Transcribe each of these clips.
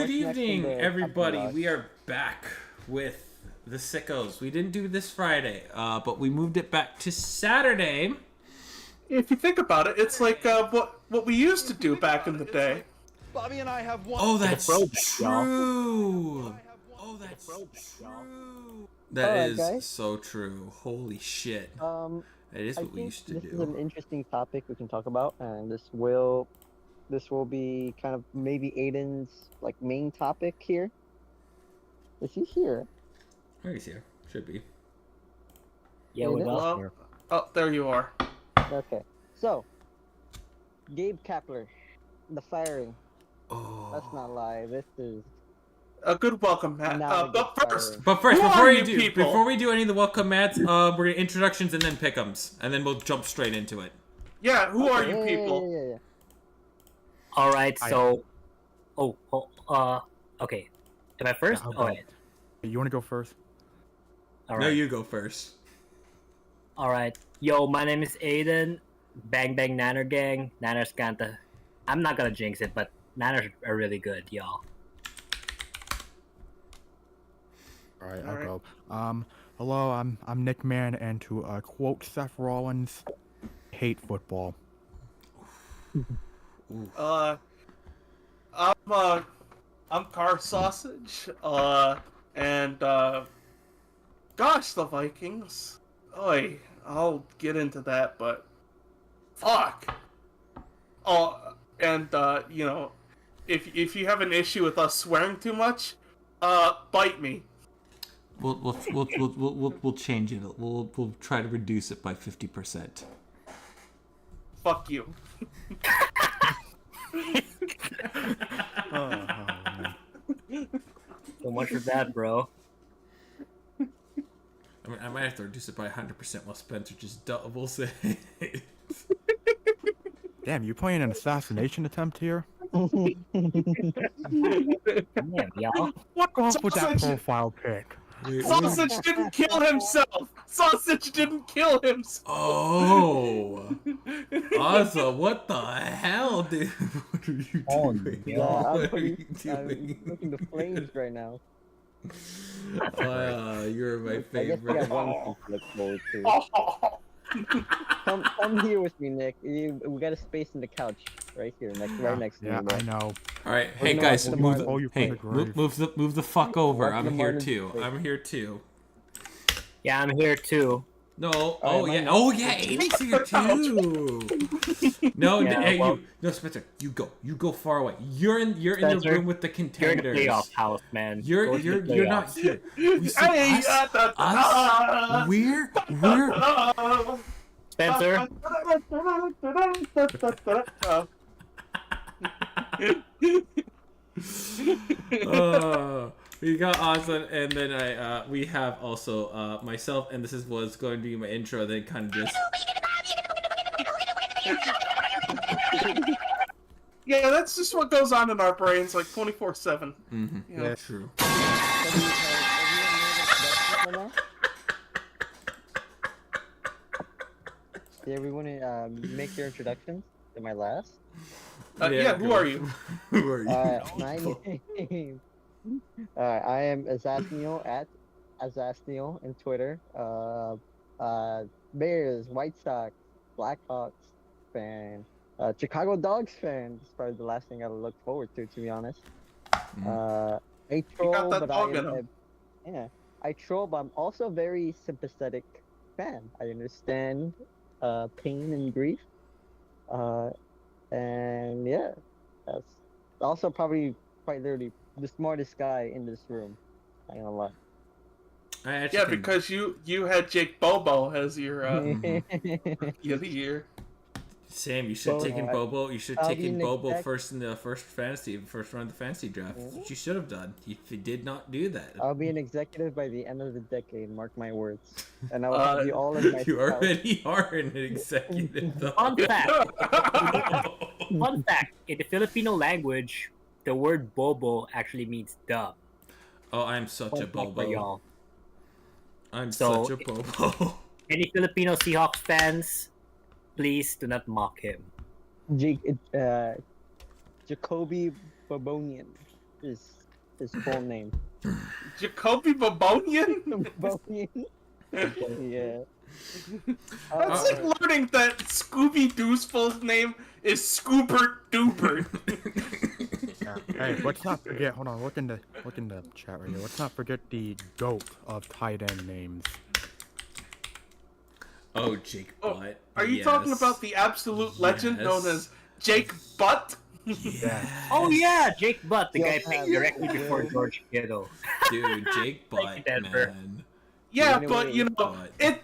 Good evening, everybody. We are back with the Sickos. We didn't do this Friday, but we moved it back to Saturday. If you think about it, it's like what we used to do back in the day. Bobby and I have one. Oh, that's true. Oh, that's true. That is so true. Holy shit. It is what we used to do. This is an interesting topic we can talk about, and this will be kind of maybe Aiden's like main topic here. Is he here? Oh, he's here. Should be. Yeah, we got here. Oh, there you are. Okay, so Gabe Kapler, the firing. Oh, that's not live. This is a good welcome, Matt. But first, before we do any of the welcome mats, we're gonna introductions and then pick'ems, and then we'll jump straight into it. Yeah, who are you people? Yeah. All right, so, okay. Am I first? Yeah, you want to go first? All right. No, you go first. All right. Yo, my name is Aiden. Bang Bang Nanner Gang. Nanners Kanta. I'm not gonna jinx it, but Nanners are really good, y'all. All right, I'll go. Hello, I'm Nick Mann, and to quote Seth Rollins, hate football. I'm Car Sausage. And gosh, the Vikings. Oy, I'll get into that, but fuck. Oh, and you know, if you have an issue with us swearing too much, bite me. We'll change it. We'll try to reduce it by 50%. Fuck you. So much for that, bro. I mean, I might have to reduce it by 100% while Spencer just doubles it. Damn, you playing an assassination attempt here? Damn, y'all. Fuck off with that profile pic. Sausage didn't kill himself! Sausage didn't kill himself! Oh! Awesome, what the hell, dude? What are you doing? I'm looking the flames right now. You're my favorite. I guess we got one thing to look forward to. Come here with me, Nick. We got a space in the couch right here, right next to me. Yeah, I know. All right, hey guys, move the fuck over. I'm here too. Yeah, I'm here too. No. Oh yeah. Aiden's here too. No, no, Spencer. You go far away. You're in the room with the contenders. You're in the playoff house, man. You're not here. We see us. We're Spencer. We got Awesome, and then we have also myself, and was going to be my intro. Then kind of just. Yeah, that's just what goes on in our brains, like 24/7. Mm-hmm. Yeah, true. Did everyone make their introductions? Am I last? Yeah, who are you? Who are you? My name. I am Azasnio at Azasnio in Twitter. Bears, White Sox, Blackhawks fan, Chicago Dogs fan. It's probably the last thing I look forward to be honest. I troll, but I troll, but I'm also a very sympathetic fan. I understand pain and grief. And yeah, that's also probably quite literally the smartest guy in this room. I ain't gonna lie. Yeah, because you had Jake Bobo as your Rookie of the Year. Sam, you should have taken Bobo. You should have taken Bobo first in the first round of the fantasy draft. That's what you should have done. You did not do that. I'll be an executive by the end of the decade. Mark my words. And I will have you all in my. You already are an executive. Though. Fun fact. Fun fact. In the Filipino language, the word bobo actually means duh. Oh, I'm such a bobo. Y'all. I'm such a bobo. Any Filipino Seahawks fans, please do not mock him. Jacoby Babonian. his full name. Jacoby Babonian? Babonian? Yeah. That's like learning that Scooby-Doo's full name is Scoobert Doobert. Hey, let's not forget. Hold on, look in the chat right here. Let's not forget the GOAT of tight end names. Oh, Jake Butt. Are you talking about the absolute legend known as Jake Butt? Yeah. Oh yeah, Jake Butt, the guy picked directly before George Kittle. Dude, Jake Butt, man. Yeah, but you know,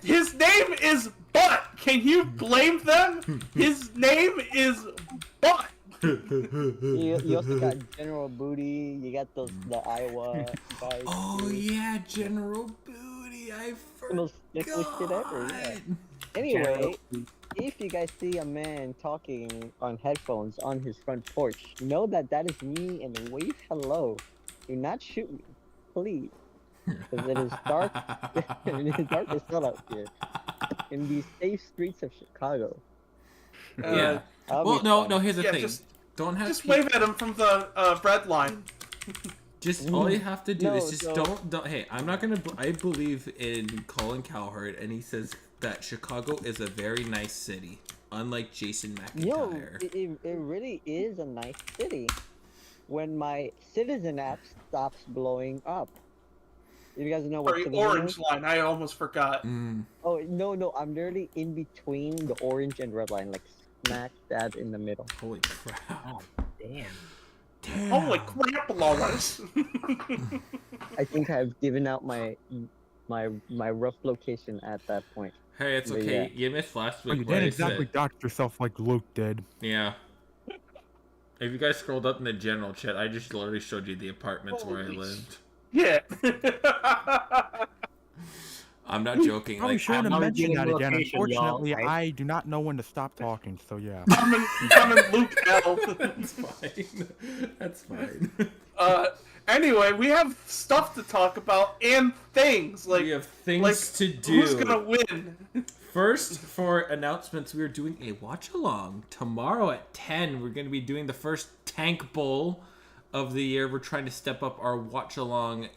his name is Butt. Can you blame them? His name is Butt. You also got General Booty. You got the Iowa guys. Oh yeah, General Booty. I forgot. Most shit ever. Yeah. Anyway, if you guys see a man talking on headphones on his front porch, know that is me and wave hello. Do not shoot me, please. Because it is dark. It is dark as hell out here. In the safe streets of Chicago. Yeah. Well, no. Here's the thing. Just wave at him from the bread line. Just all you have to do is just don't. Hey, I'm not gonna. I believe in Colin Cowherd, and he says that Chicago is a very nice city, unlike Jason McIntyre. Yo, it really is a nice city. When my Citizen app stops blowing up. You guys know what the orange line? I almost forgot. Oh no! I'm literally in between the orange and red line, like smack dab in the middle. Holy crap! Oh, damn. Holy crap, Lawrence! I think I've given out my rough location at that point. Hey, it's okay. You missed last week. You didn't exactly dox yourself like Luke did. Yeah. If you guys scrolled up in the general chat, I just literally showed you the apartments where I lived. Yeah. I'm not joking. I'm sure to mention that again. Unfortunately, right? I do not know when to stop talking, so yeah. I'm in Luke L. That's fine. That's fine. Anyway, we have stuff to talk about and things. Like, we have things to do. Who's gonna win? First, for announcements, we are doing a watch-along. Tomorrow at 10, we're going to be doing the first Tank Bowl of the year. We're trying to step up our watch-along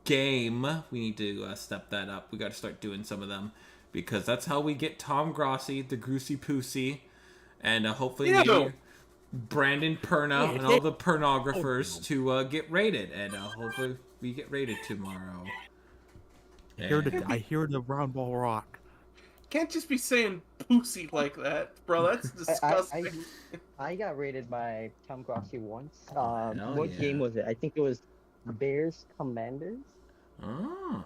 game. We need to step that up. We got to start doing some of them because that's how we get Tom Grossi, the Goosey Poosey, and hopefully maybe Brandon Perna and all the pornographers to get rated. And hopefully we get rated tomorrow. I hear the round ball rock. Can't just be saying pussy like that, bro. That's disgusting. I got rated by Tom Grossi once. What game was it? I think it was Bears Commanders. Oh.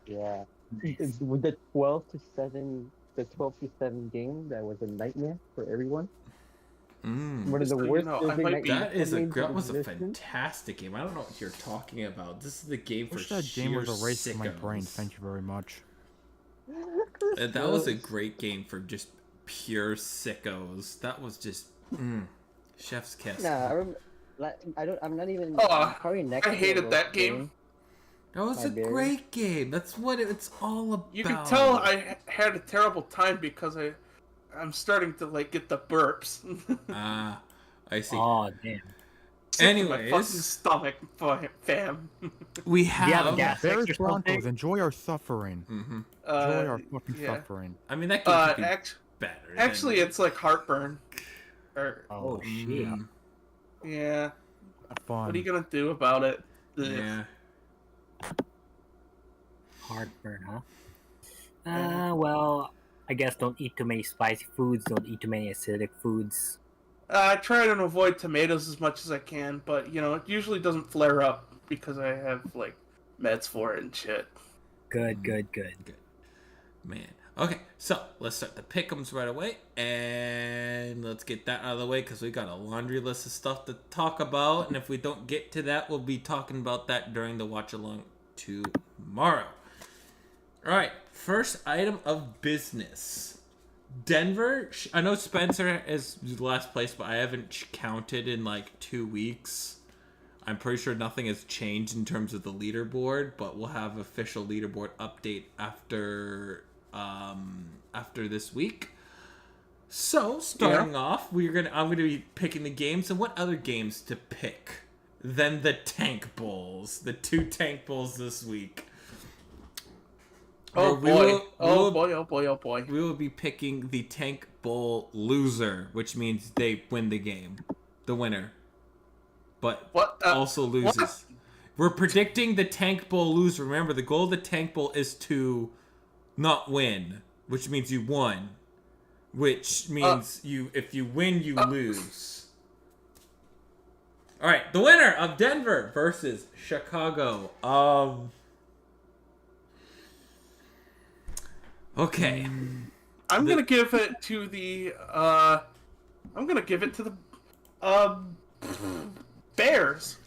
Yeah. It's with the 12-7 game that was a nightmare for everyone. One of the worst. That was a fantastic game. I don't know what you're talking about. This is the game for sheer that game was erased from my sickos. brain. Thank you very much. That was a great game for just pure sickos. That was just chef's kiss. Nah, I'm not even. Probably next. I hated that game. That was a great game. That's what it's all about. You can tell I had a terrible time because I'm starting to get the burps. I see. Oh damn. Anyways, my fucking stomach, fam. We have Bears Broncos. Enjoy our suffering. Mm-hmm. Enjoy our fucking suffering. I mean that game could be better. Actually, it's like heartburn. Oh shit. Yeah. Fun. What are you gonna do about it? Yeah. Heartburn, huh? Well, I guess don't eat too many spicy foods. Don't eat too many acidic foods. I try to avoid tomatoes as much as I can, but it usually doesn't flare up because I have meds for it and shit. Good. Man. Okay, so let's start the pick'ems right away, and let's get that out of the way because we got a laundry list of stuff to talk about, and if we don't get to that, we'll be talking about that during the watch along tomorrow. All right, first item of business. Denver, I know Spencer is last place, but I haven't counted in 2 weeks. I'm pretty sure nothing has changed in terms of the leaderboard, but we'll have official leaderboard update after this week. So, starting off, I'm going to be picking the games, and what other games to pick than the Tank Bowls. The 2 Tank Bowls this week. Oh We boy. will- Oh boy, oh boy, oh boy. We will be picking the Tank Bowl loser, which means they win the game. The winner. But What? also loses. What? We're predicting the Tank Bowl loser. Remember, the goal of the Tank Bowl is to not win, which means you won. Which means if you win, you lose. All right, the winner of Denver versus Chicago. Okay. I'm gonna give it to the Bears.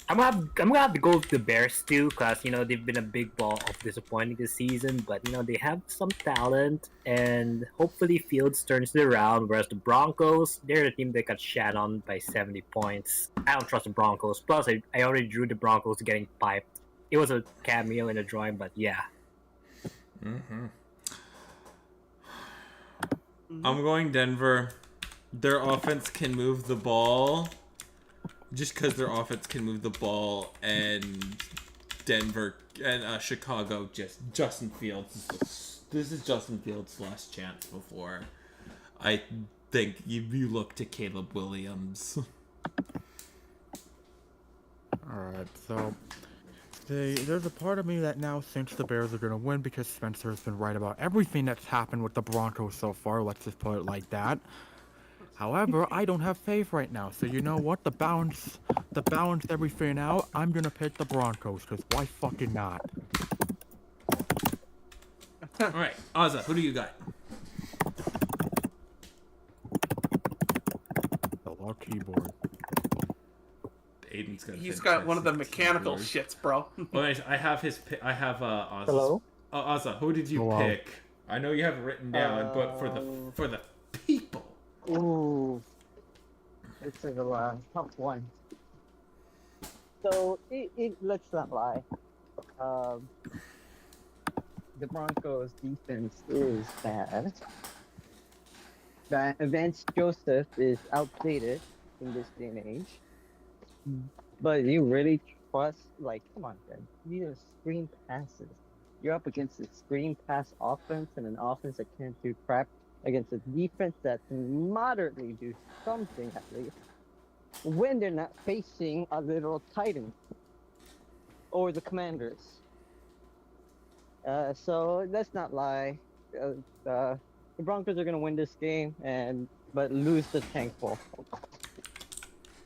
I'm gonna have to go with the Bears too, cause they've been a big ball of disappointing this season, but they have some talent, and hopefully Fields turns it around. Whereas the Broncos, they're the team that got shat on by 70 points. I don't trust the Broncos. Plus, I already drew the Broncos getting piped. It was a cameo in the drawing, but yeah. I'm going Denver. Their offense can move the ball. Just because their offense can move the ball, and Denver and Chicago, just Justin Fields. This is Justin Fields' last chance before I think you look to Caleb Williams. Alright, so there's a part of me that now thinks the Bears are going to win because Spencer's been right about everything that's happened with the Broncos so far. Let's just put it like that. However, I don't have faith right now, so you know what? To balance everything out, I'm gonna pick the Broncos, because why fucking not? Alright, Ozza, who do you got? Hello, keyboard. Aiden's gonna He's fit got one of the Texas mechanical keyboard. shits, bro. Oh, I have Ozza. Hello? Oh, Ozza, who did you Hello. pick? I know you have it written down, but for the people. Ooh. It's a tough one. So, let's not lie. The Broncos' defense is bad. Vance Joseph is outdated in this day and age. But you really trust, come on, man. You need screen passes. You're up against a screen pass offense and an offense that can't do crap against a defense that can moderately do something at least when they're not facing a literal Titan or the Commanders. So let's not lie. The Broncos are gonna win this game but lose the Tank Bowl.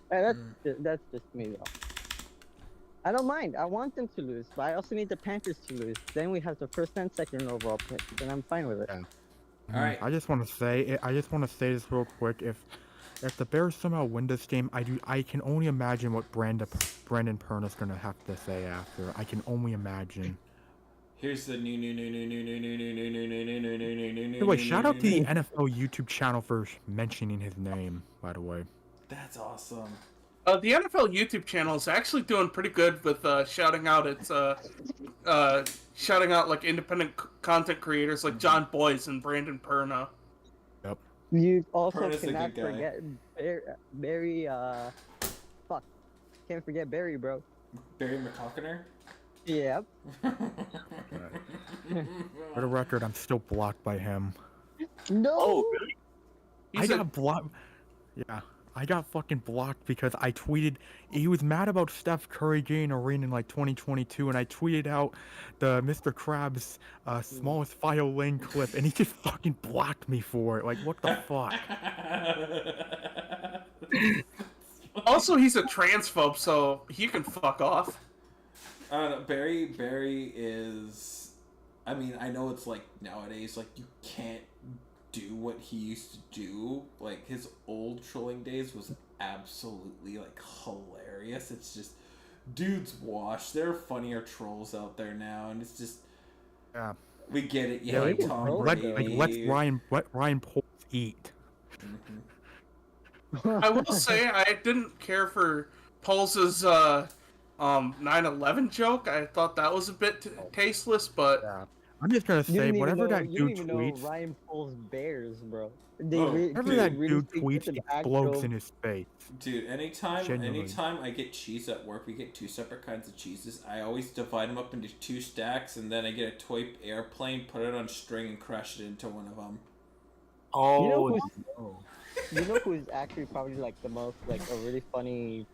And that's just me though. I don't mind. I want them to lose, but I also need the Panthers to lose. Then we have the first and second overall pick, and I'm fine with it. Yeah. All right. I just want to say this real quick. If the Bears somehow win this game, I can only imagine what Brandon Perna's gonna have to say after. I can only imagine. Here's the new. By the way, shout out to the NFL YouTube channel for mentioning his name. By the way. That's awesome. The NFL YouTube channel is actually doing pretty good with shouting out independent content creators like John Boyce and Brandon Perna. Yep. You also Perna's a cannot good guy. forget Barry. Fuck, can't forget Barry, bro. Barry McCockiner? Yep. For the record, I'm still blocked by him. No. Oh, really? I got blocked. Yeah. I got fucking blocked because I tweeted he was mad about Steph Curry getting a ring in 2022, and I tweeted out the Mr. Krabs smallest file lane clip, and he just fucking blocked me for it. What the fuck? Also, he's a transphobe, so he can fuck off. Barry is. I mean, I know it's nowadays, you can't do what he used to do. His old trolling days was absolutely hilarious. It's just dudes wash. There are funnier trolls out there now, and it's just we get it. Yeah, Tom Brady. Let Ryan Poles eat. I will say I didn't care for Pulse's 9/11 joke. I thought that was a bit tasteless, but I'm just gonna say, whatever that You don't dude even know tweets, Ryan Poles Bears, bro. whatever that really dude think tweets it's an explodes actual. in his face. Dude, Genuinely. anytime I get cheese at work, we get 2 separate kinds of cheeses. I always divide them up into 2 stacks, and then I get a toy airplane, put it on string, and crash it into one of them. Oh, You know who's actually probably like the most like a really funny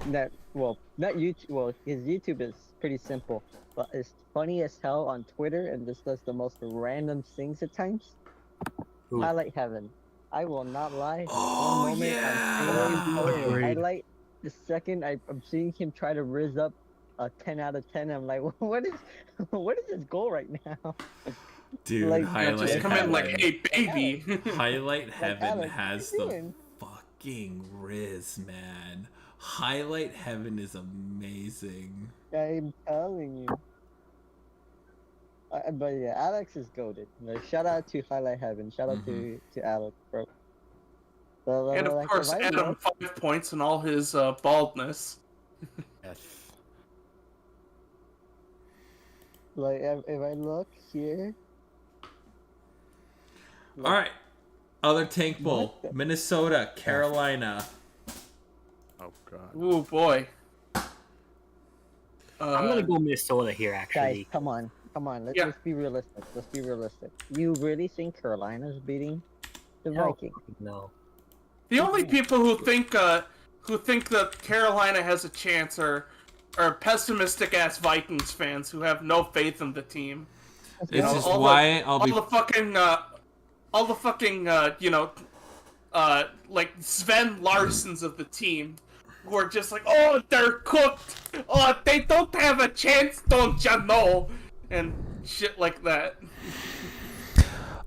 not YouTube. Well, his YouTube is pretty simple, but it's funny as hell on Twitter and just does the most random things at times. Who? Highlight Heaven. I will not lie. Oh, One moment I'm seeing him yeah! play a Agreed. highlight. The second I'm seeing him try to riz up a 10 out of 10. I'm like, what is his goal right now? Dude, Like, Highlight Just come in Heaven. like, hey, baby. Highlight Heaven Alex, has what you the doing? fucking riz, man. Highlight Heaven is amazing. I'm telling you. But yeah, Alex is goated. Like, shout out to Highlight Heaven. Shout out to Alex, bro. So, And of like, course, if I Adam look, 5 points and all his baldness. Yes. like, if I look here, All right. Other tank bowl. What the- Minnesota, Carolina. Oh god. Ooh, boy. I'm gonna go Minnesota here. guys, Actually, come on. Let's Yeah. be realistic. Let's be realistic. You really think Carolina's beating the Hell, Vikings? no. The only people who think that Carolina has a chance are pessimistic ass Vikings fans who have no faith in the team. This know, is all the- why I'll be. All the fucking like Sven Larsons of the team who are just like, oh, they're cooked. Oh, they don't have a chance, don't ya know? And shit like that.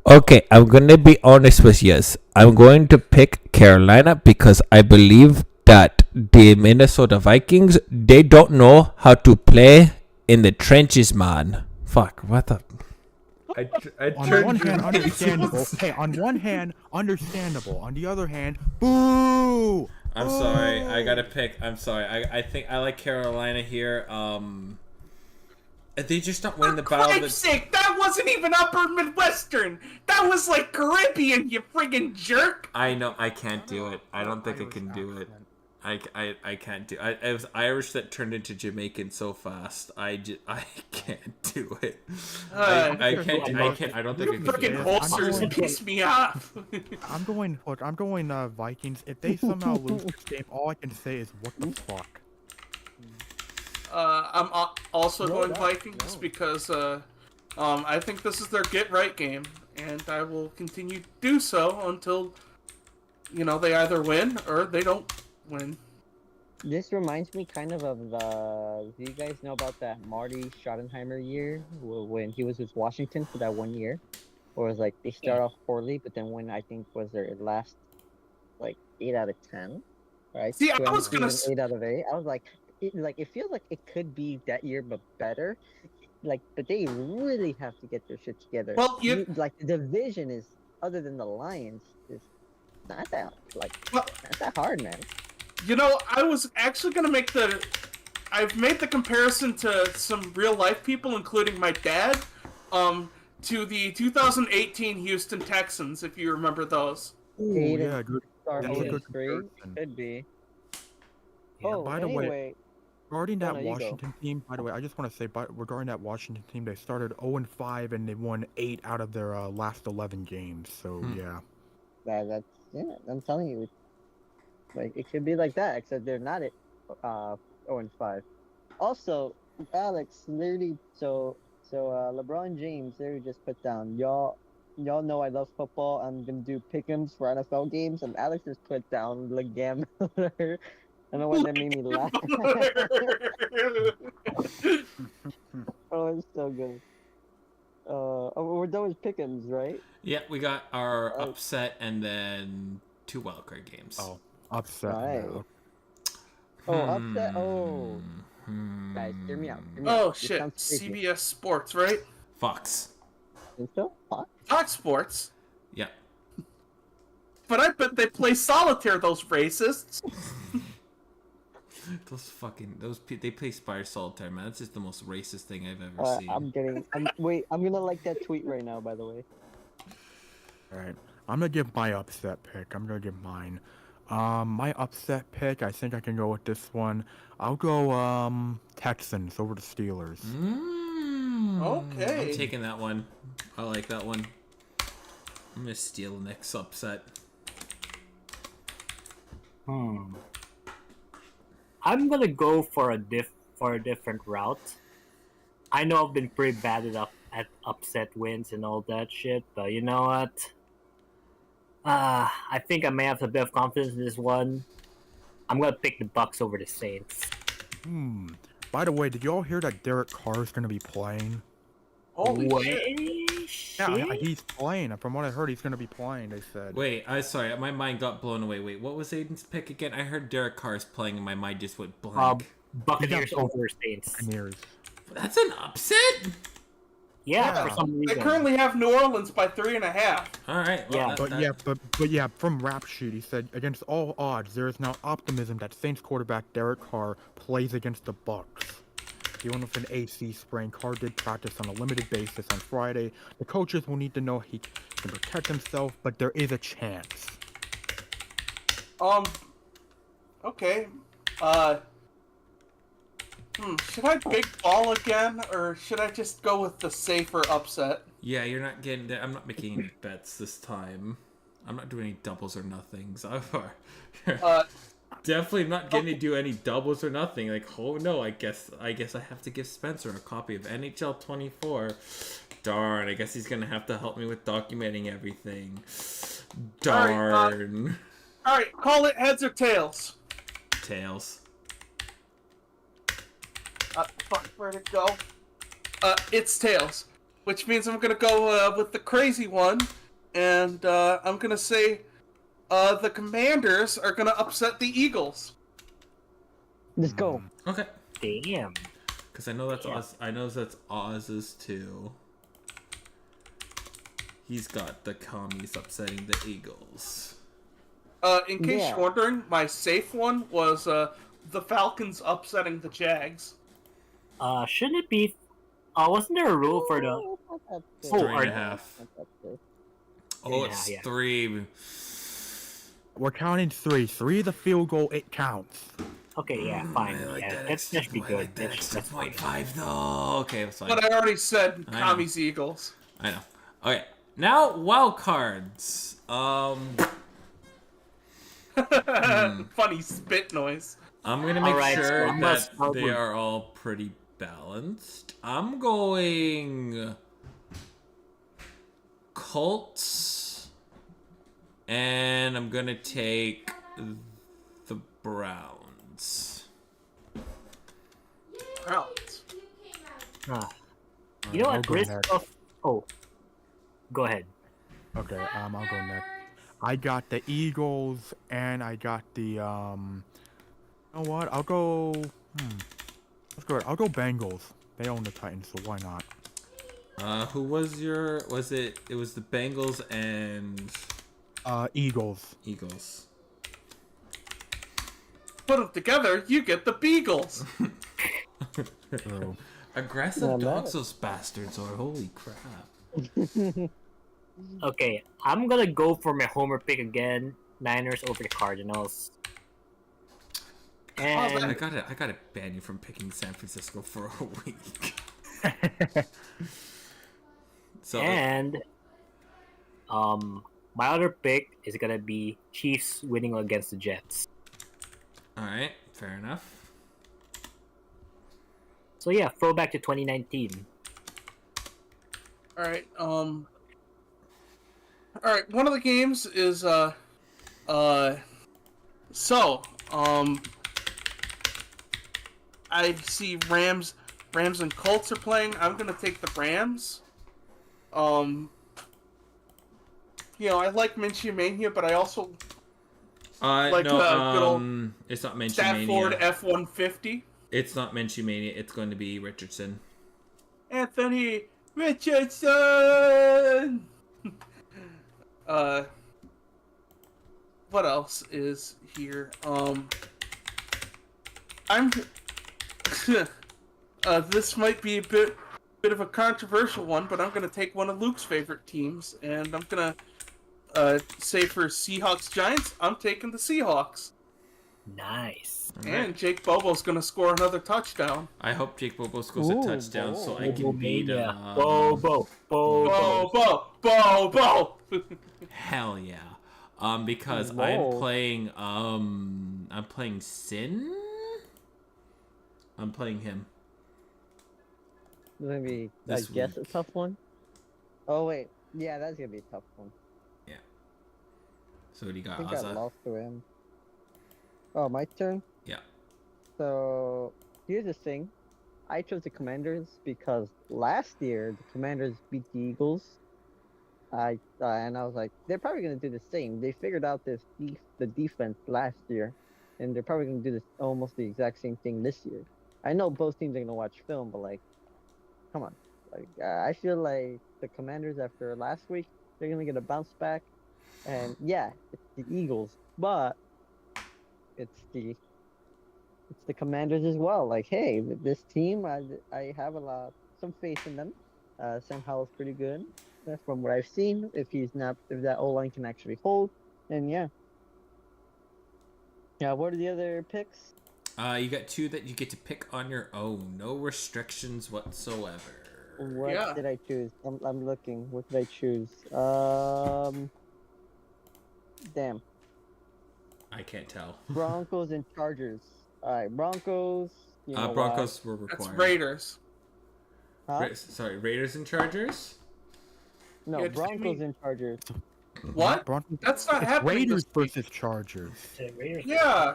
Okay, I'm gonna be honest with you. I'm going to pick Carolina because I believe that the Minnesota Vikings, they don't know how to play in the trenches, man. Fuck, what the... On one hand, understandable. Hey, on one hand, understandable. On the other hand, boo! I'm sorry, I gotta pick. I'm sorry. I think I like Carolina here. They just not winning the For battle. Christ's sake, that wasn't even Upper Midwestern. That was like Caribbean, you friggin' jerk. I know I can't do it. I don't think I can do it. I can't do. It was Irish that turned into Jamaican so fast. I can't do it. I can't. I don't think I You can do friggin' it. holsters piss me off. I'm going Vikings. If they somehow lose this game, all I can say is what the fuck. I'm also going no, Vikings because I think this is their get right game, and I will continue to do so until they either win or they don't win. This reminds me kind of the. Do you guys know about that Marty Schottenheimer year when he was with Washington for that 1 year? Or it was like they start off poorly, but then when I think was their last like 8 out of 10, right? See, I So was gonna season 8 out of 8. I was like, it feels like it could be that year, but better. Like, but they really have to get their shit together. Well, like the division is, other than the Lions, is not that Well- not that hard, man. I was actually gonna I've made the comparison to some real life people, including my dad, to the 2018 Houston Texans, if you remember those. Ooh, Eight yeah, and good. Start That's a 8 good and 3 comparison. could be. Yeah, Oh, by the way, anyway, Regarding no, that you go. Washington team, by the way, I just want to say, regarding that Washington team, they started 0-5 and they won 8 out of their last 11 games. So yeah. that's I'm telling you, like it could be like that, except they're not at 0-5. Also, Alex literally so LeBron James literally just put down y'all know I love football. I'm gonna do pick'ems for NFL games, and Alex just put down Legam Miller. I don't know why that made me laugh. Oh, it's so good. We're done with pick'ems, right? Yeah, we got our upset and then 2 wildcard games. Oh, upset. Right. now. Oh, upset. Oh, guys, hear me out. Oh This shit, sounds crazy. CBS Sports, right? Fox. Think so? What? Fox Sports. Yeah. But I bet they play solitaire, those racists. They play Spire Solitaire, man. That's just the most racist thing I've ever seen. I'm gonna like that tweet right now, by the way. All right, I'm gonna give my upset pick. I'm gonna give mine. My upset pick, I think I can go with this one. I'll go Texans over the Steelers. Okay. I'm taking that one. I like that one. I'm gonna steal Nick's upset. I'm gonna go for a different route. I know I've been pretty bad at upset wins and all that shit, but you know what? I think I may have a bit of confidence in this one. I'm gonna pick the Bucks over the Saints. By the way, did you all hear that Derek Carr is gonna be playing? Holy shit. Yeah, he's playing. From what I heard, he's gonna be playing. They said. Wait, sorry, my mind got blown away. Wait, what was Aiden's pick again? I heard Derek Carr's playing, and my mind just went blank. Buccaneers over Saints. Buccaneers. That's an upset. Yeah, for some reason. They currently have New Orleans by 3.5. All right. Well, But from Rap Sheet, he said, against all odds, there is now optimism that Saints quarterback Derek Carr plays against the Bucks. Dealing with an AC sprain, Carr did practice on a limited basis on Friday. The coaches will need to know he can protect himself, but there is a chance. Okay. Should I big ball again, or should I just go with the safer upset? Yeah, you're not getting there. I'm not making any bets this time. I'm not doing any doubles or nothings. Definitely not getting to do any doubles or nothing. Like, oh no, I guess I have to give Spencer a copy of NHL 24. Darn, I guess he's gonna have to help me with documenting everything. Darn. All right, call it heads or tails. Tails. Fuck, where'd it go? It's tails, which means I'm gonna go with the crazy one, and I'm gonna say the Commanders are gonna upset the Eagles. Let's go. Okay. Damn. Because I know that's Oz. I know that's Oz's too. He's got the commies upsetting the Eagles. In case you're wondering, my safe one was the Falcons upsetting the Jags. Shouldn't it be? Wasn't there a rule for the? It's 3.5. Oh, it's yeah. 3. We're counting 3. 3 the field goal, it counts. Okay, yeah, fine. That should be good. That's 6.5 though. Okay, that's fine. But I already said commies Eagles. I know. Okay, now wild cards. Funny spit noise. I'm gonna make sure so that they are all pretty balanced. I'm going Colts, and I'm gonna take the Browns. Browns. You know I'll what? go Risk next. of. Oh, go ahead. Okay, I'll go next. I got the Eagles, and I got the You know what? I'll go. Let's go. I'll go Bengals. They own the Titans, so why not? Who was your? Was it? It was the Bengals and Eagles. Eagles. Put them together, you get the Beagles. So, Aggressive dogs, those bastards are. Holy crap. Okay, I'm gonna go for my homer pick again. Niners over the Cardinals. And I gotta ban you from picking San Francisco for a week. So my other pick is gonna be Chiefs winning against the Jets. all right, fair enough. So yeah, throwback to 2019. All right. All right. One of the games is I see Rams and Colts are playing. I'm gonna take the Rams. You know, I like Minshew Mania, but I also like no, good old it's not Minshew Stafford Mania. F-150. It's not Minshew Mania. It's going to be Richardson. Anthony Richardson. What else is here? I'm. This might be a bit of a controversial one, but I'm gonna take one of Luke's favorite teams, and I'm gonna say for Seahawks Giants, I'm taking the Seahawks. Nice. And Jake Bobo's gonna score another touchdown. I hope Jake Bobo scores a touchdown so I can beat Bobo. Bobo. Hell yeah. Because Whoa. I'm playing Sin. I'm playing him. It's gonna be, This I guess, week. a tough one. Oh wait, yeah, that's gonna be a tough one. So what do you I got, think I Azza? lost to him. Oh, my turn. Yeah. So here's the thing, I chose the Commanders because last year the Commanders beat the Eagles. And I was like, they're probably gonna do the same. They figured out the defense last year, and they're probably gonna do this almost the exact same thing this year. I know both teams are gonna watch film, but like, come on. Like, I feel like the Commanders after last week, they're gonna get a bounce back. And yeah, it's the Eagles, but it's the Commanders as well. Like, hey, this team, I have some faith in them. Sam Howell's pretty good from what I've seen. If that O line can actually hold, and yeah. What are the other picks? You got 2 that you get to pick on your own. No restrictions whatsoever. What did I choose? I'm looking. What did I choose? Damn. I can't tell. Broncos and Chargers. All right, Broncos. You know Broncos why. were required. That's Raiders. Huh? Sorry, Raiders and Chargers? No, Yeah, just give Broncos me- and Chargers. What? Broncos- That's not it's happening Raiders this week. versus Chargers. Yeah.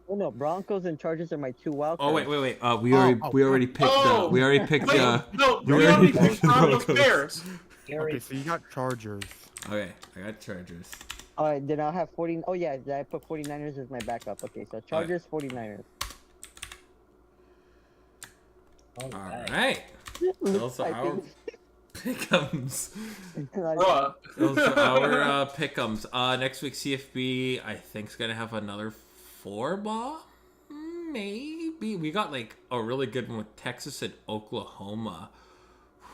Oh no, Broncos and Chargers are my 2 wild Oh cards. wait. We already picked. Oh! We already picked. Wait, no, we already picked Broncos Bears. Okay, so you got Chargers. Okay, I got Chargers. All right, then I'll have 40. Oh yeah, I put 49ers as my backup. Okay, so Chargers, 49ers. All right. Those are I our think- pick'ems. Bruh. Those are our pick'ems. Next week CFB I think is gonna have another 4 ball. Maybe we got like a really good one with Texas and Oklahoma.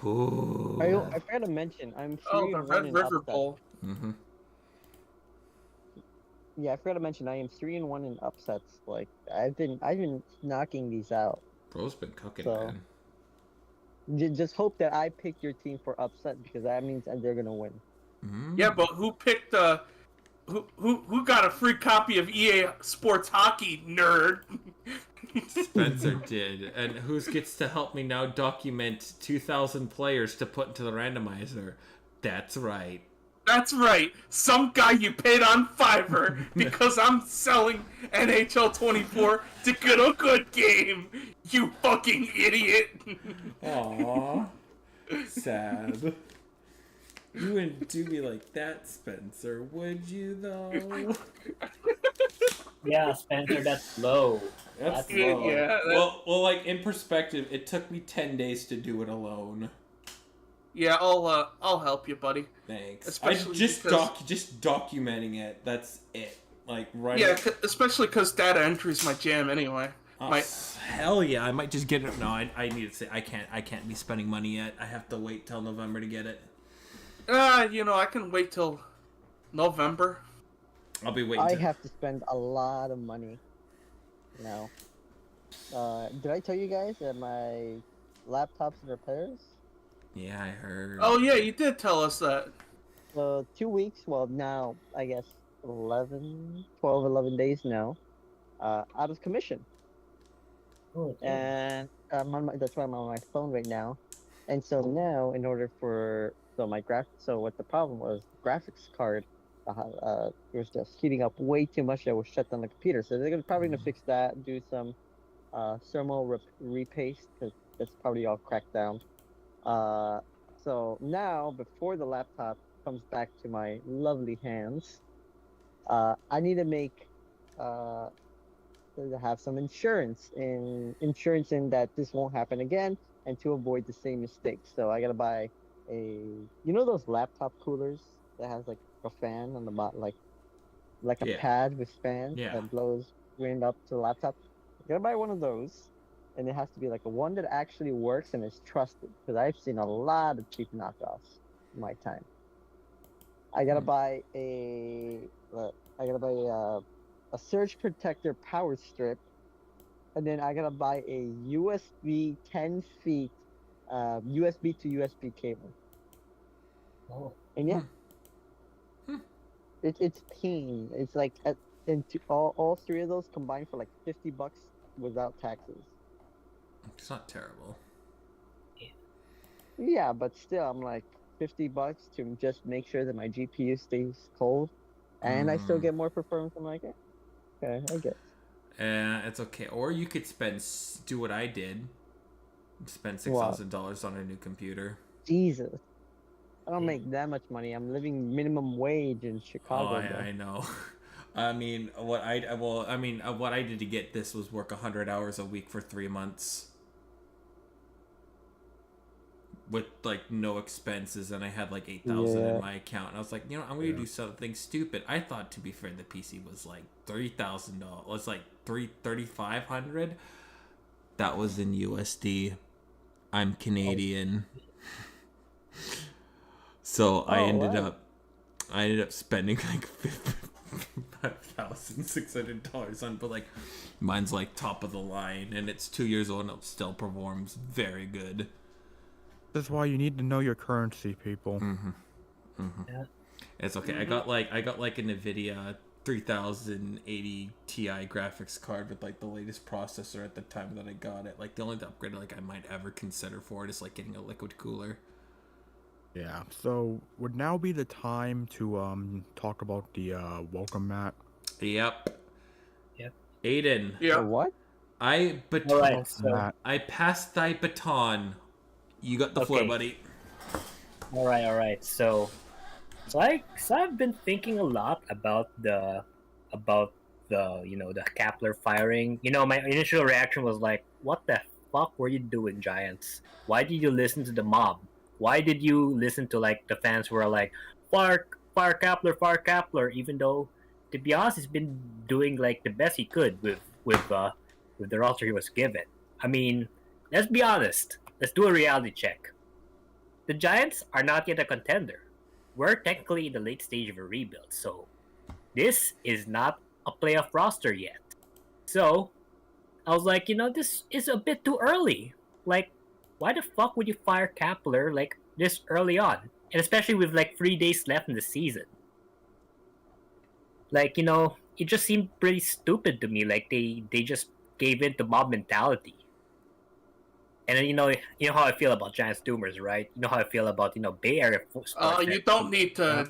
Ooh. I forgot to mention, I'm 3 Oh, and the 1 Red in River upsets. Bowl. Mm-hmm. Yeah, I forgot to mention I am 3 and 1 in upsets. Like I've been knocking these out. Bro's been cooking, So- man. Just hope that I pick your team for upset because that means that they're gonna win. Mm. Yeah, but who picked who got a free copy of EA Sports Hockey, nerd? Spencer did. And who gets to help me now document 2,000 players to put into the randomizer? That's right. That's right. Some guy you paid on Fiverr because I'm selling NHL 24 to get a good game. You fucking idiot. Aww. Sad. You wouldn't do me like that, Spencer, would you, though? Yeah, Spencer, that's low. That's low. Yeah. Well, like, in perspective, it took me 10 days to do it alone. Yeah, I'll help you, buddy. Thanks. Especially just because- just documenting it. That's it. Like right. Yeah, especially because data entry is my jam anyway. Oh, hell yeah! I might just get it. No, I need to say I can't be spending money yet. I have to wait till November to get it. I can wait till November. I'll be waiting. I have to spend a lot of money now. Did I tell you guys that my laptop's in repairs? Yeah, I heard. Oh yeah, you did tell us that. 2 weeks, well now, I guess 11 days now, out of commission. Oh, And that's why I'm on my phone right now. And so now, in order for so what the problem was, graphics card was just heating up way too much. That was shut down the computer. So they're probably gonna fix that, do some thermal repaste because that's probably all cracked down. So now, before the laptop comes back to my lovely hands, I need to make to have some insurance in that this won't happen again and to avoid the same mistakes. So I gotta buy those laptop coolers that has like a fan on the bottom, like a Yeah. pad with fans Yeah. that blows wind up to the laptop. gotta buy one of those, and it has to be like a one that actually works and is trusted. Because I've seen a lot of cheap knockoffs in my time. I gotta buy I gotta buy a surge protector power strip, and then I gotta buy a USB 10 feet USB to USB cable. Oh. And yeah, it's pain. It's like all three of those combined for like $50 without taxes. It's not terrible. Yeah, but still, I'm like $50 to just make sure that my GPU stays cold, and I still get more performance. I'm like, okay, I guess. It's okay. Or you could do what I did. Spend $6,000 on a new computer. Jesus, I don't make that much money. I'm living minimum wage in Chicago. I know. I mean, what I did to get this was work 100 hours a week for 3 months. With like no expenses, and I had like 8,000 in my account, and I was like, I'm gonna do something stupid. I thought, to be fair, the PC was like $3,000. It's like $3,500. That was in USD. I'm Canadian, so I ended up spending like $5,600 on, but like mine's like top of the line, and it's 2 years old, and it still performs very good. That's why you need to know your currency, people. Yeah. It's okay. I got like a NVIDIA 3080 Ti graphics card with like the latest processor at the time that I got it. Like the only upgrade like I might ever consider for it is like getting a liquid cooler. Yeah. So would now be the time to talk about the welcome mat. Yep. Yep. Aiden. Yeah. What? I passed thy baton. You got the floor, buddy. All right. So I've been thinking a lot about the the Kepler firing. My initial reaction was like, what the fuck were you doing, Giants? Why did you listen to the mob? Why did you listen to like the fans who are like, fire Kepler, even though, to be honest, he's been doing like the best he could with the roster he was given. I mean, let's be honest. Let's do a reality check. The Giants are not yet a contender. We're technically in the late stage of a rebuild, so this is not a playoff roster yet. So I was like, this is a bit too early. Like, why the fuck would you fire Kepler like this early on? And especially with like 3 days left in the season. Like, it just seemed pretty stupid to me. Like they just gave in to mob mentality. And then, you know how I feel about Giants Doomers, right? You know how I feel about Bay Area sports. You don't need to.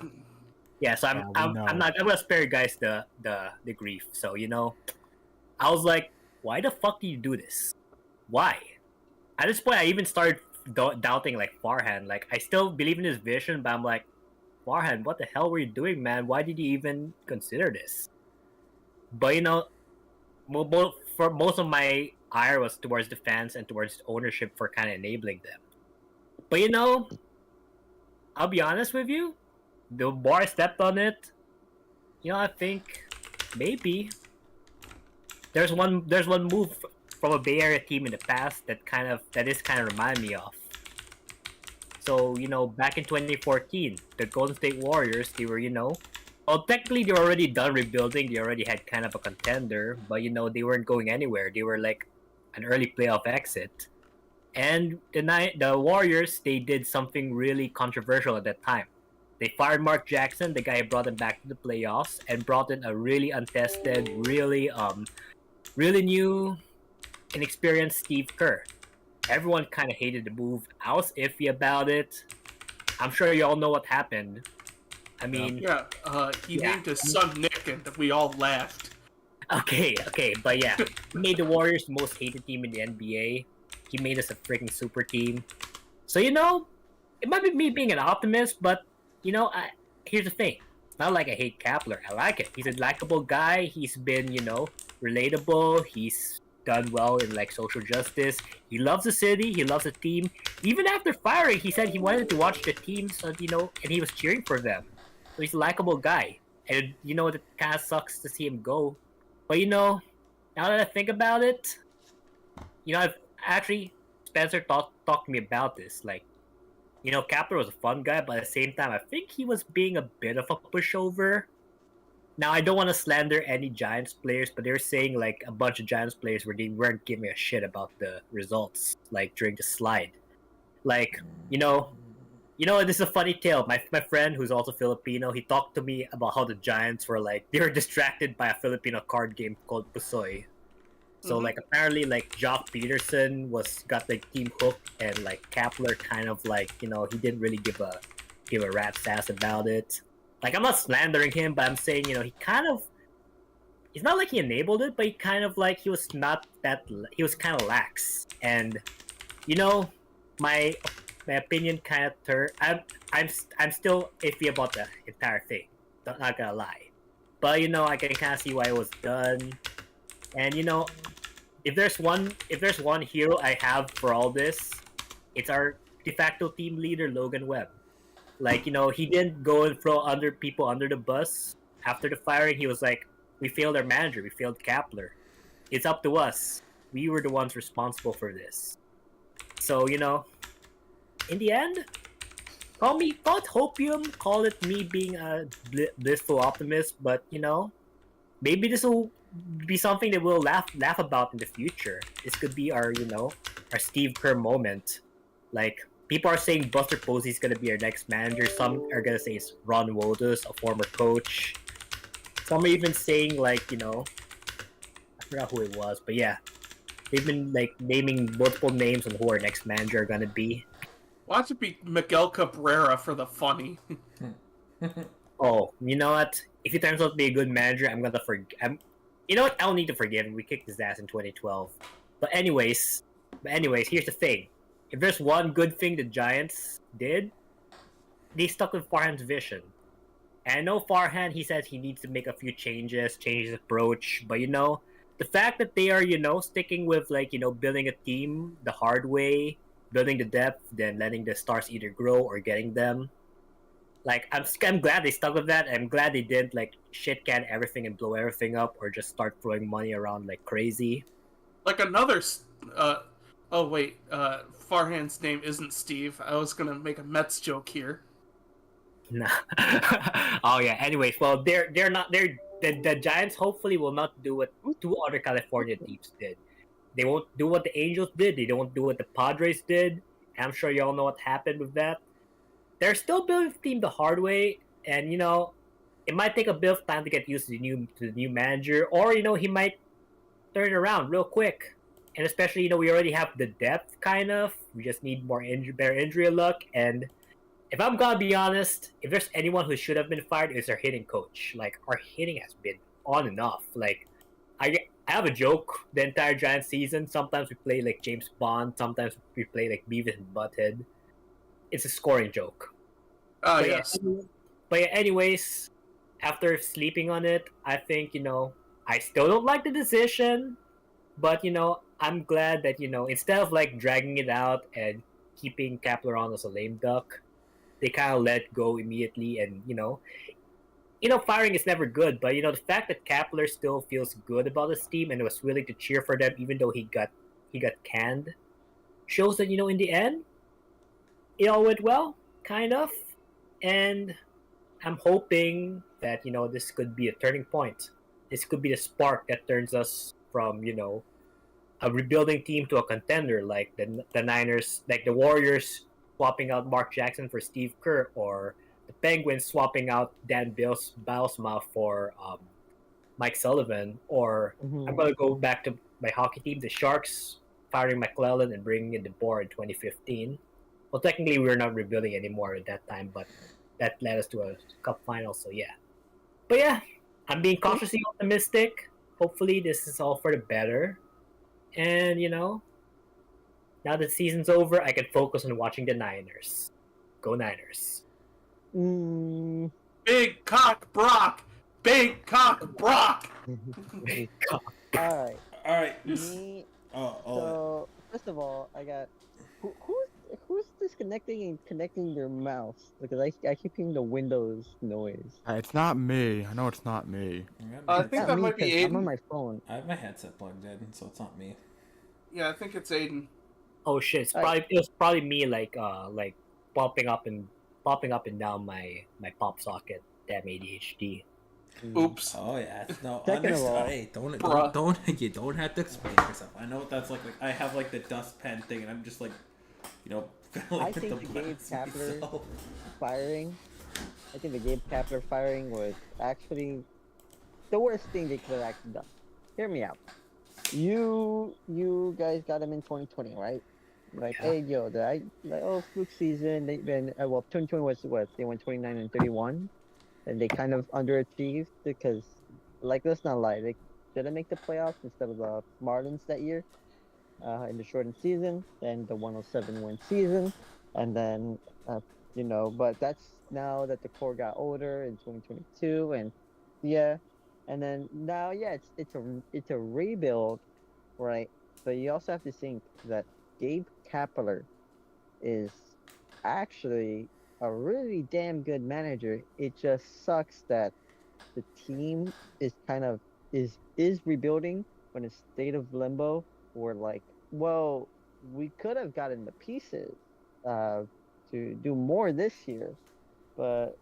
Yeah, so I'm gonna spare you guys the grief. So I was like, why the fuck do you do this? Why? At this point, I even started doubting like Farhan. Like, I still believe in his vision, but I'm like, Farhan, what the hell were you doing, man? Why did you even consider this? But for most of my ire was towards the fans and towards ownership for kind of enabling them. But I'll be honest with you, the more I stepped on it, I think maybe there's one move from a Bay Area team in the past that is kind of remind me of. So back in 2014, the Golden State Warriors, they were well, technically they were already done rebuilding. They already had kind of a contender, but they weren't going anywhere. They were like an early playoff exit. And the Warriors, they did something really controversial at that time. They fired Mark Jackson, the guy who brought them back to the playoffs, and brought in a really untested, really new, inexperienced Steve Kerr. Everyone kind of hated the move. I was iffy about it. I'm sure you all know what happened. I mean, he named his son Nick, and we all laughed. Okay, but yeah, he made the Warriors the most hated team in the NBA. He made us a freaking super team. So it might be me being an optimist, but here's the thing. It's not like I hate Kepler. I like it. He's a likable guy. He's been, relatable. He's done well in like social justice. He loves the city. He loves the team. Even after firing, he said he wanted to watch the team, so, and he was cheering for them. So he's a likable guy. And it kind of sucks to see him go. But at Now that I think about it, I've actually Spencer talked to me about this. Like, Kepler was a fun guy, but at the same time, I think he was being a bit of a pushover. Now, I don't want to slander any Giants players, but they were saying like a bunch of Giants players where they weren't giving a shit about the results, like during the slide. Like, this is a funny tale. My friend, who's also Filipino, he talked to me about how the Giants were they were distracted by a Filipino card game called Pusoy. So like apparently like Jock Peterson got the team hooked, and like Kepler kind of he didn't really give a rat's ass about it. Like, I'm not slandering him, but I'm saying it's not like he enabled it, but he kind of he was kind of lax, and my opinion kind of I'm still iffy about the entire thing. Not gonna lie, but I can kind of see why it was done. And if there's one hero I have for all this, it's our de facto team leader, Logan Webb. Like, he didn't go and throw people under the bus after the firing. He was like, we failed our manager, we failed Kepler. It's up to us. We were the ones responsible for this. So, in the end, call it hopium, call it me being a blissful optimist, but maybe this will be something that we'll laugh about in the future. This could be our Steve Kerr moment. Like, people are saying Buster Posey is gonna be our next manager. Some are gonna say it's Ron Wotus, a former coach. Some are even saying I forgot who it was, but yeah, they've been naming multiple names on who our next manager are gonna be. Watch it be Miguel Cabrera for the funny. Oh, you know what? If he turns out to be a good manager, I'm gonna forgive. You know what? I don't need to forgive him. We kicked his ass in 2012. But anyways, here's the thing. If there's one good thing the Giants did, they stuck with Farhan's vision. And I know Farhan, he says he needs to make a few change his approach. But the fact that they are, sticking with building a team the hard way, building the depth, then letting the stars either grow or getting them. I'm glad they stuck with that. I'm glad they didn't shit can everything and blow everything up, or just start throwing money around like crazy. Farhan's name isn't Steve. I was gonna make a Mets joke here. Nah. Oh yeah. Anyways, well, they're not. The Giants hopefully will not do what two other California teams did. They won't do what the Angels did. They don't do what the Padres did. I'm sure y'all know what happened with that. They're still building the team the hard way, and it might take a bit of time to get used to the new manager, or he might turn it around real quick. And especially, we already have the depth, kind of. We just need better injury luck. And if I'm gonna be honest, if there's anyone who should have been fired, it's our hitting coach. Our hitting has been on and off. I have a joke the entire Giants season. Sometimes we play James Bond. Sometimes we play Beavis and Butthead. It's a scoring joke. Oh, yes. But yeah, anyways, after sleeping on it, I think, I still don't like the decision. But, I'm glad that, instead of dragging it out and keeping Kepler on as a lame duck, they kind of let go immediately. And, firing is never good. But, the fact that Kepler still feels good about his team and was willing to cheer for them even though he got canned shows that, in the end, it all went well, kind of. And I'm hoping that, this could be a turning point. This could be the spark that turns us from, a rebuilding team to a contender, like the Niners, like the Warriors swapping out Mark Jackson for Steve Kerr, or the Penguins swapping out Dan Bilsma for Mike Sullivan, or I'm going to go back to my hockey team, the Sharks, firing McClellan and bringing in DeBoer in 2015. Well, technically, we were not rebuilding anymore at that time, but that led us to a cup final, so yeah. But yeah, I'm being cautiously optimistic. Hopefully, this is all for the better. And, now that the season's over, I can focus on watching the Niners. Go Niners. Big cock Brock! Big cock Brock! Big cock. All right. All right. Me. So first of all, I got who's disconnecting and connecting your mouse? Because I keep hearing the Windows noise. It's not me. I know it's not me. I think Not that me, might be because I'm on Aiden. my phone. I have my headset plugged in, so it's not me. Yeah, I think it's Aiden. Oh shit! It was probably me like popping up and down my pop socket. Damn ADHD. Oops. Oh yeah, no. Second of all, Hey, don't Bruh. you don't have to explain yourself. I know what that's like I have like the dustpan thing, and I'm just like, you know, I like think the Gabe blast Kapler myself. firing. I think the Gabe Kapler firing was actually the worst thing they could have actually done. Hear me out. You guys got him in 2020, right? Like, Yeah. hey, yo, fluke season. They been well, 2020 was what they went 29-31, and they kind of underachieved because, like, let's not lie, they didn't make the playoffs instead of the Marlins that year, in the shortened season, and the 107-win season, and then, but that's now that the core got older in 2022, and yeah, and then now, yeah, it's a rebuild, right? But you also have to think that Gabe Kapler is actually a really damn good manager. It just sucks that the team is kind of is rebuilding but in a state of limbo where, like, well, we could have gotten the pieces uh to do more this year, but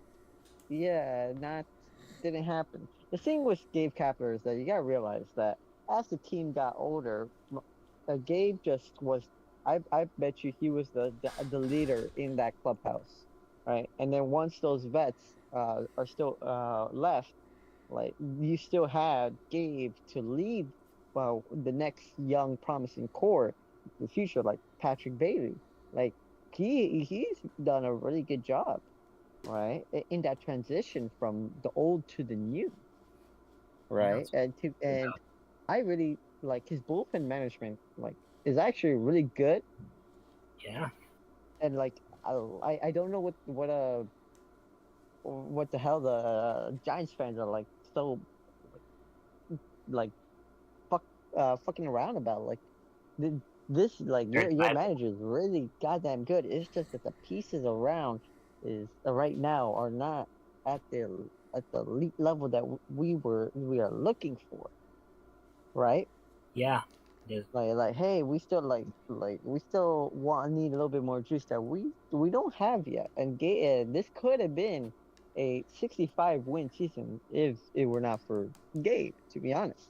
yeah, not didn't happen. The thing with Gabe Kapler is that you gotta realize that as the team got older, Gabe just was. I bet you he was the leader in that clubhouse, right? And then once those vets are still left, like, you still had Gabe to lead, well, the next young promising core, the future, like Patrick Bailey. Like, he's done a really good job, right, in that transition from the old to the new, right? And I really like his bullpen management, like, is actually really good. Yeah. And like, I don't know what the hell the Giants fans are like, so like fucking around about, like, this, like, They're your entitled. manager is really goddamn good. It's just that the pieces around is right now are not at the elite level that we are looking for, right? Yeah. There's, Like, hey, we still we still need a little bit more juice that we don't have yet. And this could have been a 65-win season if it were not for Gabe, to be honest,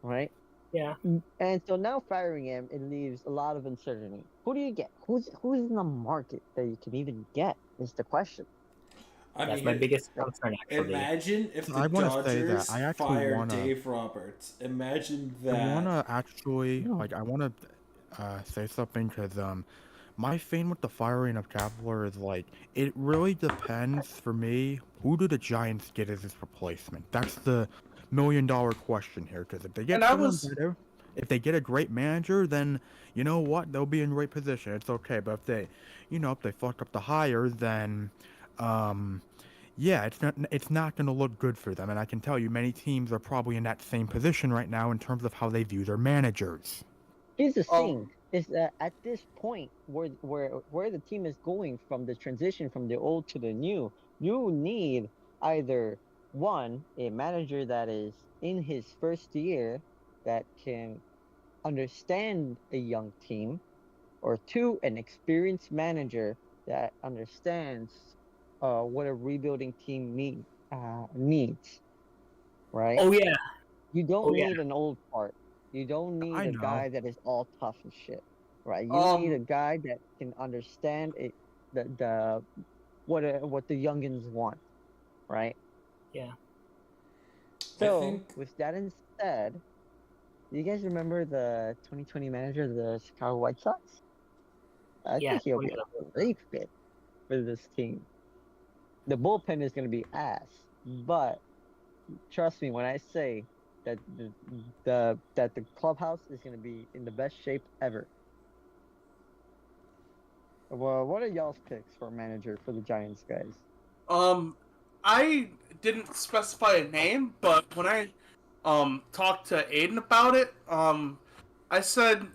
right? yeah. And so now firing him, it leaves a lot of uncertainty. Who do you get? Who's in the market that you can even get is the question. I That's mean, my biggest concern actually. imagine if the I want to say that Dodgers I actually fired want to. Dave Roberts. Imagine I want that. to actually, No. like, I want to say something because my thing with the firing of Kapler is, like, it really depends for me. Who do the Giants get as his replacement? That's the $1 million question here. Because if they get And I someone was better, if they get a great manager, then you know what, they'll be in great position. It's okay. But if they fuck up the hire, then yeah, it's not going to look good for them. And I can tell you, many teams are probably in that same position right now in terms of how they view their managers. Here's the thing: um is that at this point, where the team is going from the transition from the old to the new, you need either one, a manager that is in his first year that can understand a young team, or two, an experienced manager that understands what a rebuilding team needs, right? Oh yeah. You don't Oh yeah. need an old part. You don't need I a know. guy that is all tough and shit, right? You need a um guy that can understand it, the what the youngins want, right? Yeah. I So think with that instead, do you guys remember the 2020 manager of the Chicago White Sox? I Yeah. think he'll be a great fit for this team. The bullpen is going to be ass, but trust me when I say that the clubhouse is going to be in the best shape ever. Well, what are y'all's picks for manager for the Giants, guys? I didn't specify a name, but when I talked to Aiden about it, I said,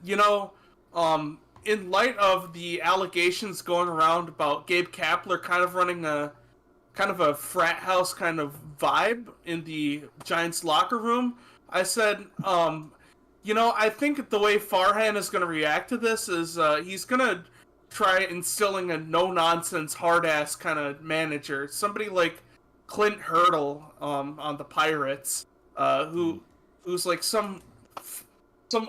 in light of the allegations going around about Gabe Kapler kind of running a frat house kind of vibe in the Giants locker room, I said, I think the way Farhan is going to react to this is he's going to try instilling a no-nonsense, hard-ass kind of manager. Somebody like Clint Hurdle on the Pirates, who's like some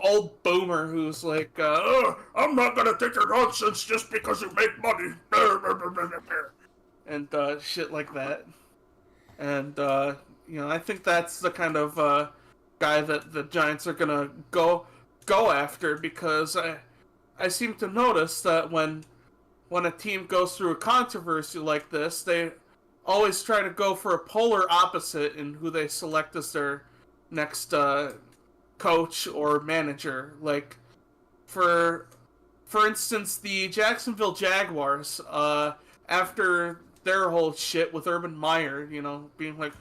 old boomer who's like, I'm not going to take your nonsense just because you make money. And shit like that. And, I think that's the kind of guy that the Giants are gonna go after, because I seem to notice that when a team goes through a controversy like this, they always try to go for a polar opposite in who they select as their next coach or manager. Like, for instance, the Jacksonville Jaguars, after their whole shit with Urban Meyer, being like,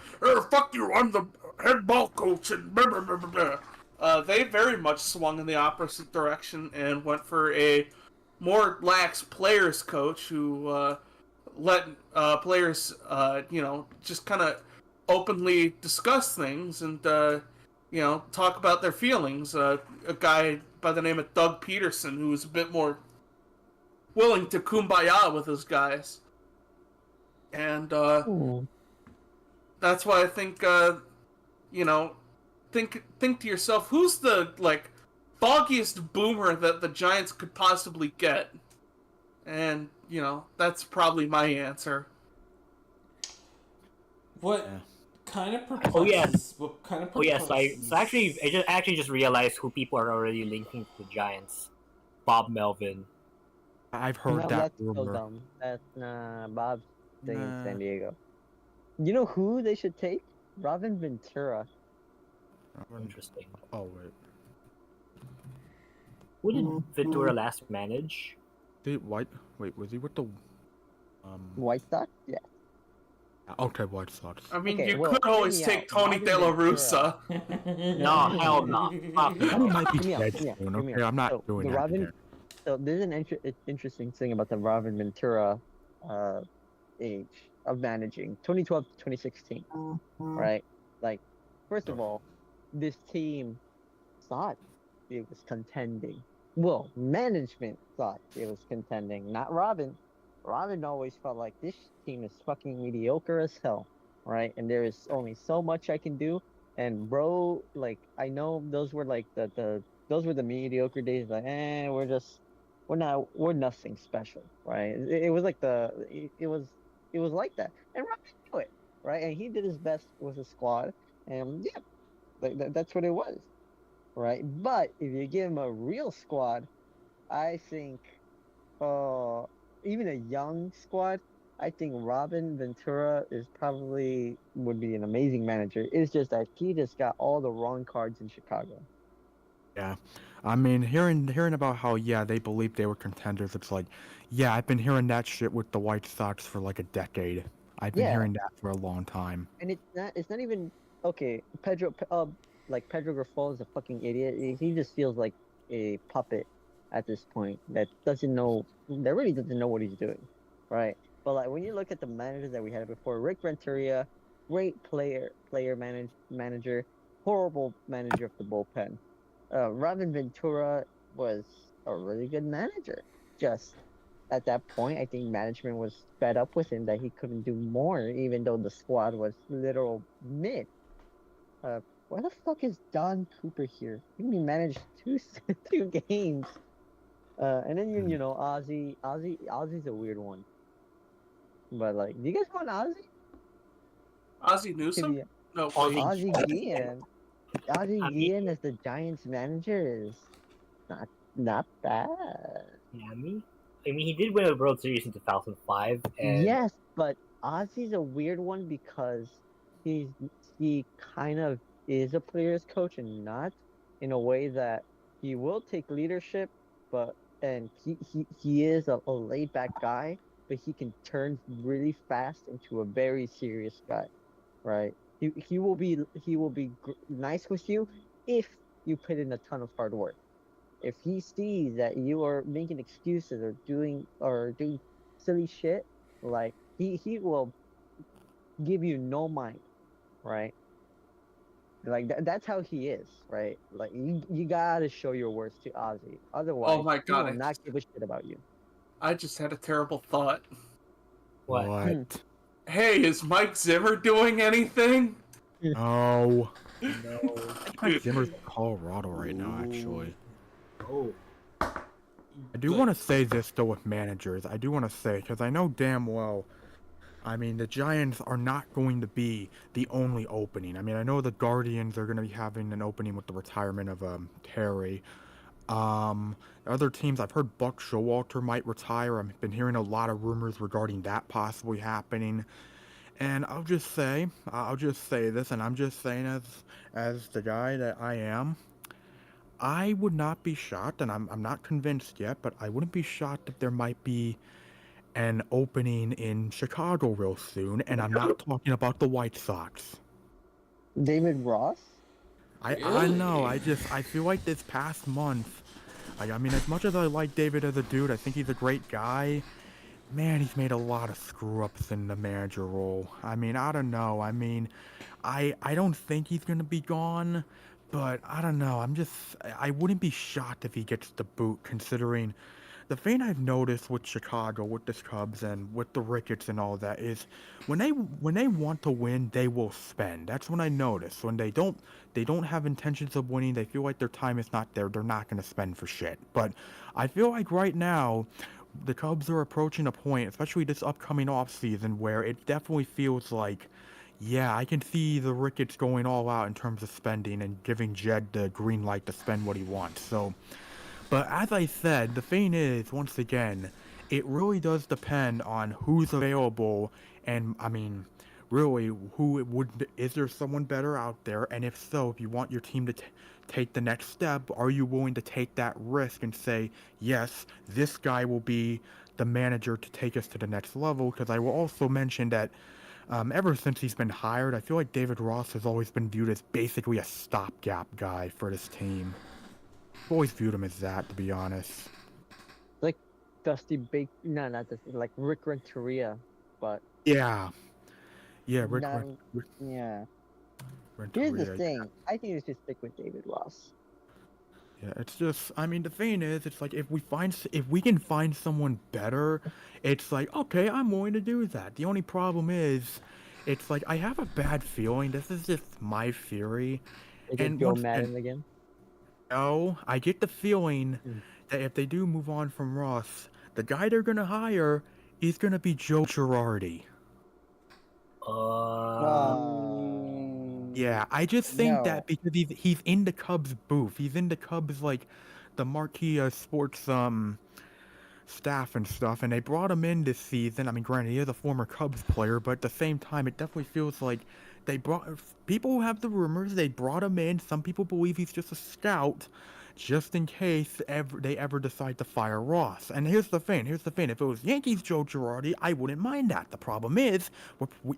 fuck you, I'm the head ball coach, and blah, blah, blah, blah, blah. They very much swung in the opposite direction and went for a more lax players coach who let players, just kind of openly discuss things and, talk about their feelings. A guy by the name of Doug Peterson, who was a bit more willing to kumbaya with his guys. And that's why I think, think to yourself, who's the boggiest boomer that the Giants could possibly get? And that's probably my answer. What kind of perplexes? Oh yes. What kind of Oh yes. perplexes? So actually, I just realized who people are already linking to the Giants. Bob Melvin. I've heard that That's so rumor. dumb. That's Bob's staying in San Diego. You know who they should take? Robin Ventura. Interesting. Oh wait. Who did Ventura last manage? Wait, was he with the White Sox? Yeah. Okay, White Sox. I mean, Okay, you well, could always hear me take out. Tony Robin De La Ventura. Russa. No, hell no. Fuck He no. might be Hear me out, dead hear me out, soon. hear me Okay, out. I'm not So, doing the that Robin- again. So there's an interesting thing about the Robin Ventura age of managing, 2012 to 2016, right? Like, first of all, this team thought it was contending. Well, management thought it was contending, not Robin. Robin always felt like this team is fucking mediocre as hell, right? And there is only so much I can do. And bro, like, I know those were like those were the mediocre days. Like, we're nothing special, right? It was like it was like that, and Robin knew it, right? And he did his best with his squad, and yeah, that's what it was, right? But if you give him a real squad, I think, even a young squad, I think Robin Ventura would be an amazing manager. It's just that he just got all the wrong cards in Chicago. Yeah, I mean, hearing about how they believed they were contenders. It's like, yeah, I've been hearing that shit with the White Sox for like a decade. I've been hearing that for a long time. And it's not even okay. Pedro Grifol is a fucking idiot. He just feels like a puppet at this point that really doesn't know what he's doing, right? But like when you look at the managers that we had before, Rick Renteria, great manager, horrible manager of the bullpen. Robin Ventura was a really good manager. Just at that point, I think management was fed up with him that he couldn't do more, even though the squad was literal mid. Why the fuck is Don Cooper here? He only managed two games. And then Ozzy's a weird one. But like, do you guys want Ozzy? Ozzy Newsome? Yeah. No, Ozzy Guillen. Ozzy Guillen as the Giants manager is not bad. Yeah, I mean, he did win a World Series in 2005. And Yes, but Ozzy's a weird one because he kind of is a player's coach and not in a way that he will take leadership, and he is a laid back guy, but he can turn really fast into a very serious guy, right? He will be nice with you if you put in a ton of hard work, If he sees that you are making excuses or doing silly shit, like he will give you no mind, right? Like that's how he is, right? Like you gotta show your worth to Ozzy, Oh otherwise my he god, will not give a shit about you. I just had a terrible thought. What? What? Hey, is Mike Zimmer doing anything? No. No. I think Mike Zimmer's in Colorado right now, actually. Oh. I do want to say this, though, with managers. I do want to say, because I know damn well, I mean, the Giants are not going to be the only opening. I mean, I know the Guardians are going to be having an opening with the retirement of Terry. Other teams, I've heard Buck Showalter might retire. I've been hearing a lot of rumors regarding that possibly happening. And I'll just say this, and I'm just saying as the guy that I am, I would not be shocked, and I'm not convinced yet, but I wouldn't be shocked if there might be an opening in Chicago real soon, and I'm not talking about the White Sox. David Ross? I know, Really? I feel like this past month, like, I mean, as much as I like David as a dude, I think he's a great guy. Man, he's made a lot of screw ups in the manager role. I mean, I don't know. I mean, I don't think he's gonna be gone, but I don't know. I wouldn't be shocked if he gets the boot, considering the thing I've noticed with Chicago, with the Cubs, and with the Ricketts and all that is when they want to win, they will spend. That's when I notice. When they don't have intentions of winning, they feel like their time is not there, they're not gonna spend for shit. But I feel like right now the Cubs are approaching a point, especially this upcoming offseason, where it definitely feels like, yeah, I can see the Ricketts going all out in terms of spending and giving Jed the green light to spend what he wants. So, but as I said, the thing is, once again, it really does depend on who's available, and I mean, really, is there someone better out there? And if so, if you want your team to take the next step, are you willing to take that risk and say, yes, this guy will be the manager to take us to the next level? Because I will also mention that ever since he's been hired, I feel like David Ross has always been viewed as basically a stopgap guy for this team. I've always viewed him as that, to be honest. Like Dusty Bake no, not Dusty, like Rick Renteria, but Yeah, yeah, not yeah. Here's the Renteria. thing. I think we should stick with David Ross. Yeah, it's just, I mean, the thing is, it's like if we can find someone better, it's like, okay, I'm willing to do that. The only problem is, it's like I have a bad feeling. This is just my theory, They get and Joe once and Madden again. no, I get the feeling Mm. that if they do move on from Ross, the guy they're gonna hire is gonna be Joe Girardi. Yeah, I just think that No. because he's in the Cubs booth, he's in the Cubs like the marquee sports staff and stuff, and they brought him in this season. I mean, granted, he is a former Cubs player, but at the same time, it definitely feels like they brought people have the rumors they brought him in. Some people believe he's just a scout, just in case they ever decide to fire Ross. And here's the thing. If it was Yankees Joe Girardi, I wouldn't mind that. The problem is,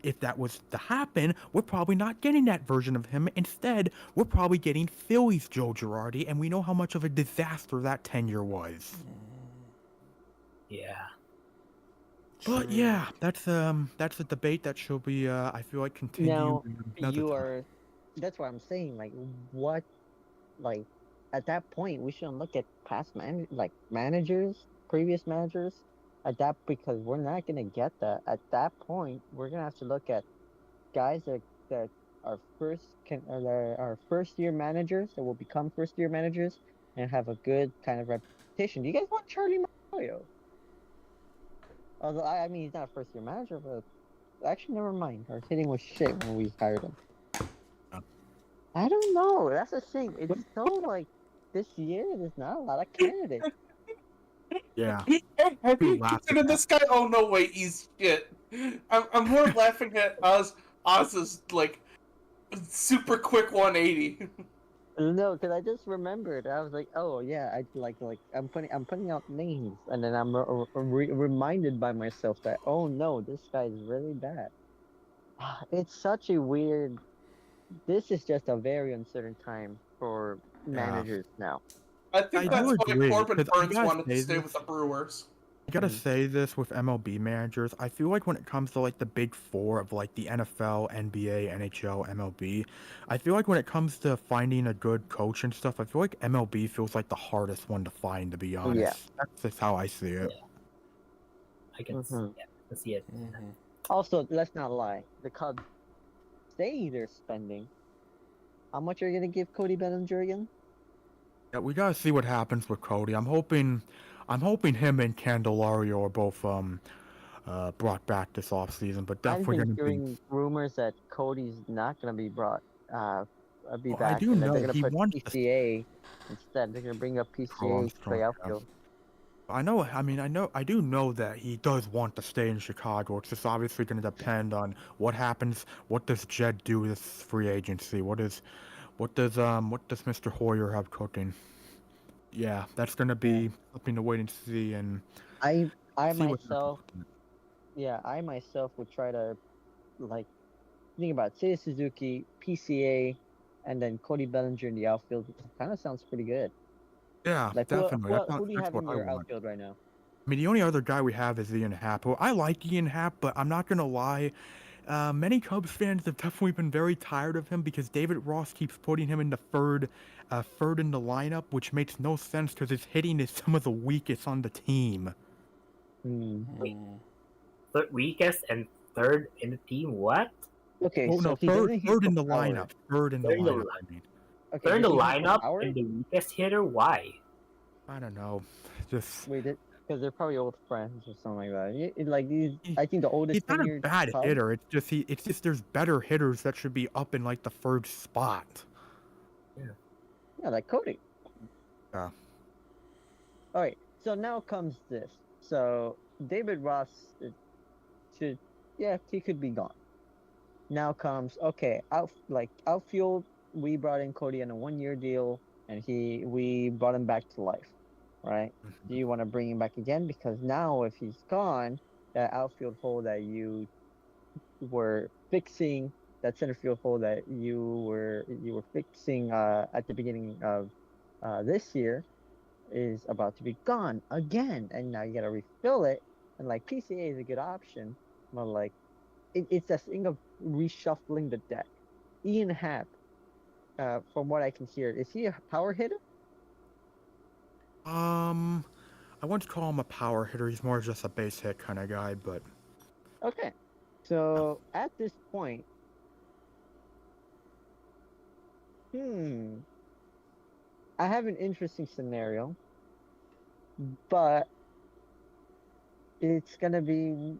if that was to happen, we're probably not getting that version of him. Instead, we're probably getting Phillies Joe Girardi, and we know how much of a disaster that tenure was. Yeah. But yeah, that's a debate that should be I feel like continued Now another you time. are. That's what I'm saying. Like what? Like at that point, we shouldn't look at managers, previous managers. At that because we're not gonna get that. At that point, we're gonna have to look at guys that are are first year managers that will become first year managers and have a good kind of reputation. Do you guys want Charlie Mario? Although I mean he's not a first year manager, but actually never mind. Our hitting was shit when we hired him. I don't know. That's the thing. It's so like this year. There's not a lot of candidates. Yeah. Have you Laughing considered at. this guy? Oh no, wait, he's shit. I'm more laughing at Oz's like super quick 180. No, because I just remembered. I was like, oh yeah, I like I'm putting out names, and then I'm reminded by myself that oh no, this guy's really bad. It's such a weird. This is just a very uncertain time for Yeah. managers now. I think I that's do why agree, Corbin 'cause I Burns gotta wanted to say stay with this. the Brewers. I gotta say this with MLB managers. I feel like when it comes to like the big four of like the NFL, NBA, NHL, MLB, I feel like when it comes to finding a good coach and stuff, I feel like MLB feels like the hardest one to find, to be Oh, yeah. honest. That's just how I see it. I can, Mhm. yeah, I can see it. Also, let's not lie. The Cubs say they're spending. How much are you gonna give Cody Bellinger again? Yeah, we gotta see what happens with Cody. I'm hoping him and Candelario are both brought back this offseason, but I've definitely been gonna be. hearing rumors that Cody's not gonna be brought, be Well, I back, do and that they're know gonna he put wants to PCA instead. They're gonna bring up grow PCA to Armstrong. play Yeah. outfield. I do know that he does want to stay in Chicago. It's just obviously going to depend on what happens. What does Jed do this free agency? What does Mr. Hoyer have cooking? Yeah, that's going to Yeah. be something to wait and see and I see what myself, happens. I myself would try to like think about Seiya Suzuki, PCA, and then Cody Bellinger in the outfield. Kind of sounds pretty good. Yeah, Like definitely. who do you That's have what in I your want. outfield right now? I mean, the only other guy we have is Ian Happ. Well, I like Ian Happ, but I'm not gonna lie. Many Cubs fans have definitely been very tired of him because David Ross keeps putting him in the third in the lineup, which makes no sense because his hitting is some of the weakest on the team. Hmm. Wait, third weakest and third in the team. What? Okay, Oh so no, he third doesn't hit third for in the power. lineup. Third in the Third in the lineup. I mean, Okay, third in the does he hit for lineup power? and the weakest hitter. Why? I don't know. Just Wait, because they're probably old friends or something like that. he, I think the he's oldest not a tenured bad Cub. hitter. It's just there's better hitters that should be up in like the third spot. Yeah, like Cody. Yeah. All right, so now comes this. So David Ross should, yeah, he could be gone. Now comes okay, outfield. We brought in Cody on a 1 year deal, and we brought him back to life, right? Do you want to bring him back again? Because now if he's gone, that outfield hole that you were fixing, that center field hole that you were fixing at the beginning of this year is about to be gone again, and now you gotta refill it. And like PCA is a good option, but like it's a thing of reshuffling the deck. Ian Happ, from what I can hear, is he a power hitter? I wouldn't call him a power hitter. He's more just a base hit kind of guy, but Okay, so at this point, I have an interesting scenario, but it's gonna be.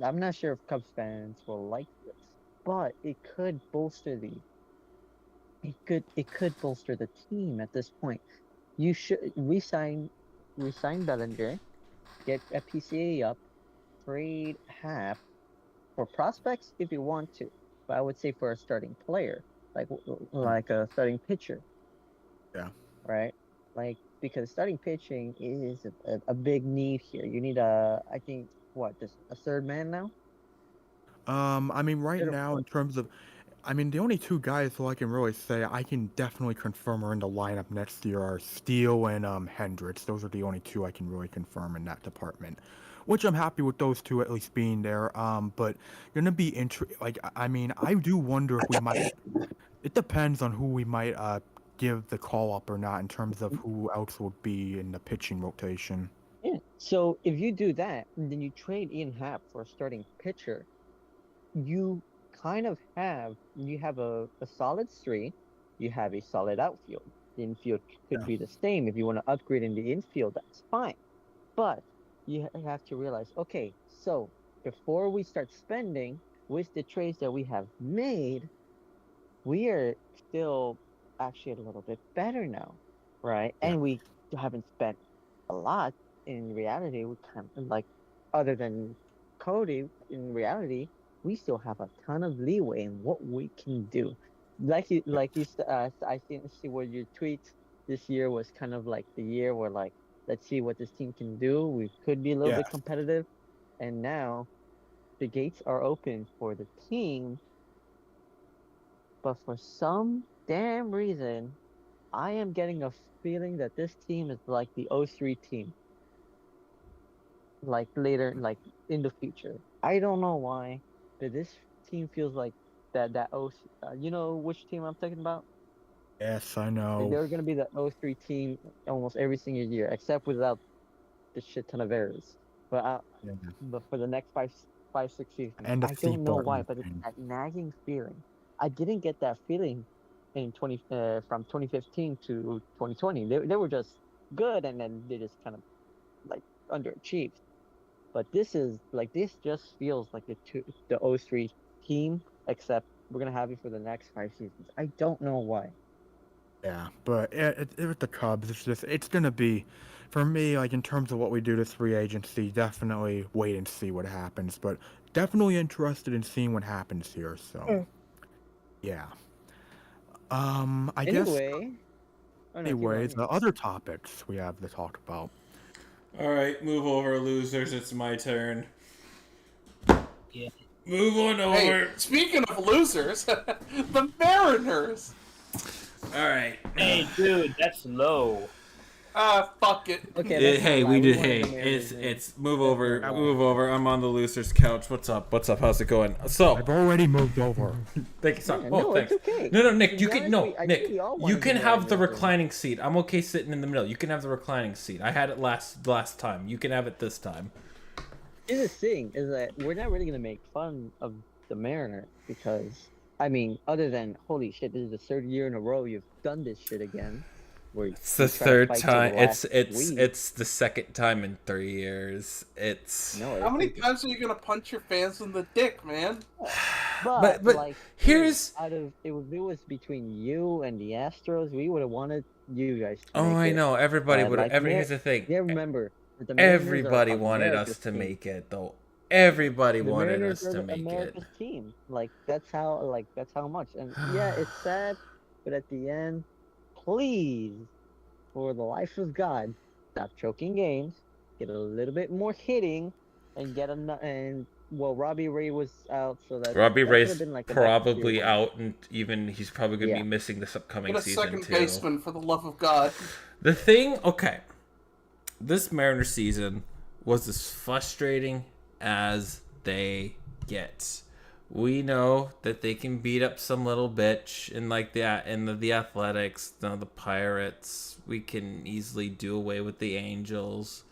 I'm not sure if Cubs fans will like this, but it could bolster the. It could bolster the team at this point. You should resign Bellinger, get a PCA up, trade Hap for prospects if you want to, but I would say for a starting player, like a starting pitcher, yeah. right? Like because starting pitching is a big need here. You need I think just a third man now. I mean, right Third or now, in fourth. terms of, I mean, the only two guys who I can really say I can definitely confirm are in the lineup next year are Steele and Hendricks. Those are the only two I can really confirm in that department, which I'm happy with those two at least being there. But gonna be I mean, I do wonder if we might. It depends on who we might give the call up or not in terms of who else would be in the pitching rotation. Yeah. So if you do that, and then you trade Ian Happ for a starting pitcher, you you have a solid three, you have a solid outfield. The infield could Yeah. be the same. If you want to upgrade in the infield, that's fine. But you have to realize, okay, so before we start spending with the trades that we have made, we are still actually a little bit better now, right? Yeah. And we haven't spent a lot. In reality, we kind of like, other than Cody, in reality, we still have a ton of leeway in what we can do. I see what your tweet this year was kind of like the year where like, let's see what this team can do. We could be a little Yeah. bit competitive, and now the gates are open for the team, but for some damn reason, I am getting a feeling that this team is like the '03 team, like later, like in the future. I don't know why, but this team feels like that O. You know which team I'm talking about? Yes, I Like know. they're gonna be the '03 team almost every single year, except without the shit ton of errors. But Yeah. but for the next five, 6 seasons, And the I Steve don't know why, Barton but it's thing. that nagging feeling. I didn't get that feeling in from 2015 to 2020. They were just good, and then they just kind of like underachieved. But this just feels like the '03 team, except we're gonna have it for the next 5 seasons. I don't know why. Yeah, but with the Cubs, it's gonna be, for me, like in terms of what we do to free agency, definitely wait and see what happens. But definitely interested in seeing what happens here. So yeah. I guess Anyway, oh no, keep anyways, going. the other topics we have to talk about. All right, move over, losers. It's my turn. Yeah. Move on over. Hey, speaking of losers, the Mariners. All right. Hey, dude, that's low. Fuck it. Okay, that's Hey, not we lie. did. wanted Hey, the Mariners in. it's move That's over, not lie. move over. I'm on the losers couch. What's up? What's up? How's it going? So, I've already moved over. thank you. Sorry. Yeah, Oh, no, thanks. it's okay. No, Nick. To You be can honest, I think we all Nick. You wanted can the have the Mariners in. reclining seat. I'm okay sitting in the middle. You can have the reclining seat. I had it last time. You can have it this time. Here's the thing: is that we're not really gonna make fun of the Mariners because, I mean, other than holy shit, this is the third year in a row you've done this shit again. Where It's the you try to third fight to the time. last week. It's the second time in 3 years. It's No, How many it's- times are you gonna punch your fans in the dick, man? But, but like, here's out of it was between you and the Astros, we would have wanted you guys to oh make I it. know everybody would Like, here's the thing. Yeah, remember the Mariners Everybody are wanted America's us to team. make it though. Everybody The wanted Mariners us are to the make it. America's team. Like that's how much. And yeah, it's sad, but at the end, please, for the life of God, stop choking games. Get a little bit more hitting, and get well, Robbie Ray was out, so Robbie that could have Ray's been like a next year probably win. out, and even he's probably going to Yeah. be missing this upcoming Get a season second too. baseman, for the love of God. The thing, okay, this Mariner season was as frustrating as they get. We know that they can beat up some little bitch in like that in the Athletics, the Pirates. We can easily do away with the Angels.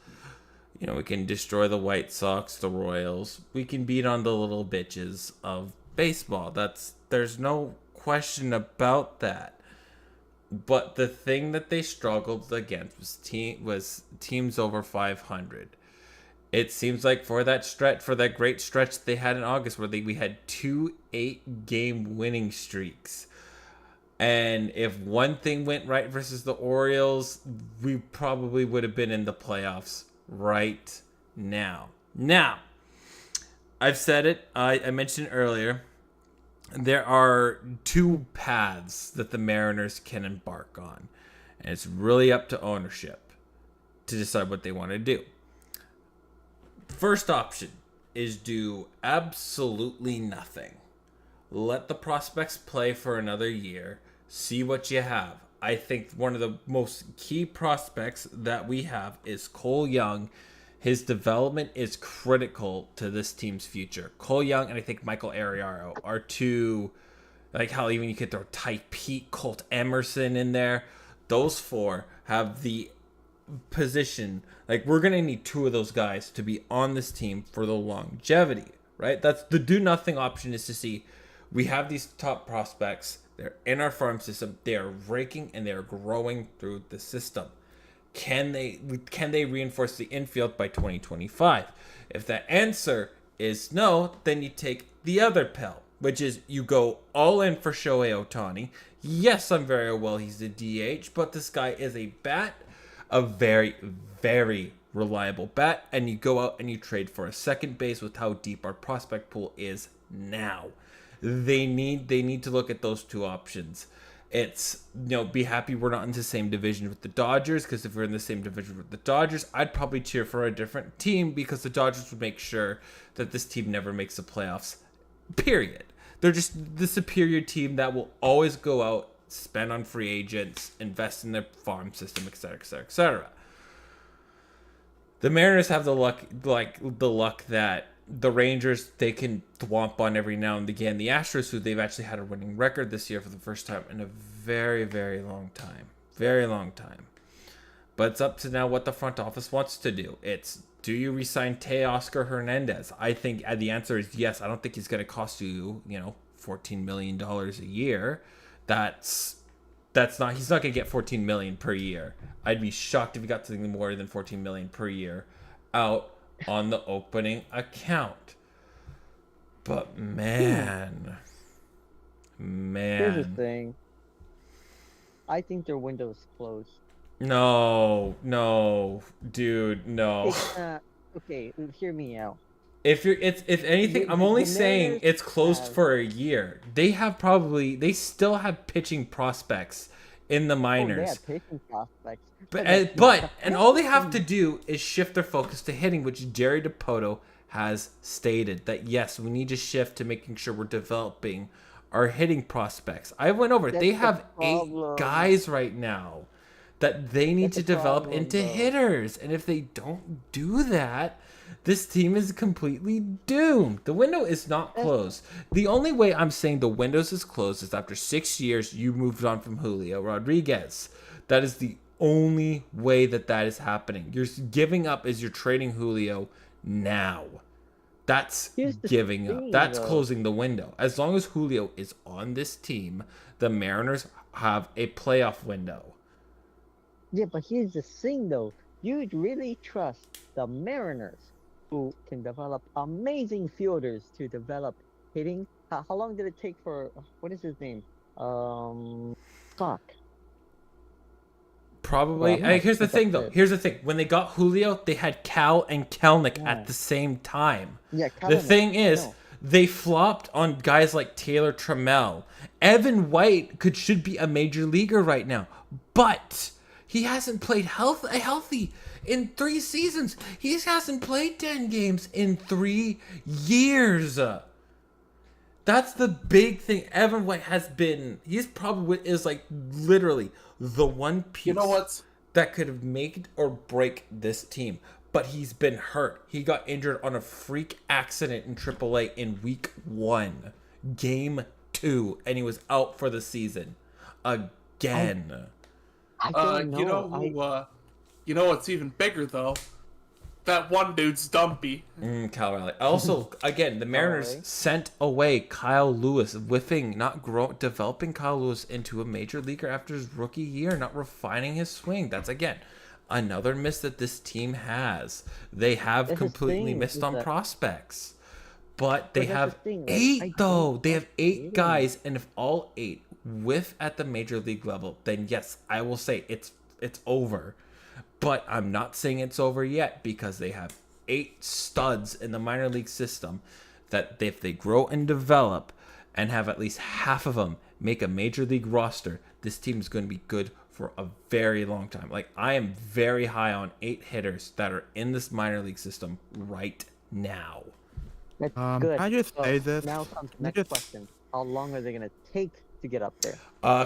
You know, we can destroy the White Sox, the Royals. We can beat on the little bitches of baseball. There's no question about that. But the thing that they struggled against was teams over 500. It seems like for that great stretch they had in August where we had 2 8-game winning streaks. And if one thing went right versus the Orioles, we probably would have been in the playoffs right now. Now, I've said it. I mentioned earlier. There are 2 paths that the Mariners can embark on. And it's really up to ownership to decide what they want to do. First option is do absolutely nothing. Let the prospects play for another year. See what you have. I think one of the most key prospects that we have is Cole Young. His development is critical to this team's future. Cole Young and I think Michael Arriaro are 2, like how even you could throw Ty Pete, Colt Emerson in there. Those 4 have the position. Like we're going to need 2 of those guys to be on this team for the longevity, right? That's the do nothing option is to see we have these top prospects. They're in our farm system. They are raking and they are growing through the system. Can they reinforce the infield by 2025? If that answer is no, then you take the other pill, which is you go all in for Shohei Ohtani. Yes, I'm very well. He's the DH, but this guy is a bat, a very, very reliable bat, and you go out and you trade for a second base with how deep our prospect pool is now. They need to look at those 2 options. It's, be happy we're not in the same division with the Dodgers, because if we're in the same division with the Dodgers, I'd probably cheer for a different team because the Dodgers would make sure that this team never makes the playoffs, period. They're just the superior team that will always go out spend on free agents, invest in their farm system, etc., etc., etc. The Mariners have the luck that the Rangers, they can thwomp on every now and again. The Astros, who they've actually had a winning record this year for the first time in a very, very long time. Very long time. But it's up to now what the front office wants to do. It's, do you resign Teoscar Hernandez? I think the answer is yes. I don't think he's going to cost you, $14 million a year. That's not, he's not going to get $14 million per year. I'd be shocked if he got something more than $14 million per year out on the opening account. But man. Here's the thing. I think their window is closed. No, dude, no. Okay, hear me out. If anything, I'm only saying it's closed for a year. They still have pitching prospects in the minors. They have pitching prospects. But all they have to do is shift their focus to hitting, which Jerry DiPoto has stated that yes, we need to shift to making sure we're developing our hitting prospects. I went over it. They have 8 guys right now that they need to develop into hitters. And if they don't do that, this team is completely doomed. The window is not closed. The only way I'm saying the window is closed is after 6 years you moved on from Julio Rodriguez. That is the only way that is happening. You're giving up as you're trading Julio now. That's giving up. That's closing the window. As long as Julio is on this team, the Mariners have a playoff window. Yeah, but here's the thing, though. You really trust the Mariners, who can develop amazing fielders to develop hitting? How long did it take for, what is his name? Fuck. Probably. Here's the thing, though. Here's the thing. When they got Julio, they had Cal and Kelnick at the same time. Yeah, the thing is, they flopped on guys like Taylor Trammell. Evan White should be a major leaguer right now, but he hasn't played healthy in 3 seasons. He hasn't played 10 games in 3 years. That's the big thing. Evan White is like literally the one piece that could have made or break this team. But he's been hurt. He got injured on a freak accident in AAA in week 1, game 2, and he was out for the season again. I don't know. You know what's even bigger though? That one dude's dumpy. Cal Raleigh. Also, again, the Mariners sent away Kyle Lewis, developing Kyle Lewis into a major leaguer after his rookie year, not refining his swing. That's, again, another miss that this team has. They have completely missed on prospects. But they have 8, though. They have 8 guys, and if all 8 whiff at the major league level, then yes, I will say it's over. But I'm not saying it's over yet, because they have 8 studs in the minor league system that if they grow and develop and have at least half of them make a major league roster, this team is going to be good for a very long time. Like, I am very high on 8 hitters that are in this minor league system right now. That's good. I just say this. Now comes the next question. How long are they going to take to get up there?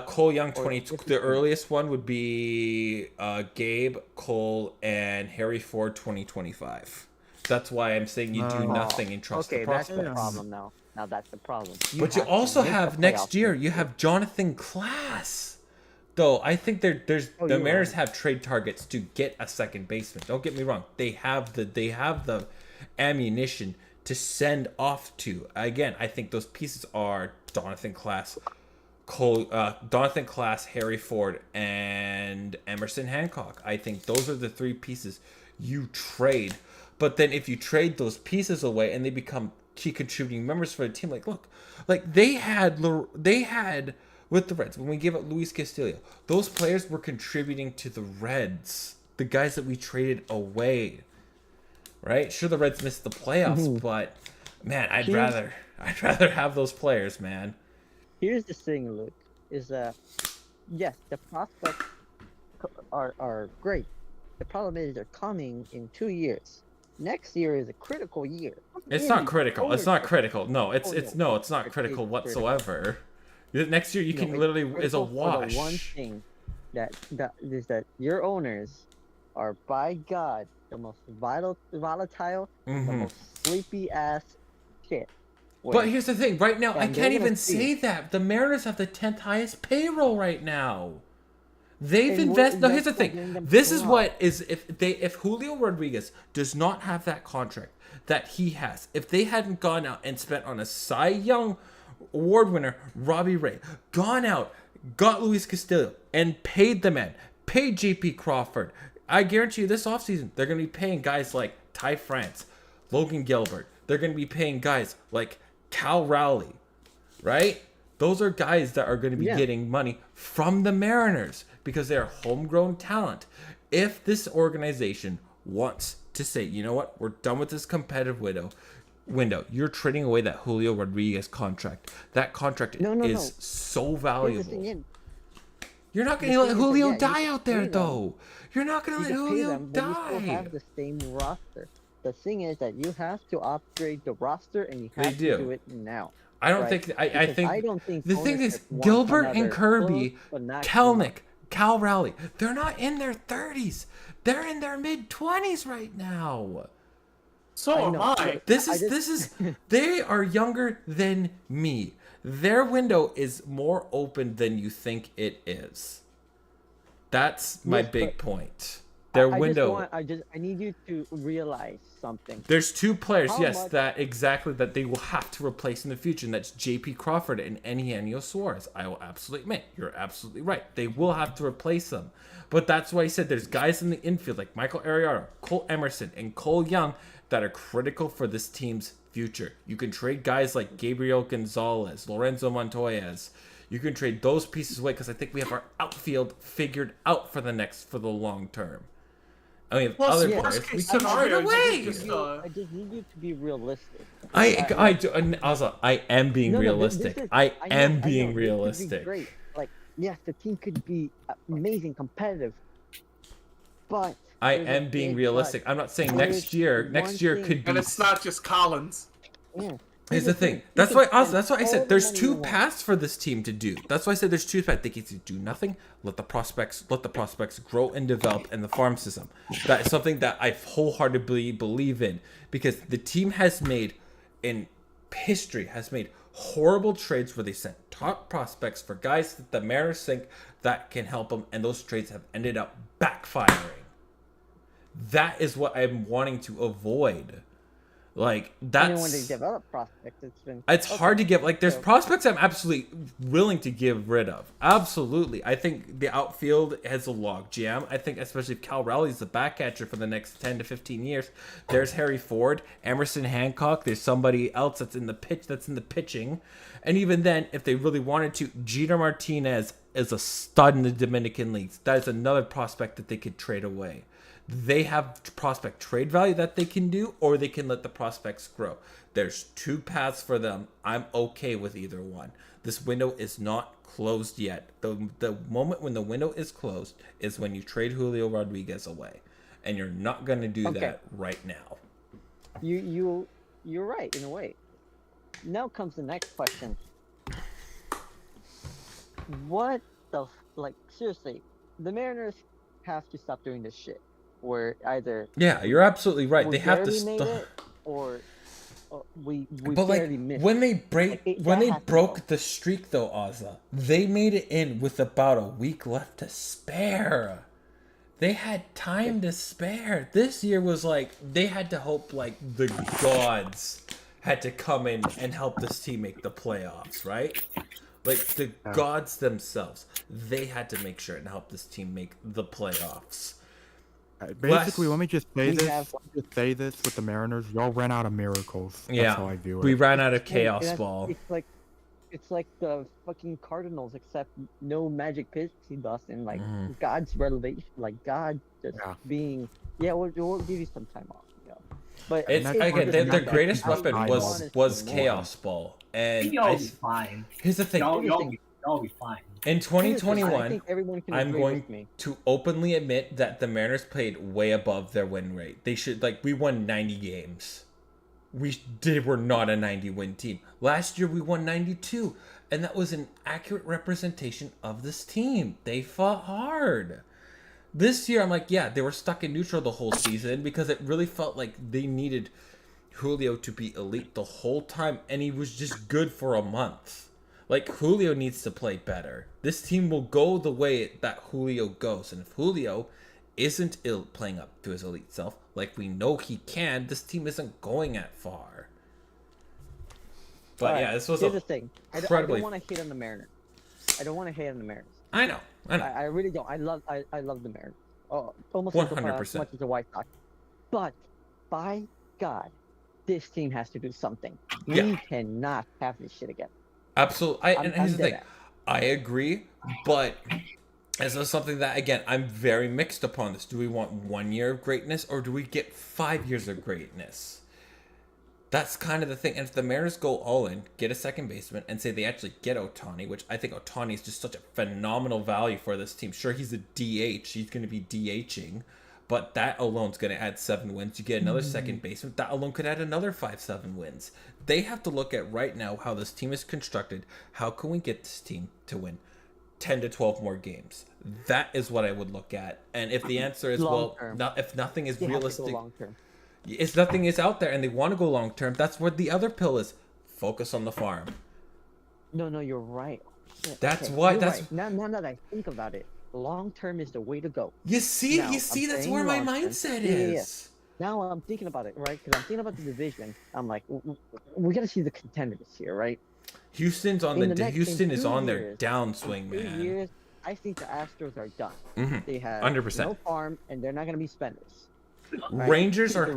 Cole Young, the earliest one would be Gabe, Cole, and Harry Ford 2025. That's why I'm saying you do nothing and trust the prospects. That's the problem now. Now that's the problem. But you also have next year, you have Jonathan Klass. Though I think the Mariners have trade targets to get a second baseman. Don't get me wrong. They have the ammunition to send off to. Again, I think those pieces are Jonathan Klass, Harry Ford, and Emerson Hancock. I think those are the 3 pieces you trade. But then if you trade those pieces away and they become key contributing members for the team, like they had with the Reds when we gave up Luis Castillo, those players were contributing to the Reds. The guys that we traded away, right? Sure, the Reds missed the playoffs, but man, I'd rather have those players, man. Here's the thing, Luke, is that, yes, the prospects are great. The problem is they're coming in 2 years. Next year is a critical year. It's not critical. It's not critical. No, it's not critical whatsoever. Next year you can literally is a wash. The one thing that is that your owners are by God the most volatile, and the most sleepy ass shit. But here's the thing, right now I can't even say that. The Mariners have the 10th highest payroll right now. They've invested. No, here's the thing. This is what is if Julio Rodriguez does not have that contract that he has, if they hadn't gone out and spent on a Cy Young Award winner, Robbie Ray, gone out, got Luis Castillo, and paid the man, paid JP Crawford, I guarantee you this offseason, they're going to be paying guys like Ty France, Logan Gilbert. They're going to be paying guys like Cal Rowley, right? Those are guys that are going to be getting money from the Mariners because they're homegrown talent. If this organization wants to say, you know what, we're done with this competitive window, you're trading away that Julio Rodriguez contract. That contract is so valuable. You're not going to let Julio die out there, though. You're not going to let Julio die. You still have the same roster. The thing is that you have to upgrade the roster, and you have to do it now. I don't think. I think the thing is Gilbert and Kirby, Kelnick, Cal Rowley. They're not in their 30s. They're in their mid-20s right now. So am I. This is. They are younger than me. Their window is more open than you think it is. That's my big point. Their window. I need you to realize something. There's two players, that they will have to replace in the future, and that's J.P. Crawford and Eugenio Suarez. I will absolutely admit, you're absolutely right. They will have to replace them. But that's why I said there's guys in the infield like Michael Arrieta, Cole Emerson, and Cole Young that are critical for this team's future. You can trade guys like Gabriel Gonzalez, Lorenzo Montoyas. You can trade those pieces away because I think we have our outfield figured out for the long term. I mean, other players we can trade away. I just need you to be realistic. I am being realistic. I am being realistic. Great. Like, yes, the team could be amazing, competitive, but I am being realistic. I'm not saying next year could be. And it's not just Collins. Yeah. Here's the thing. That's why I said there's two paths for this team to do. That's why I said there's two paths. They can either do nothing, let the prospects grow and develop in the farm system. That is something that I wholeheartedly believe in because the team has made horrible trades where they sent top prospects for guys that the Mariners think that can help them, and those trades have ended up backfiring. That is what I'm wanting to avoid. Like that's when they develop prospects, it's hard to give. Like there's prospects I'm absolutely willing to get rid of. Absolutely, I think the outfield has a log jam. I think especially if Cal Rowley's the back catcher for the next 10 to 15 years. There's Harry Ford, Emerson Hancock. There's somebody else that's in the pitching, and even then, if they really wanted to, Jeter Martinez is a stud in the Dominican leagues. That is another prospect that they could trade away. They have prospect trade value that they can do, or they can let the prospects grow. There's two paths for them. I'm okay with either one. This window is not closed yet. The moment when the window is closed is when you trade Julio Rodriguez away, and you're not going to do that right now. You're right in a way. Now comes the next question. What the seriously? The Mariners have to stop doing this shit. Where either you're absolutely right. They have to stop, or we but barely missed. When they broke the streak though, Ozza, they made it in with about a week left to spare. They had time to spare. This year was like they had to hope like the gods had to come in and help this team make the playoffs, right? Like the gods themselves, they had to make sure and help this team make the playoffs. Basically, let me just say this with the Mariners. Y'all ran out of miracles. That's how I view it. We ran out of chaos ball. It's like the fucking Cardinals, except no magic pixie dust and God's revelation, like God just being. Yeah, we'll give you some time off. But it's again, their greatest weapon was chaos ball, and y'all be fine. Here's the thing. Y'all be fine. In 2021, I'm going to openly admit that the Mariners played way above their win rate. They should we won 90 games. We're not a 90-win team. Last year we won 92. and that was an accurate representation of this team. They fought hard. This year, I'm like, yeah, they were stuck in neutral the whole season because it really felt like they needed Julio to be elite the whole time, and he was just good for a month. Like, Julio needs to play better. This team will go the way that Julio goes, and if Julio isn't playing up to his elite self, like we know he can, this team isn't going that far. But yeah, this was here's the thing. I don't incredibly... want to hate on the Mariners. I don't want to hate on the Mariners. I know. I really don't. I love the Mariners. Oh, almost 100%. as much as the White Sox. But by God, this team has to do something. Yeah. We cannot have this shit again. Absolutely. And here's the thing. At. I agree, but this is something that, again, I'm very mixed upon this. Do we want 1 year of greatness, or do we get 5 years of greatness? That's kind of the thing. And if the Mariners go all in, get a second baseman, and say they actually get Ohtani, which I think Ohtani is just such a phenomenal value for this team. Sure, he's a DH. He's going to be DHing. But that alone is going to add 7 wins. You get another second baseman. That alone could add another 5-7 wins. They have to look at right now how this team is constructed. How can we get this team to win 10 to 12 more games? That is what I would look at. And if the answer is, if nothing is realistic... If nothing is out there and they want to go long term, that's where the other pill is. Focus on the farm. No, you're right. That's why. That's right. Now that I think about it, long term is the way to go. You see, that's where my mindset is. Yeah. Now I'm thinking about it, right? Because I'm thinking about the division. I'm like, we got to see the contenders here, right? Houston is on their downswing, man. 3 years, I think the Astros are done. Mm-hmm. They have 100%. no farm, and they're not going to be spenders. Right? Rangers are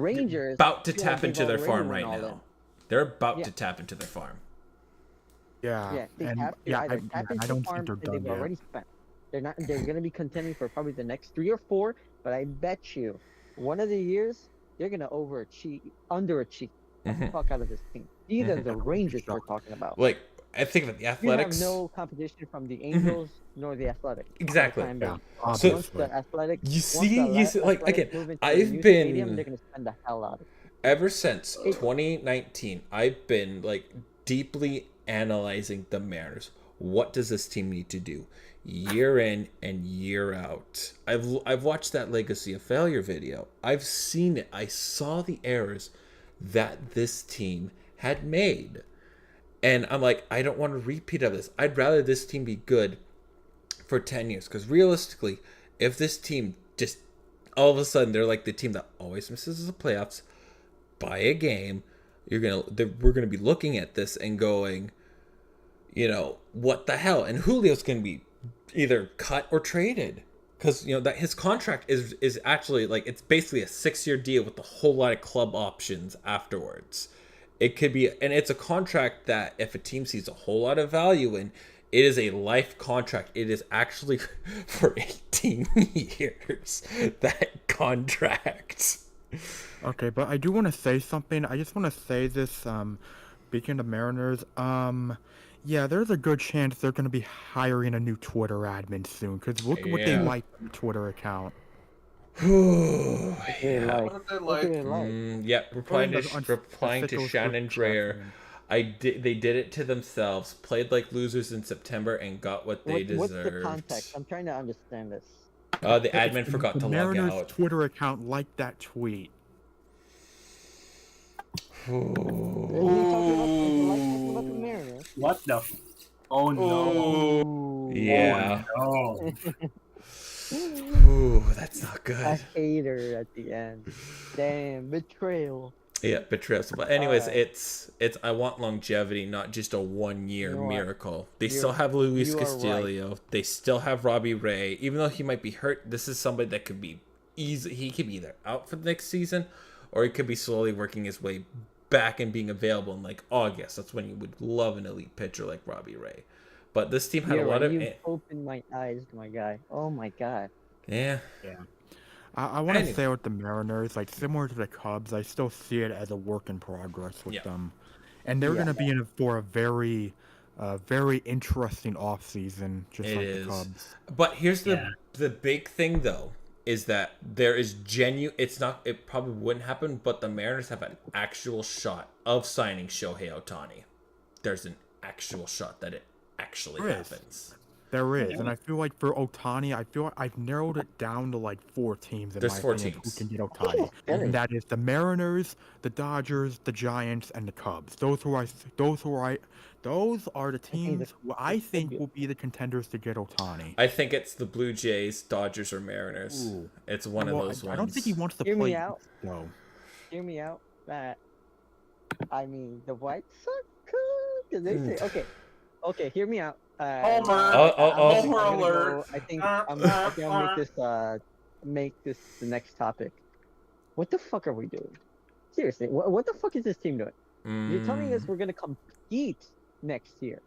about to tap into their farm right now. They're about to tap into their farm. Yeah, I don't think they're done yet. Already spent. They're going to be contending for probably the next 3 or 4. But I bet you, one of the years they're going to underachieve the fuck out of this team. These are the Rangers we're talking about. Like, I think that the Athletics. You have no competition from the Angels nor the Athletics. Exactly. Yeah. So once the Athletics, you see, like again, I've been. They're going to spend the hell out of it. Ever since 2019, I've been like deeply analyzing the Mariners. What does this team need to do, year in and year out? I've watched that Legacy of Failure video. I've seen it. I saw the errors that this team had made. And I'm like, I don't want a repeat of this. I'd rather this team be good for 10 years. Because realistically, if this team just all of a sudden they're like the team that always misses the playoffs by a game, we're gonna be looking at this and going, what the hell? And Julio's gonna be either cut or traded. Because that his contract is actually like, it's basically a 6-year deal with a whole lot of club options afterwards. It could be, and it's a contract that if a team sees a whole lot of value in, it is a life contract. It is actually for 18 years, that contract. Okay, but I do want to say something. I just want to say this, speaking of Mariners, yeah, there's a good chance they're going to be hiring a new Twitter admin soon, because look what they like on the Twitter account. Replying to Shannon Dreyer. They did it to themselves, played like losers in September, and got what they deserved. What's the context? I'm trying to understand this. The admin forgot to log out. Mariners Twitter account liked that tweet. What the? Oh no! Yeah. Oh, no. Ooh, that's not good. A hater at the end. Damn, betrayal. Yeah, betrayal. But anyways, it's I want longevity, not just a 1-year miracle. They still have Luis Castillo. Right. They still have Robbie Ray. Even though he might be hurt, this is somebody that could be easy. He could be either out for the next season, or he could be slowly working his way back and being available in like August. That's when you would love an elite pitcher like Robbie Ray. But this team had a lot of... You've opened my eyes, my guy. Oh, my God. Yeah. I want to say with the Mariners, like similar to the Cubs, I still see it as a work in progress with them. And they're going to be in for a very interesting offseason, just like the Cubs. But here's the big thing, though, is that there is it probably wouldn't happen, but the Mariners have an actual shot of signing Shohei Ohtani. There's an actual shot that it actually There is. happens. There is, and I feel like for Otani, I feel like I've narrowed it down to like 4 teams in There's my 4 opinion who teams. can get Otani, Really? and that is the Mariners, the Dodgers, the Giants, and the Cubs. Those are the teams who I think will be the contenders to get Otani. I think it's the Blue Jays, Dodgers, or Mariners. Ooh. It's one of those ones. I don't think he wants to Hear play. me out. No. Hear me out. That I mean, the White Sox could. Because they say, okay. Hear me out. Homer. Homer alert. I think I'll make this the next topic. What the fuck are we doing? Seriously, what the fuck is this team doing? You're telling us we're gonna compete next year,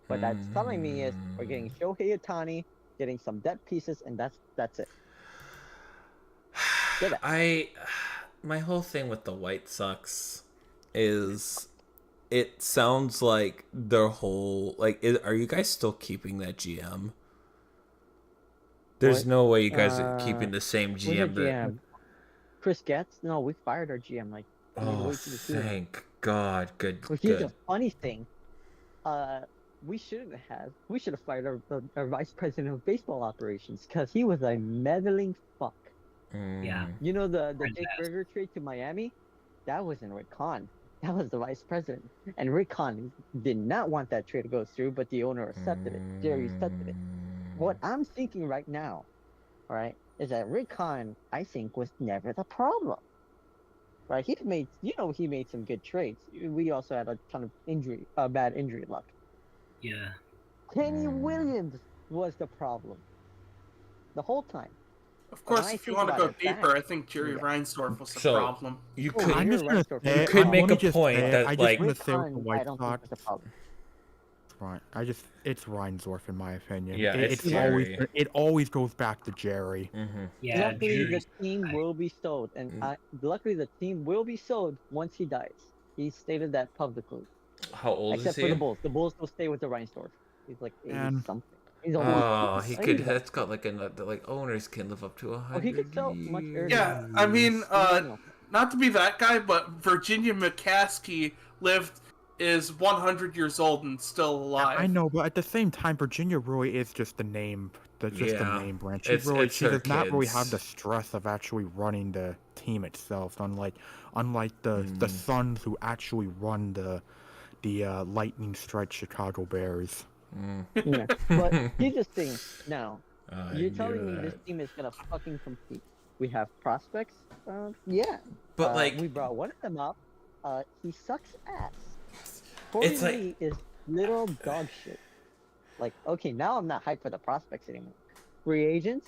but that's telling me is we're getting Shohei Ohtani, getting some depth pieces, and that's it. Get it. My whole thing with the White Sox is it sounds like their whole are you guys still keeping that GM? There's no way you guys are keeping the same GM. GM? Chris Getz? No, we fired our GM. Oh, thank God. Good. Which is a funny thing. We should have fired our vice president of baseball operations because he was a meddling fuck. Yeah. You know the Jake Berger trade to Miami? That wasn't Rick Hahn. That was the vice president. And Rick Hahn did not want that trade to go through, but the owner accepted it. Jerry accepted it. What I'm thinking right now, all right, is that Rick Hahn, I think, was never the problem. Right? He made some good trades. We also had a ton of bad injury luck. Yeah. Kenny Williams was the problem the whole time. Of course, if you want to go deeper, I think Jerry Reinsdorf was the problem. You could make a point that Rick Hahn, I don't think was the problem. Right. It's Reinsdorf in my opinion. Yeah, it always goes back to Jerry. Yeah. Luckily, the team will be sold, and luckily the team will be sold once he dies. He stated that publicly. How old Except is he? for the Bulls. The Bulls will stay with the Reinsdorf. He's like 80 something. He's he could. That's got owners can live up to 100. Oh, he could sell much earlier. Yeah, I mean, not to be that guy, but Virginia McCaskey is 100 years old and still alive. I know, but at the same time, Virginia really is just the name. The name brand. She does not really have the stress of actually running the team itself. Unlike the Suns, who actually run the lightning strike Chicago Bears. Yeah, but here's the thing. Now, you're telling me this team is gonna fucking compete? We have prospects. Yeah. But we brought one of them up. He sucks ass. Corey Lee is little dog shit. Okay, now I'm not hyped for the prospects anymore. Free agents?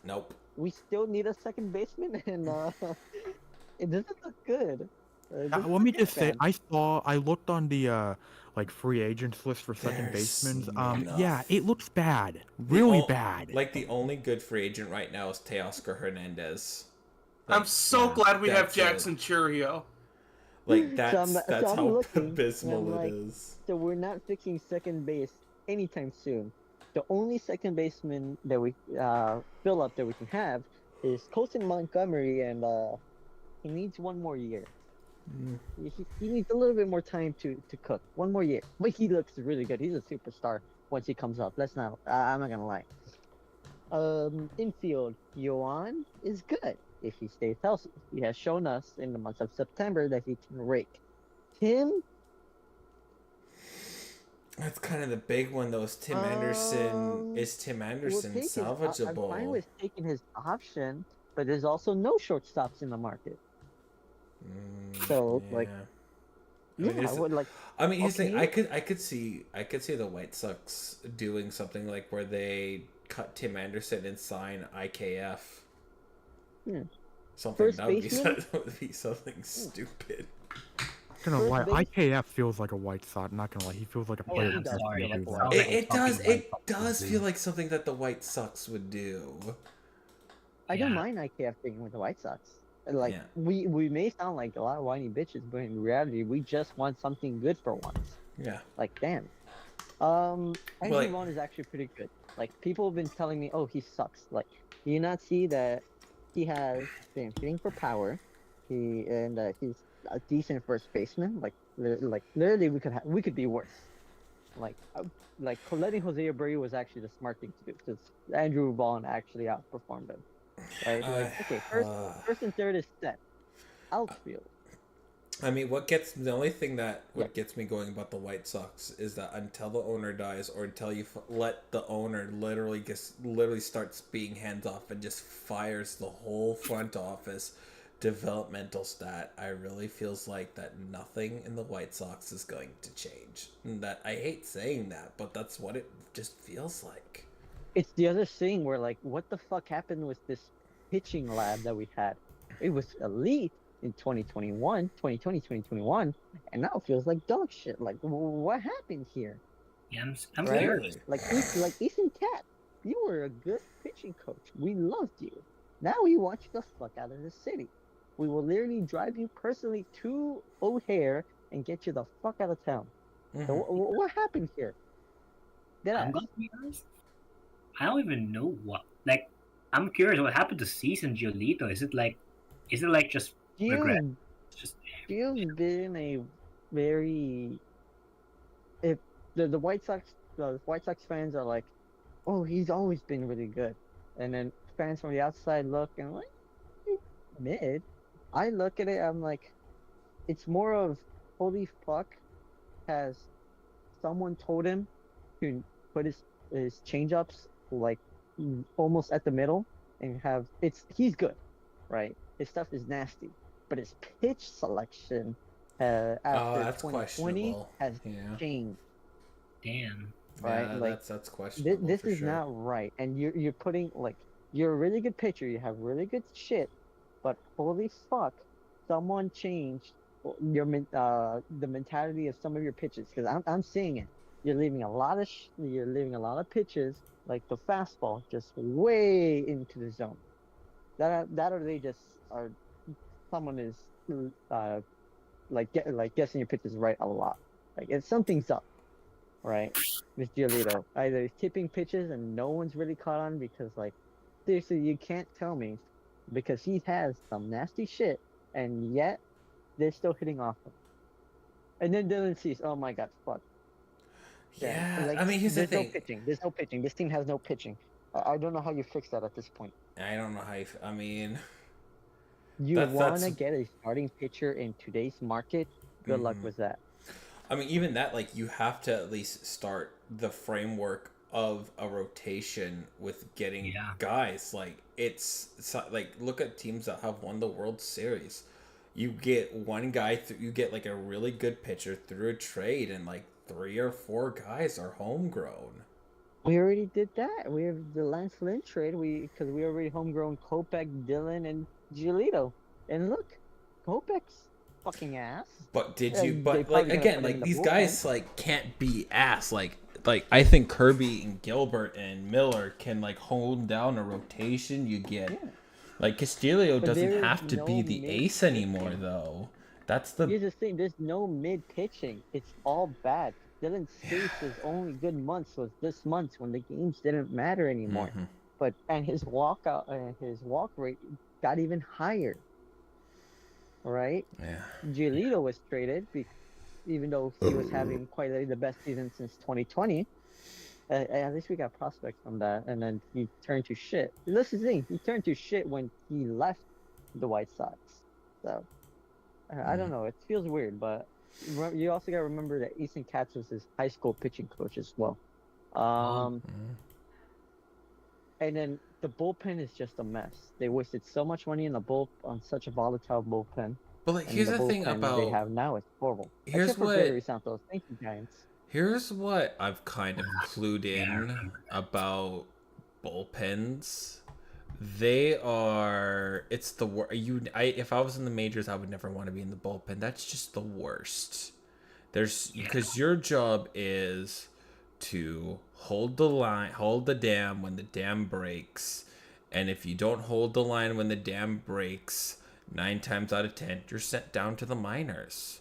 Nope. We still need a second baseman, and it doesn't look good. Let me just say, I looked on the free agents list for second basemen. Yeah, it looks bad, really bad. The only good free agent right now is Teoscar Hernandez. I'm so glad we have Jackson Churio. That's how abysmal it is. So we're not fixing second base anytime soon. The only second baseman that we fill up that we can have is Colton Montgomery, and he needs one more year. He needs a little bit more time to cook. One more year. But he looks really good. He's a superstar once he comes up. I'm not gonna lie. Infield, Yoan is good if he stays healthy. He has shown us in the month of September that he can rake. Tim? That's kind of the big one, though. Is Tim Anderson salvageable? I'm fine with taking his option, but there's also no shortstops in the market. So I would like. I mean, he's saying I could see the White Sox doing something where they cut Tim Anderson and sign IKF. Yeah. Something that would be something stupid. I'm not gonna lie, IKF feels like a White Sox. Not gonna lie, he feels like a player. It does feel like something that the White Sox would do. I don't mind IKF being with the White Sox. We may sound like a lot of whiny bitches, but in reality, we just want something good for once. Yeah. Damn. Henry Vaughn is actually pretty good. People have been telling me, oh, he sucks. Do you not see that he has been hitting for power? He's a decent first baseman. Literally, we could be worse. Like letting Jose Abreu was actually the smart thing to do because Andrew Vaughn actually outperformed him. Right? Like, okay, first and third is set. Outfield. I mean, the only thing that Yeah. what gets me going about the White Sox is that until the owner dies or until you let the owner literally starts being hands off and just fires the whole front office developmental stat, I really feels like that nothing in the White Sox is going to change. And that I hate saying that, but that's what it just feels like. It's the other thing where like, what the fuck happened with this pitching lab that we had? It was elite in 2020, 2021, and now it feels like dog shit. Like, what happened here? Yeah, I'm Right? curious. Like Ethan Cat, you were a good pitching coach. We loved you. Now we want you the fuck out of the city. We will literally drive you personally to O'Hare and get you the fuck out of town. So what happened here? I'm gonna be honest. I don't even know what. Like, I'm curious what happened to Season Giolito. Is it like just regret? Just Gio's been a very if the White Sox fans are like, oh, he's always been really good, and then fans from the outside look and like, "Eh, mid. I look at it, I'm like, it's more of holy fuck, has someone told him to put his change ups like almost at the middle and have he's good, right? His stuff is nasty, but his pitch selection after that's 2020 questionable. has Yeah. changed, damn. right? Yeah, Like that's questionable. this for is sure. not right, and you're putting like you're a really good pitcher, you have really good shit, but holy fuck, someone changed the mentality of some of your pitches because I'm seeing it. You're leaving a lot of pitches like the fastball just way into the zone. That or they just are someone is like guessing your pitches right a lot. Like it's something's up, right? With Giolito, either he's tipping pitches and no one's really caught on because like seriously you can't tell me because he has some nasty shit and yet they're still hitting off him. And then Dylan Cease, oh my god, fuck. Yeah, like, I mean, here's the there's no thing. pitching. There's no pitching. This team has no pitching. I don't know how you fix that at this point. I don't know how you. I mean, You That's- want to that's- get a starting pitcher in today's market? Good luck with that. I mean, even that, like, you have to at least start the framework of a rotation with getting Yeah. guys. Like, it's like, look at teams that have won the World Series. You get one guy, you get like a really good pitcher through a trade, and like 3 or 4 guys are homegrown. We already did that. We have the Lance Lynn trade. Because we already homegrown Kopech, Dylan, and Giolito. And look, Kopech's fucking ass. But did And you? they But probably like gonna again, put him like in the these bullpen. guys like can't be ass. Like I think Kirby and Gilbert and Miller can like hold down a rotation. You get like Castillo But doesn't there have is to be no the mid ace anymore pitching. though. That's the Here's the thing: there's no mid pitching. It's all bad. Dylan Cease's only good months was this month when the games didn't matter anymore. And his walk rate got even higher. Right? yeah. Giolito was traded, even though he was having quite the best season since 2020. At least we got prospects from that, and then he turned to shit. This is the thing: he turned to shit when he left the White Sox. So I don't know. It feels weird, but you also got to remember that Ethan Katz was his high school pitching coach as well. And then the bullpen is just a mess. They wasted so much money in the on such a volatile bullpen. But like, And here's the the thing bullpen about they have now is horrible. Here's Except for what- Gregory Santos. Thank you, Giants. Here's what I've kind of clued in about bullpens. They are. It's the worst. If I was in the majors, I would never want to be in the bullpen. That's just the worst. Because your job is to hold the line, hold the dam when the dam breaks, and if you don't hold the line when the dam breaks, 9 times out of 10, you're sent down to the minors.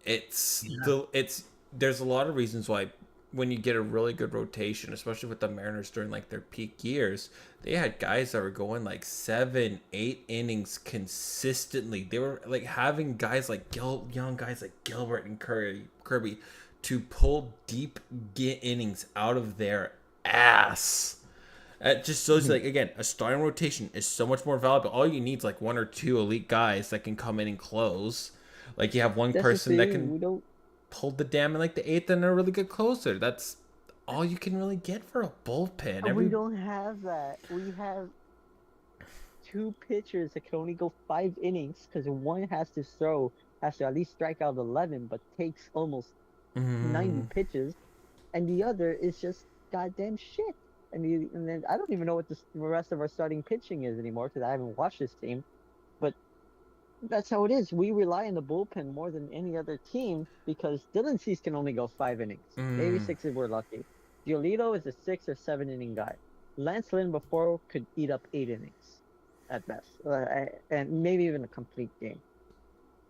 There's a lot of reasons why when you get a really good rotation, especially with the Mariners during like their peak years, they had guys that were going like 7, 8 innings consistently. They were like having guys like young guys like Gilbert and Kirby to pull deep innings out of their ass. It just shows like, again, a starting rotation is so much more valuable. All you need is like 1 or 2 elite guys that can come in and close. Like you have one person that can pull the damn in like the 8th and a really good closer. That's all you can really get for a bullpen. We don't have that. We have 2 pitchers that can only go 5 innings because one has to at least strike out 11, but takes almost 90 pitches, and the other is just goddamn shit. And then I don't even know what the rest of our starting pitching is anymore because I haven't watched this team. But that's how it is. We rely on the bullpen more than any other team because Dylan Cease can only go 5 innings, maybe 6 if we're lucky. Giolito is a 6 or 7 inning guy. Lance Lynn before could eat up 8 innings at best, and maybe even a complete game.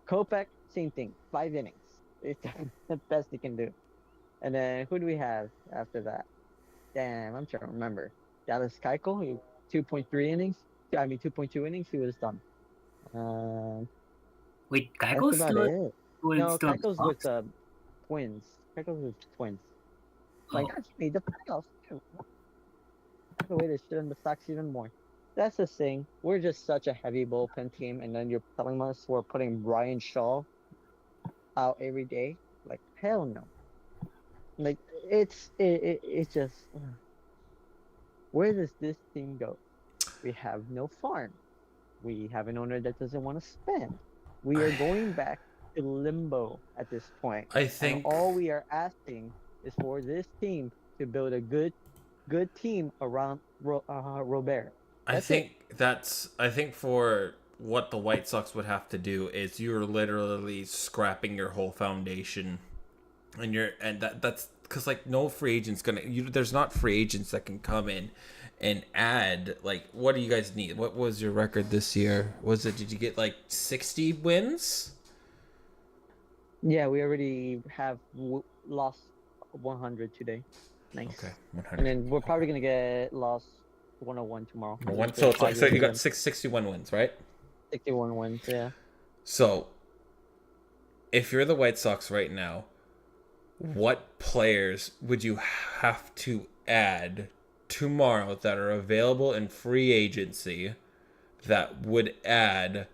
Kopech, same thing, 5 innings. It's the best he can do. And then who do we have after that? Damn, I'm trying to remember. Dallas Keuchel, 2.3 innings. 2.2 innings. He was done. Wait, That's Geico's about still? it. No, still Keuchel's with the Twins. Keuchel's with Twins. My God, he made the playoffs too. The way they shit on the Sox even more. That's the thing. We're just such a heavy bullpen team, and then you're telling us we're putting Brian Shaw out every day. Like, hell no. Like, it's just, where does this team go? We have no farm. We have an owner that doesn't want to spend. We are going back to limbo at this point. I think and all we are asking is for this team to build a good team around Robert. I think for what the White Sox would have to do is you're literally scrapping your whole foundation, and that's because like no free agent's there's not free agents that can come in and add. Like, what do you guys need? What was your record this year? Did you get like 60 wins? Yeah, we already have lost 100 today. Nice. Okay, 100. And then we're probably gonna get lost 101 tomorrow. So it's like, so you got 61 wins, right? 61 wins, yeah. So if you're the White Sox right now, what players would you have to add tomorrow that are available in free agency that would add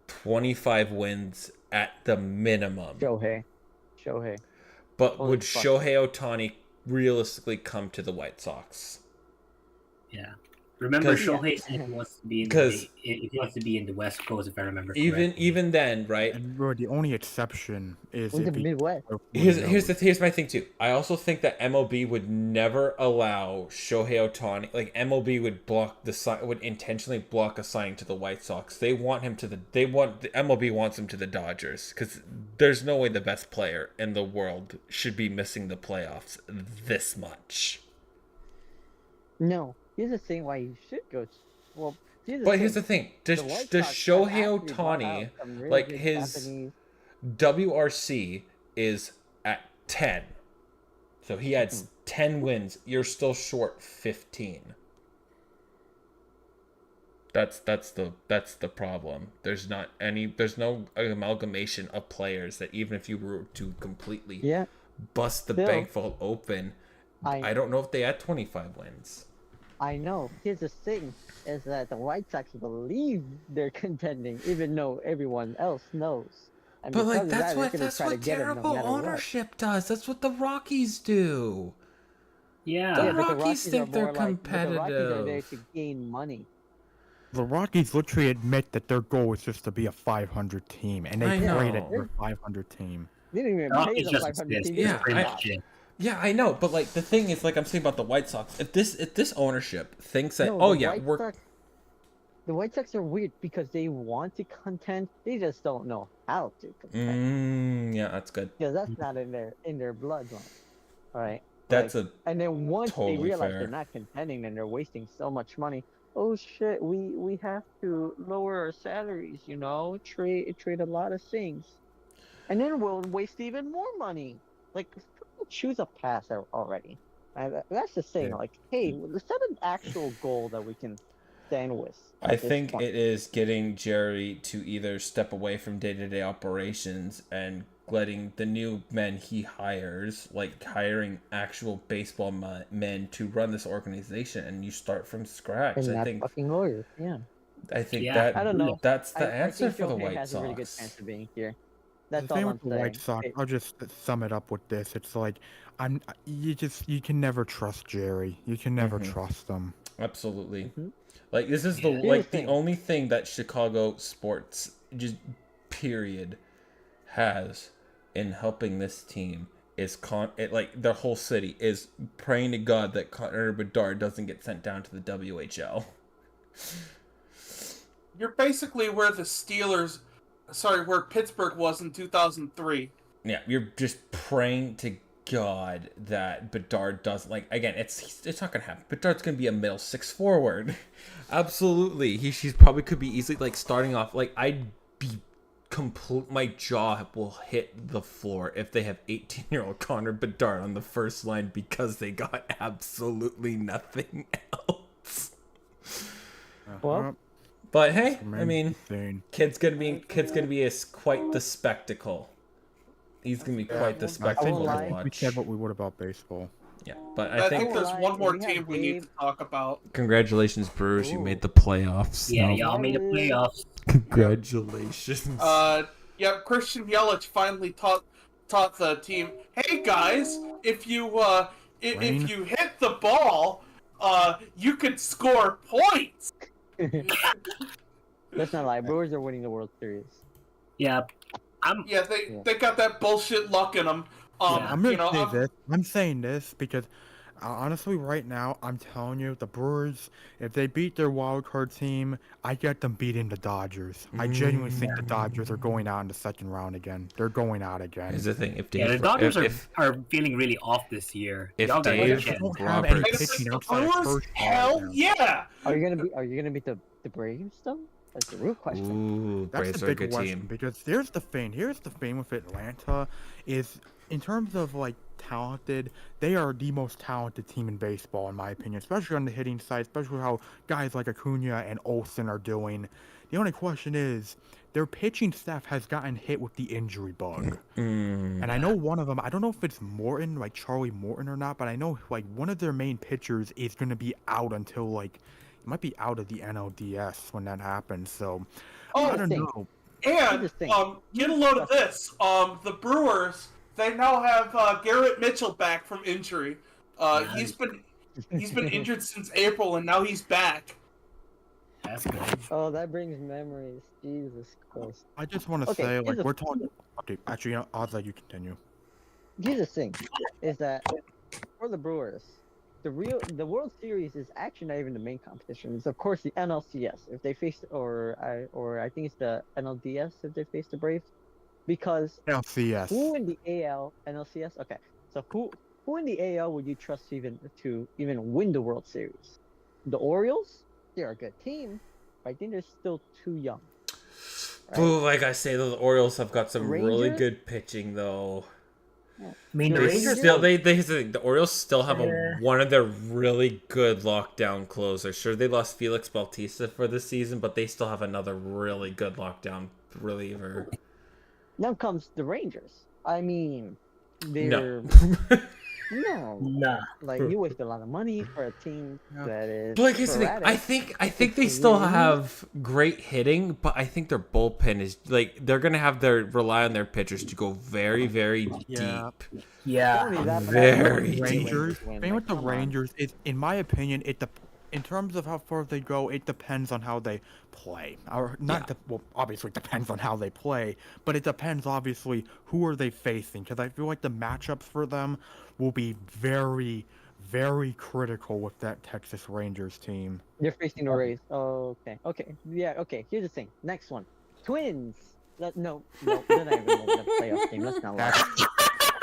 25 wins at the minimum? Shohei. But Holy would fuck. Shohei Ohtani realistically come to the White Sox? Yeah. Remember, 'Cause- Shohei said he wants to be in the West Coast, if I remember correctly. Even then, right? And bro, the only exception is With the if he- Midwest. Here's my thing too. I also think that MLB would never allow Shohei Ohtani. Like MLB would intentionally block a signing to the White Sox. The MLB wants him to the Dodgers because there's no way the best player in the world should be missing the playoffs this much. No. Here's the thing why he should go. Well, Here's the thing. Does The White Sox have Shohei actually brought Ohtani, out some really like good his Japanese- WRC is at 10. So he adds 10 wins. You're still short 15. That's the problem. There's no amalgamation of players that even if you were to completely bust the Still, bank vault open, I don't know if they had 25 wins. I know. Here's the thing: is that the White Sox believe they're contending, even though everyone else knows. And But like because of that's that, what terrible ownership does. That's what the Rockies do. Yeah. The but Rockies think they're but the Rockies are there competitive. to gain money. The Rockies literally admit that their goal is just to be a 500 team, and I they know. played at their 500 team. They didn't even pay It's the just 500 team. Yeah, pretty much it. Yeah, I know, but like the thing is, like I'm saying about the White Sox, if this ownership thinks that, No, the White Sox are weird because they want to contend, they just don't know how to contend. Yeah, that's good. Because that's not in their bloodline. All right. That's And then once totally they realize fair. they're not contending and they're wasting so much money, oh shit, we have to lower our salaries, trade a lot of things, and then we'll waste even more money. Like, choose a path already. That's the thing. Yeah. Like, hey, let's set an actual goal that we can stand with. I think it is getting Jerry to either step away from day-to-day operations and letting the new men he hires, like hiring actual baseball men to run this organization, and you start from scratch. And I not think fucking lawyers. Yeah. I think Yeah. that I don't know. that's the I answer think for the Shohei White has a really good chance Sox. of being here. The That's thing all with I'm the White saying. Sox, I'll just sum it up with this. It's like you can never trust Jerry. You can never trust him. Absolutely. Mhm. Like this is the Yeah. Here's the the thing. only thing that Chicago sports just period has in helping this team is like the whole city is praying to God that Connor Bedard doesn't get sent down to the WHL. You're basically where where Pittsburgh was in 2003. Yeah, you're just praying to God that Bedard doesn't again. It's not gonna happen. Bedard's gonna be a middle six forward. Absolutely, she's probably could be easily starting off I'd be complete. My jaw will hit the floor if they have 18-year-old Connor Bedard on the first line because they got absolutely nothing else. Well, But hey, I mean, Insane. kid's gonna be quite the spectacle. He's gonna be quite the I spectacle think, to I think we watch. said what we would about baseball. Yeah, but I I think think there's one more we have team we need Gabe. to talk about. congratulations, Brewers, you Ooh. made the playoffs. Yeah, No, y'all made the playoffs. congratulations. Yep, Christian Yelich finally taught the team, hey guys, if you hit the ball, you could score points. Let's not lie. Brewers are winning the World Series. Yeah. Yeah, they got that bullshit luck in them. I'm gonna say this. I'm saying this because honestly, right now, I'm telling you, the Brewers, if they beat their wild card team, I get them beating the Dodgers. I genuinely think the Dodgers are going out in the second round again. They're going out again. Here's the thing: if Yeah, the Dave, Dodgers if are feeling really off this year. if Y'all gotta Dave get They don't Ken. have any Roberts- pitching The outside of Brewers, first hell yeah! Are you gonna beat the Braves though? That's the real question. ooh, That's Braves the are a big good question team. because here's the thing. Here's the thing with Atlanta is in terms of talented, they are the most talented team in baseball in my opinion, especially on the hitting side, especially how guys like Acuna and Olsen are doing. The only question is their pitching staff has gotten hit with the injury bug. And I know one of them, I don't know if it's Morton, Charlie Morton or not, but I know one of their main pitchers is going to be out until it might be out of the NLDS when that happens. So I don't know. And Interesting. get a load of this. The Brewers, they now have Garrett Mitchell back from injury. He's been injured since April, and now he's back. That's good. Oh, that brings memories. Jesus Christ. I just want to Okay, say, here's the- we're talking. Okay, actually, I'll let you continue. Here's the thing, is that for the Brewers, the World Series is actually not even the main competition. It's of course the NLCS if they face, or I think it's the NLDS if they face the Braves, because LCS. who in the AL NLCS? Okay, so who in the AL would you trust to even win the World Series? The Orioles? They're a good team, but I think they're still too young. Right? Ooh, like I say, the Orioles have got some really Rangers? good pitching though. I mean, the They Rangers Still, the Orioles still have Yeah. one of their really good lockdown closers. Sure, they lost Felix Bautista for the season, but they still have another really good lockdown reliever. Now comes the Rangers. I mean, No. they're no. Nah. You waste a lot of money for a team that is. But here's the thing. sporadic. I think they still have great hitting, but I think their bullpen is they're gonna have rely on their pitchers to go very, very Yeah. deep. Yeah. Only that Very bad. Rangers. Win, Thing with the come on. Rangers is, in my opinion, in terms of how far they go, it depends on how they play. Or not. Well, obviously, it depends on how they play, but it depends obviously who are they facing. Because I feel like the matchups for them will be very, very critical with that Texas Rangers team. They're facing the Rays. Oh, okay. Okay. Yeah. Okay. Here's the thing. Next one. Twins. No. They're not even in the playoff game. Let's not lie.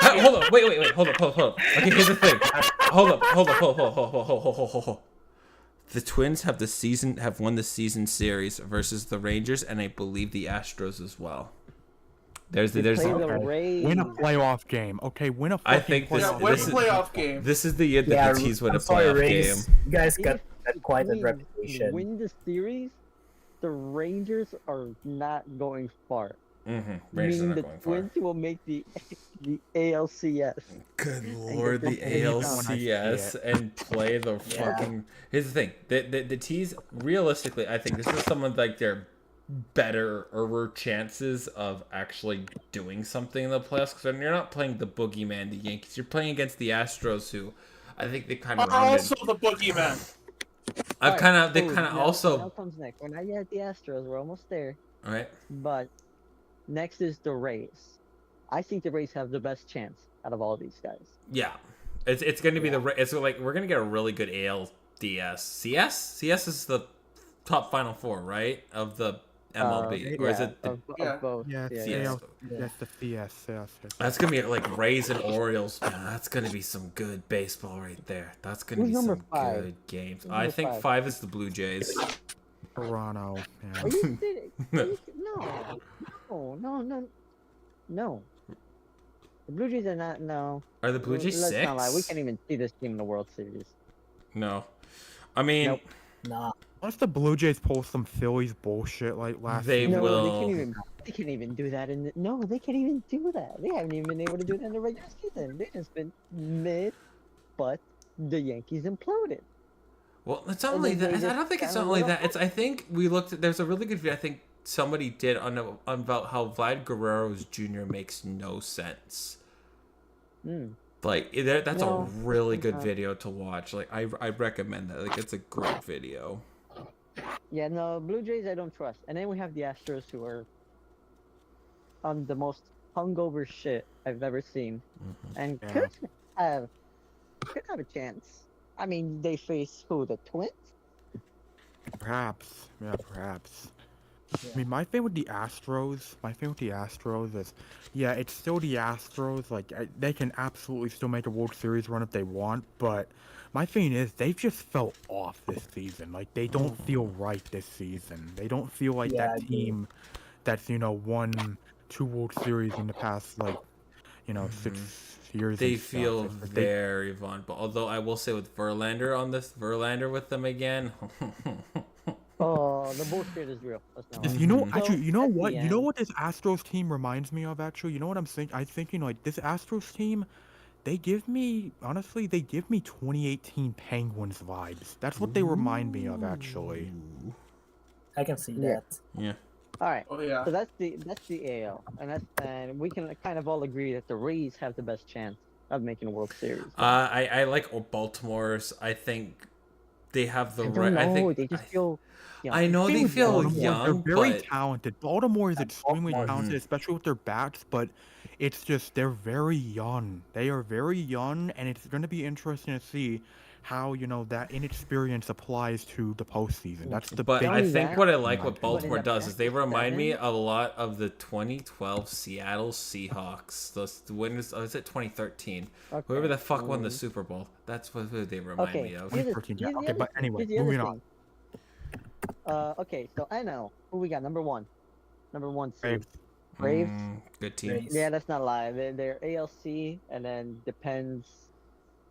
Hold on, wait, hold up. Okay, here's the thing. Hold up. The Twins have won the season series versus the Rangers, and I believe the Astros as well. There's They play the Rays. Win a playoff game, okay? Win a fucking I think this- playoff Win a this is- playoff game. This is the year that the T's win a I'm sorry, playoff Rays. game. You guys got If quite a Twins reputation. win the series, the Rangers are not going far. Rangers are meaning not the going far. Twins will make the ALCS. Good get lord, their the first ALCS and play the fucking. Here's the thing: the T's. Realistically, I think this is someone like their better chances of actually doing something in the playoffs. Because you're not playing the boogeyman, the Yankees. You're playing against the Astros, who I think they kind of rounded. Also the boogeyman. They Alright, kind of now also. comes next. We're not yet at the Astros. We're almost there. All right. But next is the Rays. I think the Rays have the best chance out of all these guys. Yeah, it's going to be it's like we're going to get a really good ALDS. CS is the top Final Four, right, of the MLB, or is it the of both? Yeah, it's CS? That's the CS. Yes. That's gonna be like Rays and Orioles, man. That's gonna be some good baseball right there. That's gonna Who's be number some 5? good games. Who's I number think 5? 5 is the Blue Jays. Toronto. Yeah. Are you kidding? No. The Blue Jays are not. No. Are the Blue Jays Let's 6? not lie. We can't even see this team in the World Series. No, I mean Nope. Nah. Unless the Blue Jays pull some Phillies bullshit like last They season. No, will. they can't even do that no, they can't even do that. They haven't even been able to do that in the regular season. They just been mid, but the Yankees imploded. Well, it's not And only then that. they I don't just think it's kinda not only went that. It's I think we looked at. There's a really good video. I think somebody did on about how Vlad Guerrero's Jr. makes no sense. Like that's a No, really good not. video to watch. Like I recommend that. Like it's a great video. Yeah, no, Blue Jays I don't trust. And then we have the Astros who are on the most hungover shit I've ever seen. And Yeah. could have a chance. I mean, they face who, the Twins? Perhaps. Yeah, perhaps. I mean, my thing with the Astros is, yeah, it's still the Astros. Like, they can absolutely still make a World Series run if they want, but my thing is, they've just felt off this season. Like, they don't feel right this season. They don't feel like Yeah, I that agree. team that's, won 2 World Series in the past, like, 6 years. They and stuff. feel It's like they- very vulnerable. Although I will say with Verlander with them again. Oh, the bullshit is real. Let's not lie. You know, Mhm. actually, you know at the what? You know end- what this Astros team reminds me of, actually? You know what I'm thinking? I'm thinking, like, this Astros team, they give me 2018 Penguins vibes. That's what they remind me of, actually. I can see Yeah. that. Yeah. All right. Oh yeah. So that's the AL, and we can kind of all agree that the Rays have the best chance of making a World Series. I like Baltimore's. I think they have the I right. don't I know. think They just feel. I know Thing they with feel Baltimore, young, they're very but talented. Baltimore is extremely Baltimore- talented, especially with their bats, but it's just they're very young. They are very young, and it's going to be interesting to see how that inexperience applies to the postseason. That's the but big I Only think that, what I like but what in Baltimore the does is they best remind me seven- a lot of the 2012 Seattle Seahawks. Those winners. Oh, is it 2013? Whoever the fuck won the Super Bowl. That's what they remind Okay. me of. Here's the- 2013, yeah. here's the Okay, other but thing, anyway, here's the other moving on. thing. Okay, so NL, who we got? Number one seed. Braves. Braves. Good team. Braves. Yeah, that's not lie. They're ALC, and then depends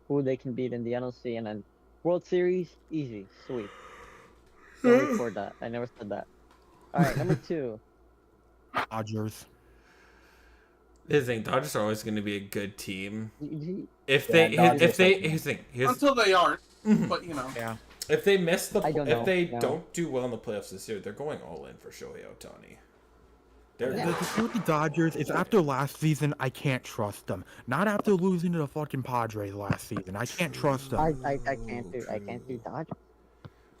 who they can beat in the NLC, and then World Series, easy, sweet. Don't record that. I never said that. All right, number 2. Dodgers. Here's the thing, Dodgers are always going to be a good team. If Yeah, they, Dodgers if they, are good. here's the thing, here's, Until they aren't. But Yeah. if they miss the, I don't if know, they no. don't do well in the playoffs this year, they're going all in for Shohei Ohtani. They're The thing with the Dodgers is after last season, I can't trust them. Not after losing to the fucking Padres last season. I can't trust them. I can't do Dodgers.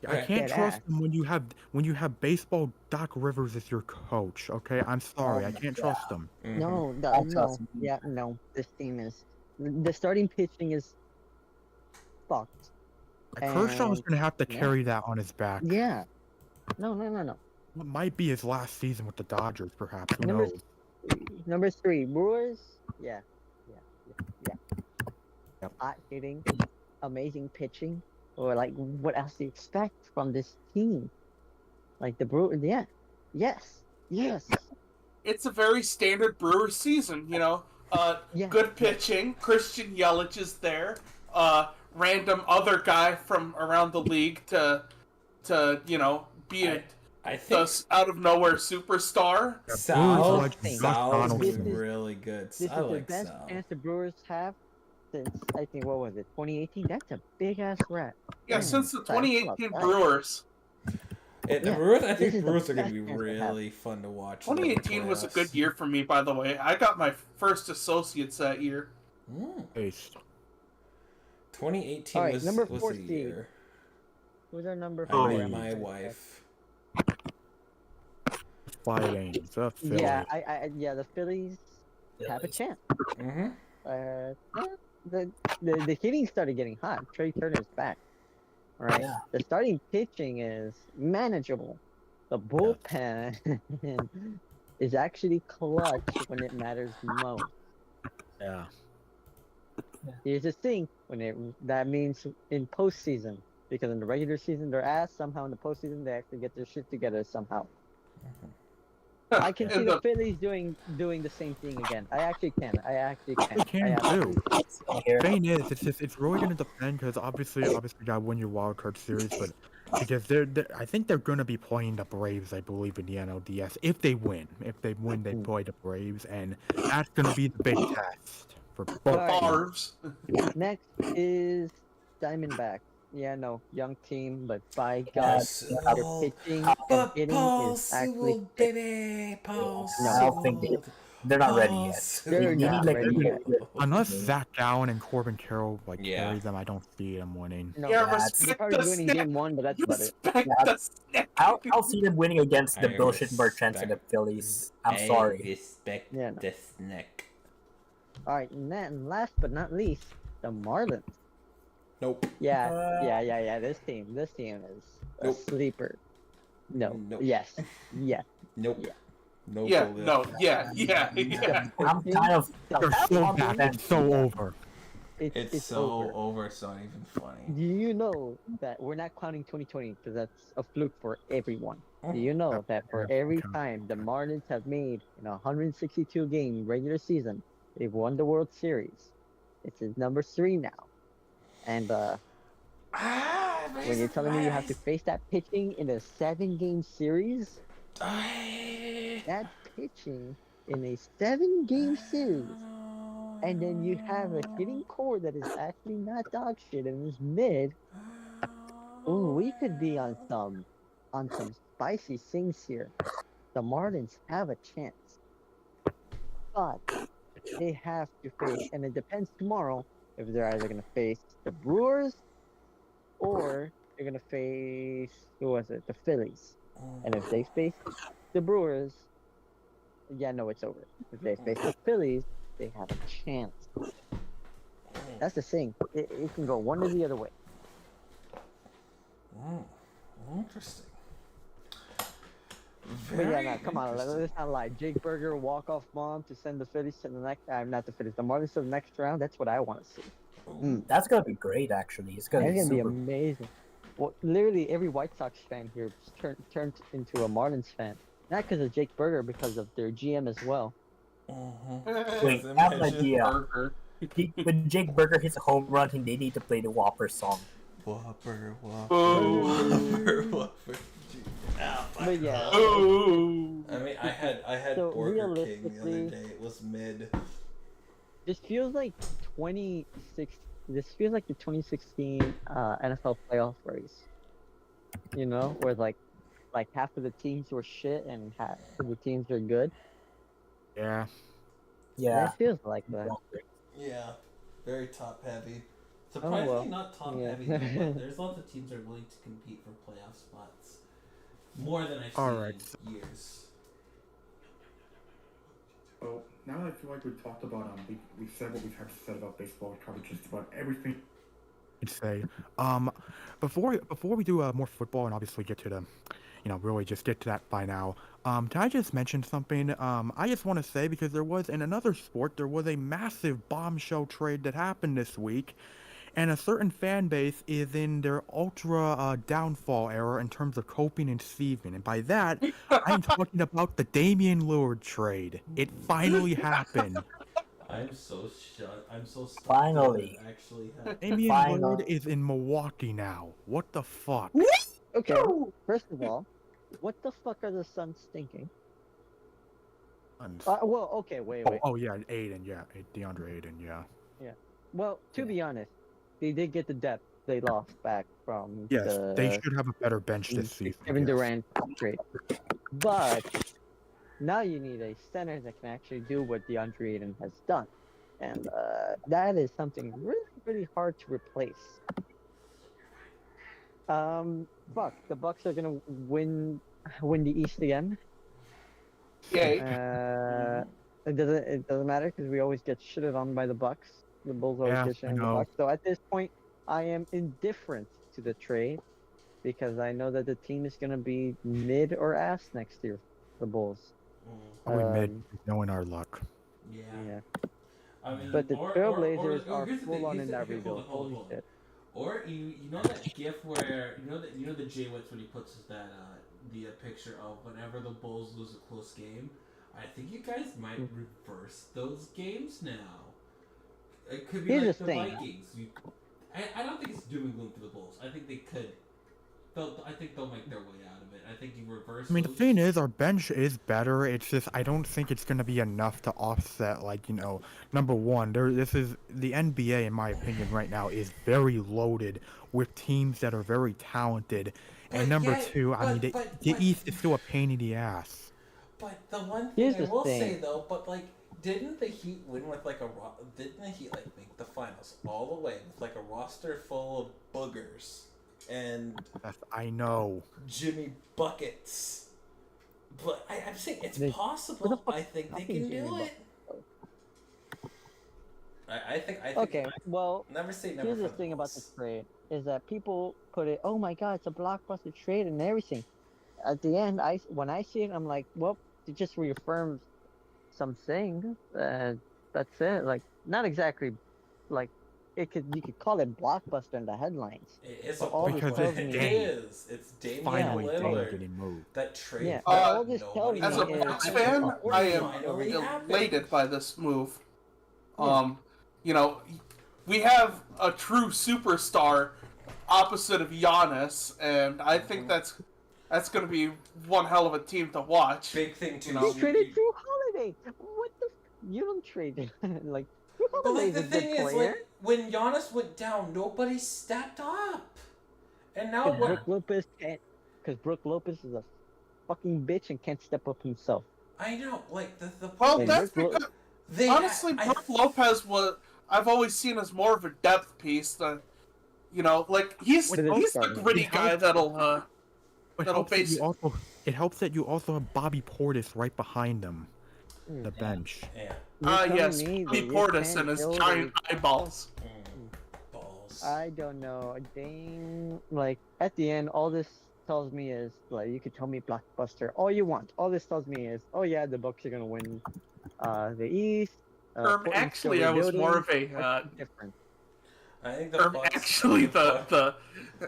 I can't Dead trust ass. them when you have baseball Doc Rivers as your coach. Okay, I'm sorry, I can't trust them. Mhm. No, I'll no, trust him. yeah, no. This team is the starting pitching is fucked. Kershaw is And- gonna have to yeah. carry that on his back. Yeah. No. It might be his last season with the Dodgers, perhaps. Who Number- knows? Number 3, Brewers. Yeah. Yep. Hot hitting, amazing pitching, or like what else do you expect from this team? Like the Brewers, yeah, yes. It's a very standard Brewers season, Yeah. Good pitching. Christian Yelich is there. Random other guy from around the league to be a I think the out of nowhere superstar. Sal's legend Josh been Donaldson. really good. This I is the like best Sal. chance the Brewers have since, I think, what was it, 2018? That's a big-ass rat. Yeah, Damn, since the sorry, 2018 sorry. Brewers. The Yeah, Brewers, I this think is the Brewers are going best to be chance they have. really fun to watch. in the 2018 was a good playoffs. year for me, by the way. I got my first associates that year. Ace. 2018 All right, was number was 4 a seed. year. Who's our number I 4? met Oh, my wife. Fighting. The Phillies. Yeah, the Phillies have a chance. Mm-hmm. The hitting started getting hot. Trey Turner's back. Right? Yeah. The starting pitching is manageable. The bullpen is actually clutch when it matters most. Yeah. Here's the thing: that means in postseason, because in the regular season they're ass. Somehow in the postseason they actually get their shit together somehow. I can see the Phillies doing the same thing again. I actually can. They can too. Here. Thing is, it's really going to depend because obviously you gotta win your wild card series, but because I think they're going to be playing the Braves, I believe, in the NLDS if they win. If they win, they play the Braves, and that's going to be the big test for both. Alright. Barbs. Next is Diamondbacks. Yeah, no, young team, but by God, their pitching and hitting is actually baby, No, I don't think they're not ready yet. They're They not need, like, ready yet. Unless Zach Gallen and Corbin Carroll Yeah. carry them, I don't see them winning. No, Yeah, they're respect probably the winning snap. game 1, but that's about it. Respect Yeah. the snap. I'll see them winning against the I bullshit merchants and the respect- Phillies. I'm sorry. Respect Yeah, no. the snack. Alright, and last but not least, the Marlins. Nope. Yeah. This team is a Nope. sleeper. No. Nope. Yes. Nope. Yeah. No. Yeah, bullet. no, yeah. I'm kind of. They're so bad. It's so over. It's so over. It's not even funny. Do you know that we're not counting 2020 because that's a fluke for everyone? Do you know that for every time the Marlins have made in a 162 game regular season, they've won the World Series? It's in number 3 now. And when you're telling me you have to face that pitching in a 7-game series, that pitching in a 7-game series, and then you have a hitting core that is actually not dog shit and is mid. Ooh, we could be on some spicy things here. The Marlins have a chance, but they have to face, and it depends tomorrow if they're either gonna face the Brewers or they're gonna face the Phillies. And if they face the Brewers, it's over. If they face the Phillies, they have a chance. That's the thing. It can go one or the other way. Interesting. But yeah, no, come on, let's not lie. Jake Berger walk-off bomb to send the Phillies to the next. Not the Phillies, the Marlins to the next round. That's what I want to see. That's gonna be great, actually. It's gonna That's be gonna super. be amazing. Well, literally every White Sox fan here turned into a Marlins fan. Not because of Jake Berger, because of their GM as well. Wait, I have an idea. When Jake Berger hits a home run, they need to play the Whopper song. Whopper. But yeah, Ooh. I mean, I had So, Burger King the other realistically- day. It was mid. this feels like 26. This feels like the 2016 NFL playoff race. You know, where like half of the teams were shit and half of the teams are good. Yeah. Yeah. That feels like that. Yeah, very top heavy. well. Surprisingly not top Yeah. heavy, though, but there's lots of teams that are willing to compete for playoff spots. More than I've seen Alright. in years. So now that I feel like we've talked about we said what we've had to say about baseball, we covered just about everything. I'd say, before we do more football and obviously get to the, really just get to that by now. Can I just mention something? I just want to say, because there was in another sport, there was a massive bombshell trade that happened this week. And a certain fan base is in their ultra downfall era in terms of coping and receiving. And by that, I'm talking about the Damian Lillard trade. It finally happened. I'm so shocked. I'm so stunned. Finally. That actually happened. Damian Finally. Lillard is in Milwaukee now. What the fuck? Okay, first of all, What the fuck are the Suns thinking? And- Well, okay, wait. Oh yeah, Aiden, yeah, DeAndre Aiden, yeah. Yeah. Well, to Yeah. be honest, they did get the depth they lost back from Yes, they the should have a better bench this season. Kevin yes. Durant trade. But now you need a center that can actually do what DeAndre Aiden has done. And that is something really, really hard to replace. Fuck, the Bucks are gonna win the East again. Yay. It doesn't matter because we always get shitted on by the Bucks. The Bulls always Yeah, get shitted I on the know. Bucks. So at this point, I am indifferent to the trade because I know that the team is gonna be mid or ass next year. The Bulls. Probably mid, Um, knowing our luck. Yeah. I mean, But the Trailblazers are here's the full thing, on here's in the- that okay, rebuild. hold Holy on. shit. Or you know that GIF where you know the Jay Witz when he puts that the picture of whenever the Bulls lose a close game. I think you guys might reverse those games now. It could be Here's like the the thing. Vikings. I don't think it's doom and gloom for the Bulls. I think they could. I think they'll make their way out of it. I think you reverse. I mean, the those. thing is, our bench is better. It's just I don't think it's gonna be enough to offset. Like number one, this is the NBA, in my opinion, right now is very loaded with teams that are very talented. But And number yeah, two, I mean, but- the East is still a pain in the ass. But the one thing Here's I the will thing. say though, but like, didn't the Heat win with like didn't the Heat like make the finals all the way with like a roster full of boogers and I know. Jimmy buckets? But I'm saying it's Who the possible. fuck I think they fucking can do Jimmy it. I think. Okay, well, Never say never. here's the for thing about Bulls. the trade is that people put it, oh my god, it's a blockbuster trade and everything. At the end, when I see it, I'm like, well, it just reaffirms something. That's it. Like, not exactly, like, you could call it blockbuster in the headlines. It is But all a this Because tells it me, is. It's Damian Finally, Dame Lillard. getting moved. That trade. yeah, Uh, but all this tells nobody- me As a is Bucks fan, I am Finally happened. elated by this move. We have a true superstar opposite of Giannis, and I think that's going to be one hell of a team to watch. Big thing too. they traded Drew Holiday. What the? You don't trade like Drew But like Holiday's the a good thing is, player. like when Giannis went down, nobody stepped up, and now Because what? Brooke Lopez is a fucking bitch and can't step up himself. I know, like the Well, Hey, that's Brook Lo- because they honestly, Brook Lopez I've always seen as more of a depth piece than, like he's What did it the start with? gritty guy that'll that'll It helps that you also have Bobby Portis right behind them, the bench. Yeah. You're telling yes, me that P. you Portis can't and his build giant eyeballs. Balls. I don't know. Dame, like, at the end, all this tells me is, like, you could tell me blockbuster all you want. All this tells me is, oh yeah, the Bucks are gonna win the East. Portland's Actually, still I was more of rebuilding. a different. I think the Bucks. actually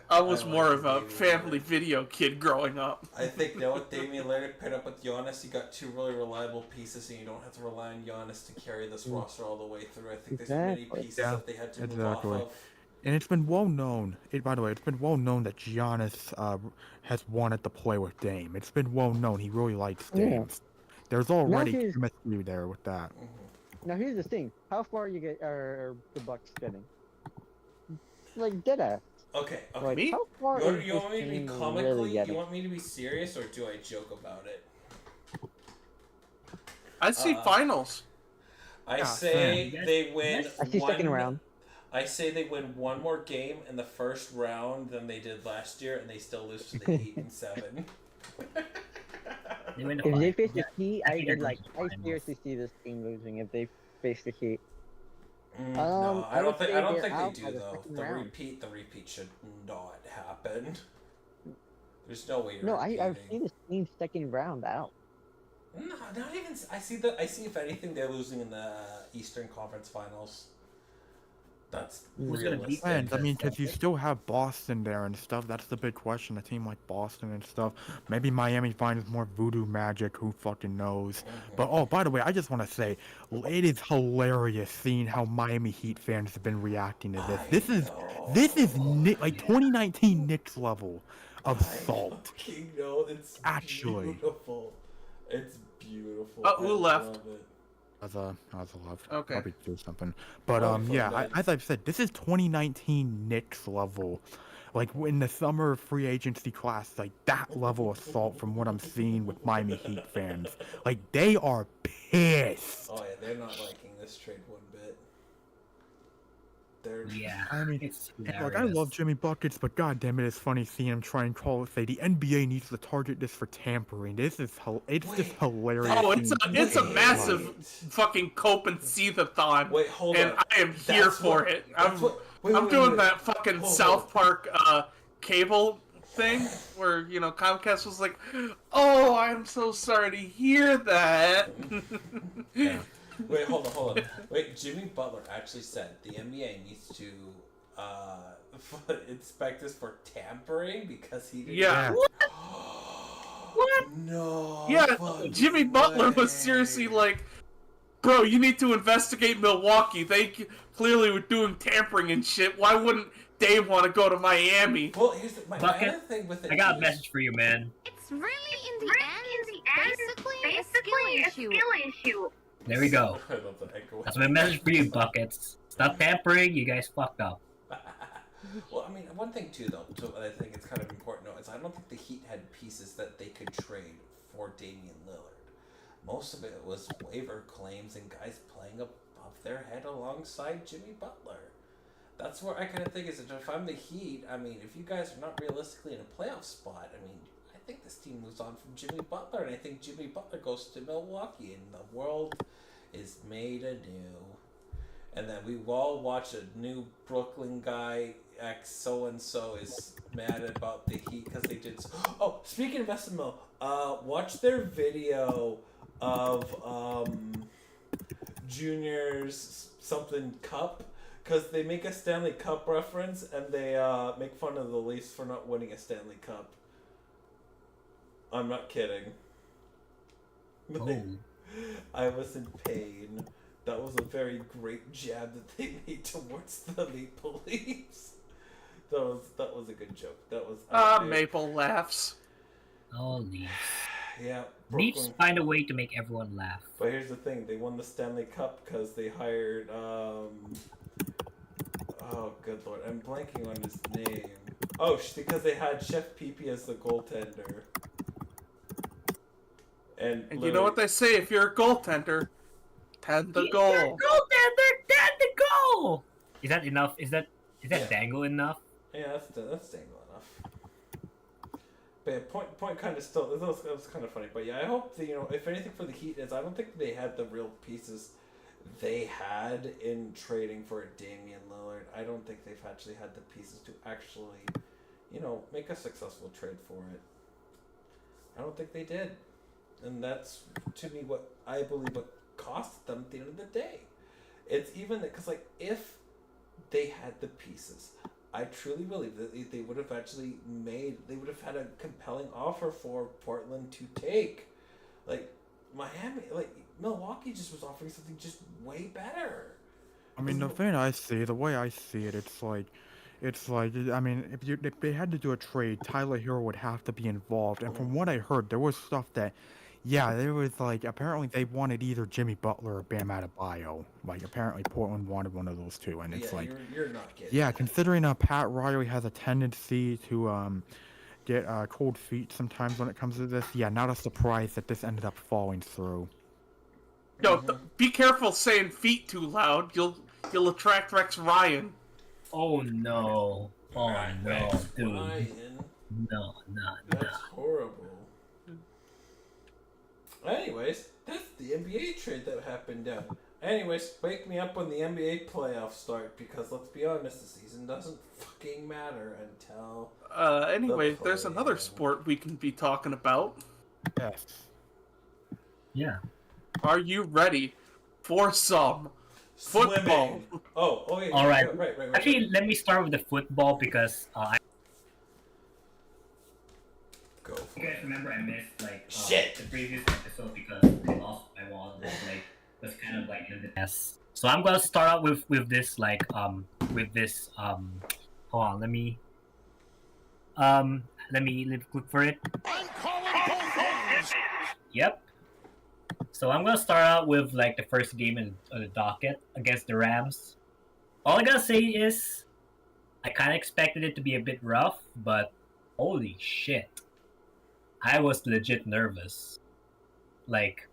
I was I more like of a Damian family Lillard. video kid growing up. I think now with Damian Lillard paired up with Giannis, you got two really reliable pieces, and you don't have to rely on Giannis to carry this roster all the way through. I think there's many Exactly. pieces Yeah, that they had to move exactly. off of. And it's been well known. By the way, it's been well known that Giannis has wanted to play with Dame. It's been well known he really likes Yeah. Dame. There's already he's- chemistry there with that. Now here's the thing: how far are the Bucks getting? Like dead ass. Okay. Okay. Like Me? how far You is this want me to be team comically? really You getting? want me to be serious, or do I joke about it? I see finals. I Yeah, say same. they win. I see second round. I say they win one more game in the first round than they did last year, and they still lose to the Heat in 7. They win the If they finals. face the Yeah, Heat, I think they're going to I finals. seriously see this team losing if they face the Heat. No, I I don't would think. say I don't they're think out they by do the though. second The round. repeat should not happen. There's no way. You're No, I've repeating. seen this team second round out. No, not even. I see if anything they're losing in the Eastern Conference Finals. That's Who's gonna beat realistic. them? And I mean, because you still have Boston there and stuff. That's the big question. A team like Boston and stuff. Maybe Miami finds more voodoo magic. Who fucking knows? But oh, by the way, I just want to say, it is hilarious seeing how Miami Heat fans have been reacting to this. This is like 2019 Knicks level. of salt. fucking know. It's Actually. beautiful. It's beautiful. Who I left? love it. I was left. Okay. Probably do something. But Probably yeah, fun, as I've said, this is 2019 Knicks level. Like in the summer free agency class, like that level of salt from what I'm seeing with Miami Heat fans. Like they are pissed. Oh yeah, they're not liking this trade one bit. They're Yeah, I mean, it's look, I hilarious. love Jimmy Buckets, but goddamn it, it's funny seeing him try and say the NBA needs to target this for tampering. It's just hilarious. Oh, seeing it's a this massive fight. fucking cope and seethathon. Wait, hold and on. I am here That's for what- it. that's what- wait, I'm wait, doing wait. that fucking Hold South on. Park cable thing where Comcast was like, "Oh, I'm so sorry to hear that." Yeah. Wait, hold on. Wait, Jimmy Butler actually said the NBA needs to inspect this for tampering because he didn't. Yeah. What? No. Yeah, fucking Jimmy Butler way. was seriously like, "Bro, you need to investigate Milwaukee. They clearly were doing tampering and shit. Why wouldn't Dame want to go to Miami?" Well, here's my Bucket, other thing with it. I got a is- message for you, man. It's really, in the end, basically a skill issue. There we go. I love the echo. That's my message for you, Buckets. Stop tampering. You guys fucked up. Well, I mean, one thing too, though, so I think it's kind of important to note is I don't think the Heat had pieces that they could trade for Damian Lillard. Most of it was waiver claims and guys playing above their head alongside Jimmy Butler. That's where I kind of think is that if I'm the Heat, I mean, if you guys are not realistically in a playoff spot, I mean, I think this team moves on from Jimmy Butler, and I think Jimmy Butler goes to Milwaukee, and the world is made anew. And then we all watch a new Brooklyn guy, ex so-and-so, is mad about the Heat because they did... Oh, speaking of SML, watch their video of Junior's something cup, because they make a Stanley Cup reference, and they make fun of the Leafs for not winning a Stanley Cup. I'm not kidding. Oh. I was in pain. That was a very great jab that they made towards the Maple Leafs. That was a good joke. That was Maple laughs. Oh, Leafs. Yeah, Leafs Brooklyn. find a way to make everyone laugh. But here's the thing: they won the Stanley Cup because they hired. Oh, good lord, I'm blanking on his name. Oh, because they had Chef Pee as the goaltender. And And you know what they say: if you're a goaltender, tend the goal. Goaltender, dead the goal. Is that enough? Is that Yeah. dangle enough? Yeah, that's dangle enough. But yeah, point kind of still. That was kind of funny. But yeah, I hope that, if anything for the Heat is, I don't think they had the real pieces they had in trading for Damian Lillard. I don't think they've actually had the pieces to actually, make a successful trade for it. I don't think they did, and that's to me what I believe what cost them at the end of the day. It's even that because if they had the pieces, I truly believe that they would have actually they would have had a compelling offer for Portland to take. Miami, Milwaukee just was offering something just way better. I mean, the way I see it, it's like, I mean, if they had to do a trade, Tyler Hero would have to be involved. And from what I heard, there was stuff that, yeah, there was apparently they wanted either Jimmy Butler or Bam Adebayo. Apparently Portland wanted one of those two, and it's you're not getting. yeah, that. considering Pat Riley has a tendency to get cold feet sometimes when it comes to this, yeah, not a surprise that this ended up falling through. Yo, be careful saying feet too loud. You'll attract Rex Ryan. Oh no! Oh no, dude! Ryan, No. that's horrible. Anyways, that's the NBA trade that happened down. Anyways, wake me up when the NBA playoffs start, because let's be honest, the season doesn't fucking matter until... Anyway, The there's another play. sport we can be talking about. Yes. Yeah. Are you ready for some football? Swimming. Oh yeah. All right. Right. Actually, let me start with the football because Go for you guys it. remember I missed Shit. the previous episode because I lost my wallet. Was kind of in the mess. So I'm gonna start out with this hold on, let me let me look for it. Yep. So I'm gonna start out with like the first game on the docket against the Rams. All I gotta say is, I kind of expected it to be a bit rough, but holy shit, I was legit nervous. Like,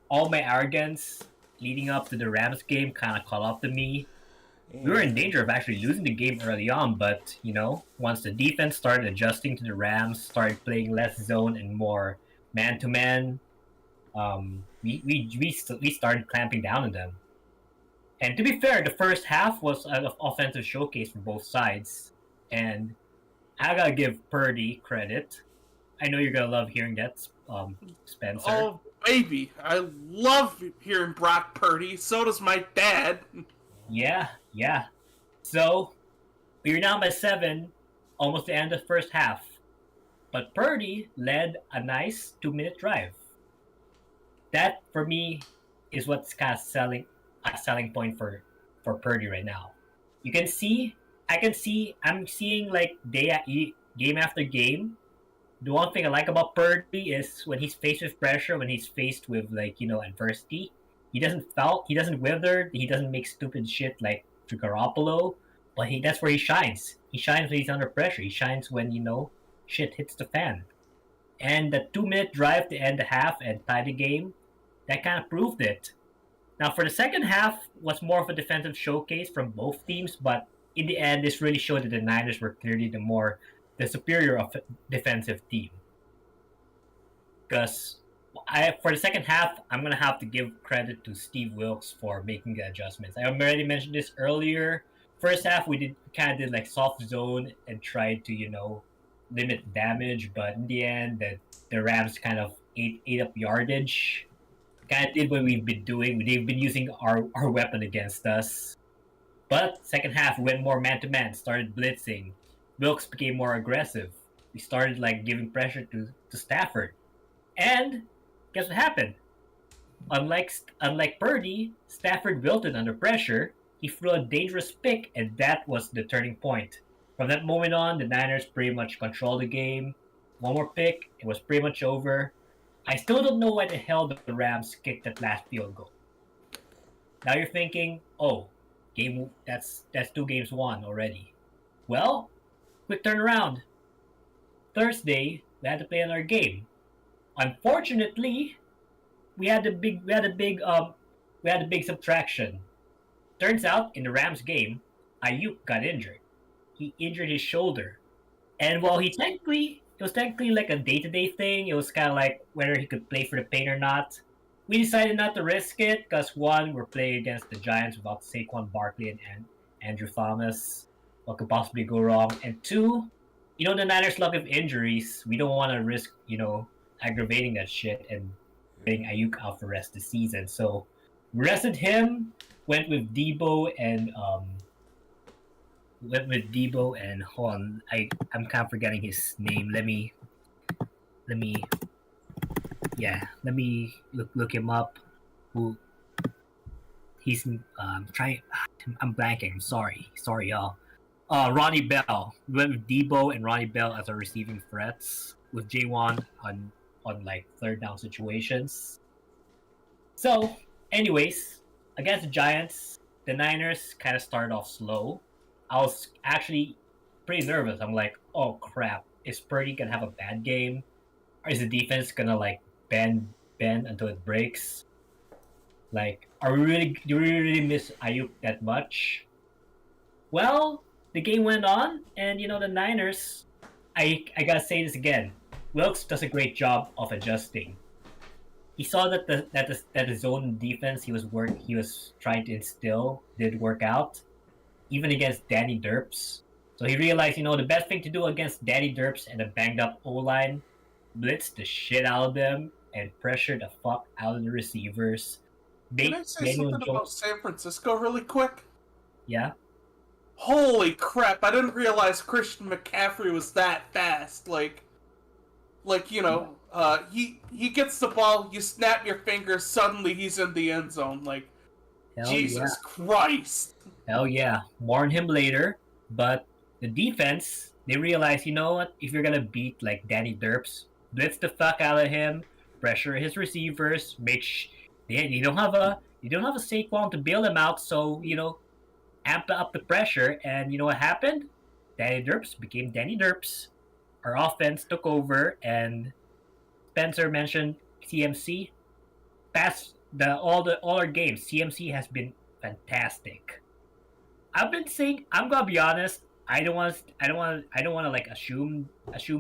all my arrogance leading up to the Rams game kind of caught up to me. We were in danger of actually losing the game early on, but, you know, once the defense started adjusting to the Rams, started playing less zone and more man-to-man, we started clamping down on them. And to be fair, the first half was an offensive showcase for both sides. And I gotta give Purdy credit. I know you're gonna love hearing that, Spencer. Oh, baby. I love hearing Brock Purdy. So does my dad. Yeah. So, we were down by 7, almost the end of the first half. But Purdy led a nice 2-minute drive. That, for me, is what's kind of a selling point for Purdy right now. I'm seeing like game after game. The one thing I like about Purdy is when he's faced with pressure, when he's faced with like, you know, adversity, he doesn't wither, he doesn't make stupid shit like to Garoppolo, but that's where he shines. He shines when he's under pressure. He shines when, you know, shit hits the fan. And the 2-minute drive to end the half and tie the game, that kind of proved it. Now, for the second half, was more of a defensive showcase from both teams, but in the end, this really showed that the Niners were clearly the superior defensive team. Because for the second half, I'm going to have to give credit to Steve Wilkes for making the adjustments. I already mentioned this earlier. First half, we kind of did like soft zone and tried to, you know, limit damage, but in the end, the Rams kind of ate up yardage. Kind of did what we've been doing. They've been using our weapon against us. But second half, we went more man-to-man, started blitzing. Wilkes became more aggressive. We started like giving pressure to Stafford. And guess what happened? Unlike Purdy, Stafford wilted under pressure. He threw a dangerous pick, and that was the turning point. From that moment on, the Niners pretty much controlled the game. One more pick, it was pretty much over. I still don't know why the hell the Rams kicked that last field goal. Now you're thinking, oh, that's 2 games won already. Well, quick turnaround. Thursday, we had to play another game. Unfortunately, we had a big subtraction. Turns out in the Rams game, Ayuk got injured. He injured his shoulder, and while it was technically like a day-to-day thing. It was kind of like whether he could play for the pain or not. We decided not to risk it because one, we're playing against the Giants without Saquon Barkley and Andrew Thomas. What could possibly go wrong? And two, you know, the Niners' luck of injuries. We don't want to risk, you know, aggravating that shit and getting Ayuk out for the rest of the season. So we rested him. Went with Debo and hold on, I'm kind of forgetting his name. Let me look him up. Who he's I'm blanking. Sorry y'all. Ronnie Bell. We went with Debo and Ronnie Bell as our receiving threats with J1 on like third down situations. So, anyways, against the Giants, the Niners kind of started off slow. I was actually pretty nervous. I'm like, oh crap, is Purdy gonna have a bad game? Or is the defense gonna like bend until it breaks? Like, do we really miss Ayuk that much? Well, the game went on, and you know the Niners. I gotta say this again. Wilkes does a great job of adjusting. He saw that the zone defense he was trying to instill did work out, even against Danny Derps. So he realized, you know, the best thing to do against Danny Derps and a banged up O-line, blitz the shit out of them and pressure the fuck out of the receivers. Can I say something about San Francisco really quick? Yeah? Holy crap, I didn't realize Christian McCaffrey was that fast. Like you know, he gets the ball, you snap your fingers, suddenly he's in the end zone. Like, Hell Jesus Christ. Hell yeah. More on him later, but the defense They realized, you know what? If you're gonna beat like Danny Derps, blitz the fuck out of him, pressure his receivers, you don't have a Saquon to bail him out, so amp up the pressure, and you know what happened? Danny Derps became Danny Derps. Our offense took over, and Spencer mentioned CMC. Past all our games, CMC has been fantastic. I've been saying, I'm gonna be honest. I don't want to like assume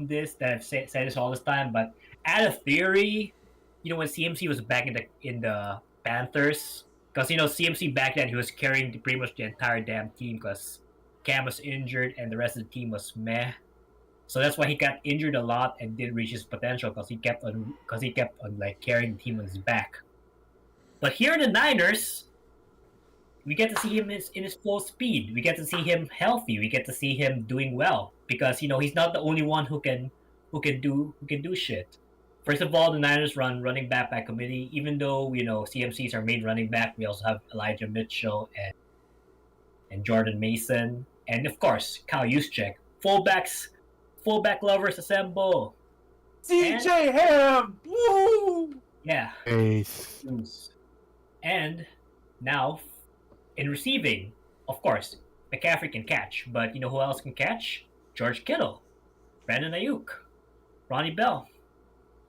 this that I've said this all this time, but out of theory, when CMC was back in the Panthers, because CMC back then he was carrying pretty much the entire damn team because Cam was injured and the rest of the team was meh. So that's why he got injured a lot and didn't reach his potential because he kept on like carrying the team on his back. But here in the Niners, we get to see him in his full speed. We get to see him healthy. We get to see him doing well because he's not the only one who can do shit. First of all, the Niners run running back by committee. Even though CMC is our main running back, we also have Elijah Mitchell and Jordan Mason, and of course Kyle Juszczyk. Fullback lovers assemble. CJ Ham, woo! Yeah. Ace. And now, in receiving, of course, McCaffrey can catch, but you know who else can catch? George Kittle, Brandon Ayuk, Ronnie Bell,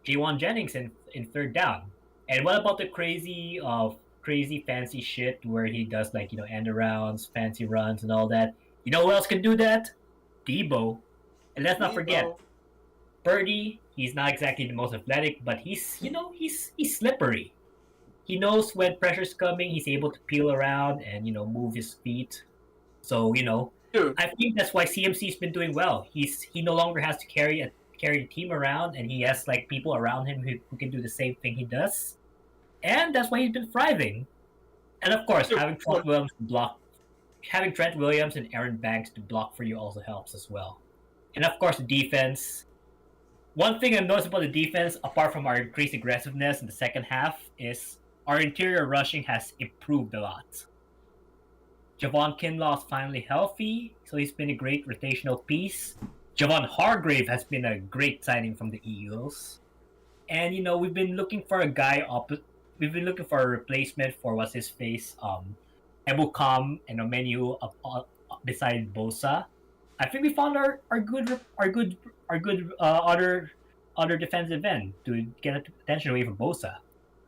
J1 Jennings in third down. And what about the crazy fancy shit where he does like end arounds, fancy runs, and all that? You know who else can do that? Debo. And let's not forget, Purdy. He's not exactly the most athletic, but he's slippery. He knows when pressure's coming. He's able to peel around and move his feet. So Dude. I think that's why CMC's been doing well. He no longer has to carry the team around, and he has like people around him who can do the same thing he does, and that's why he's been thriving. And of course, having Trent Williams and Aaron Banks to block for you also helps as well. And of course, the defense. One thing I've noticed about the defense, apart from our increased aggressiveness in the second half, is our interior rushing has improved a lot. Javon Kinlaw is finally healthy, so he's been a great rotational piece. Javon Hargrave has been a great signing from the Eagles. And, we've been looking for a guy we've been looking for a replacement for what's his face, Ebukam and Omenu beside Bosa. I think we found our good other defensive end to get attention away from Bosa.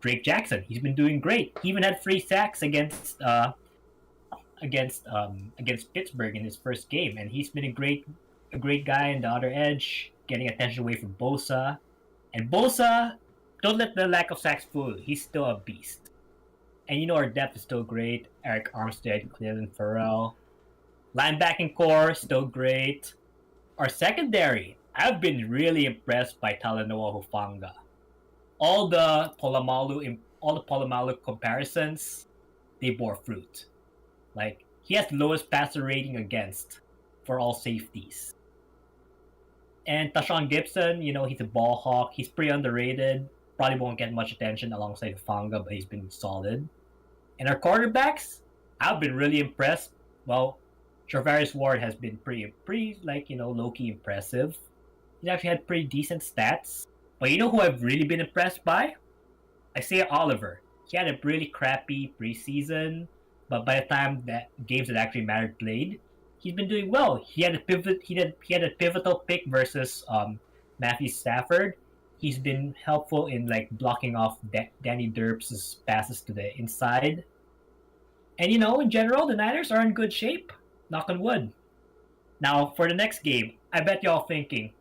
Drake Jackson, he's been doing great. He even had 3 sacks against Pittsburgh in his first game, and he's been a great guy on the other edge, getting attention away from Bosa. And Bosa, don't let the lack of sacks fool you. He's still a beast. And our depth is still great. Eric Armstead, Cleveland Farrell. Linebacking core, still great. Our secondary, I've been really impressed by Talanoa Hufanga. All the Polamalu comparisons, they bore fruit. Like, he has the lowest passer rating against for all safeties. And Tashawn Gibson, he's a ball hawk. He's pretty underrated. Probably won't get much attention alongside Hufanga, but he's been solid. And our quarterbacks, I've been really impressed. Well, Charvarius Ward has been pretty low-key impressive. He's actually had pretty decent stats. But you know who I've really been impressed by? Isaiah Oliver. He had a really crappy preseason, but by the time that games that actually mattered played, he's been doing well. He had a pivotal pick versus Matthew Stafford. He's been helpful in like blocking off Danny Derps' passes to the inside. And in general, the Niners are in good shape. Knock on wood. Now, for the next game, I bet y'all thinking,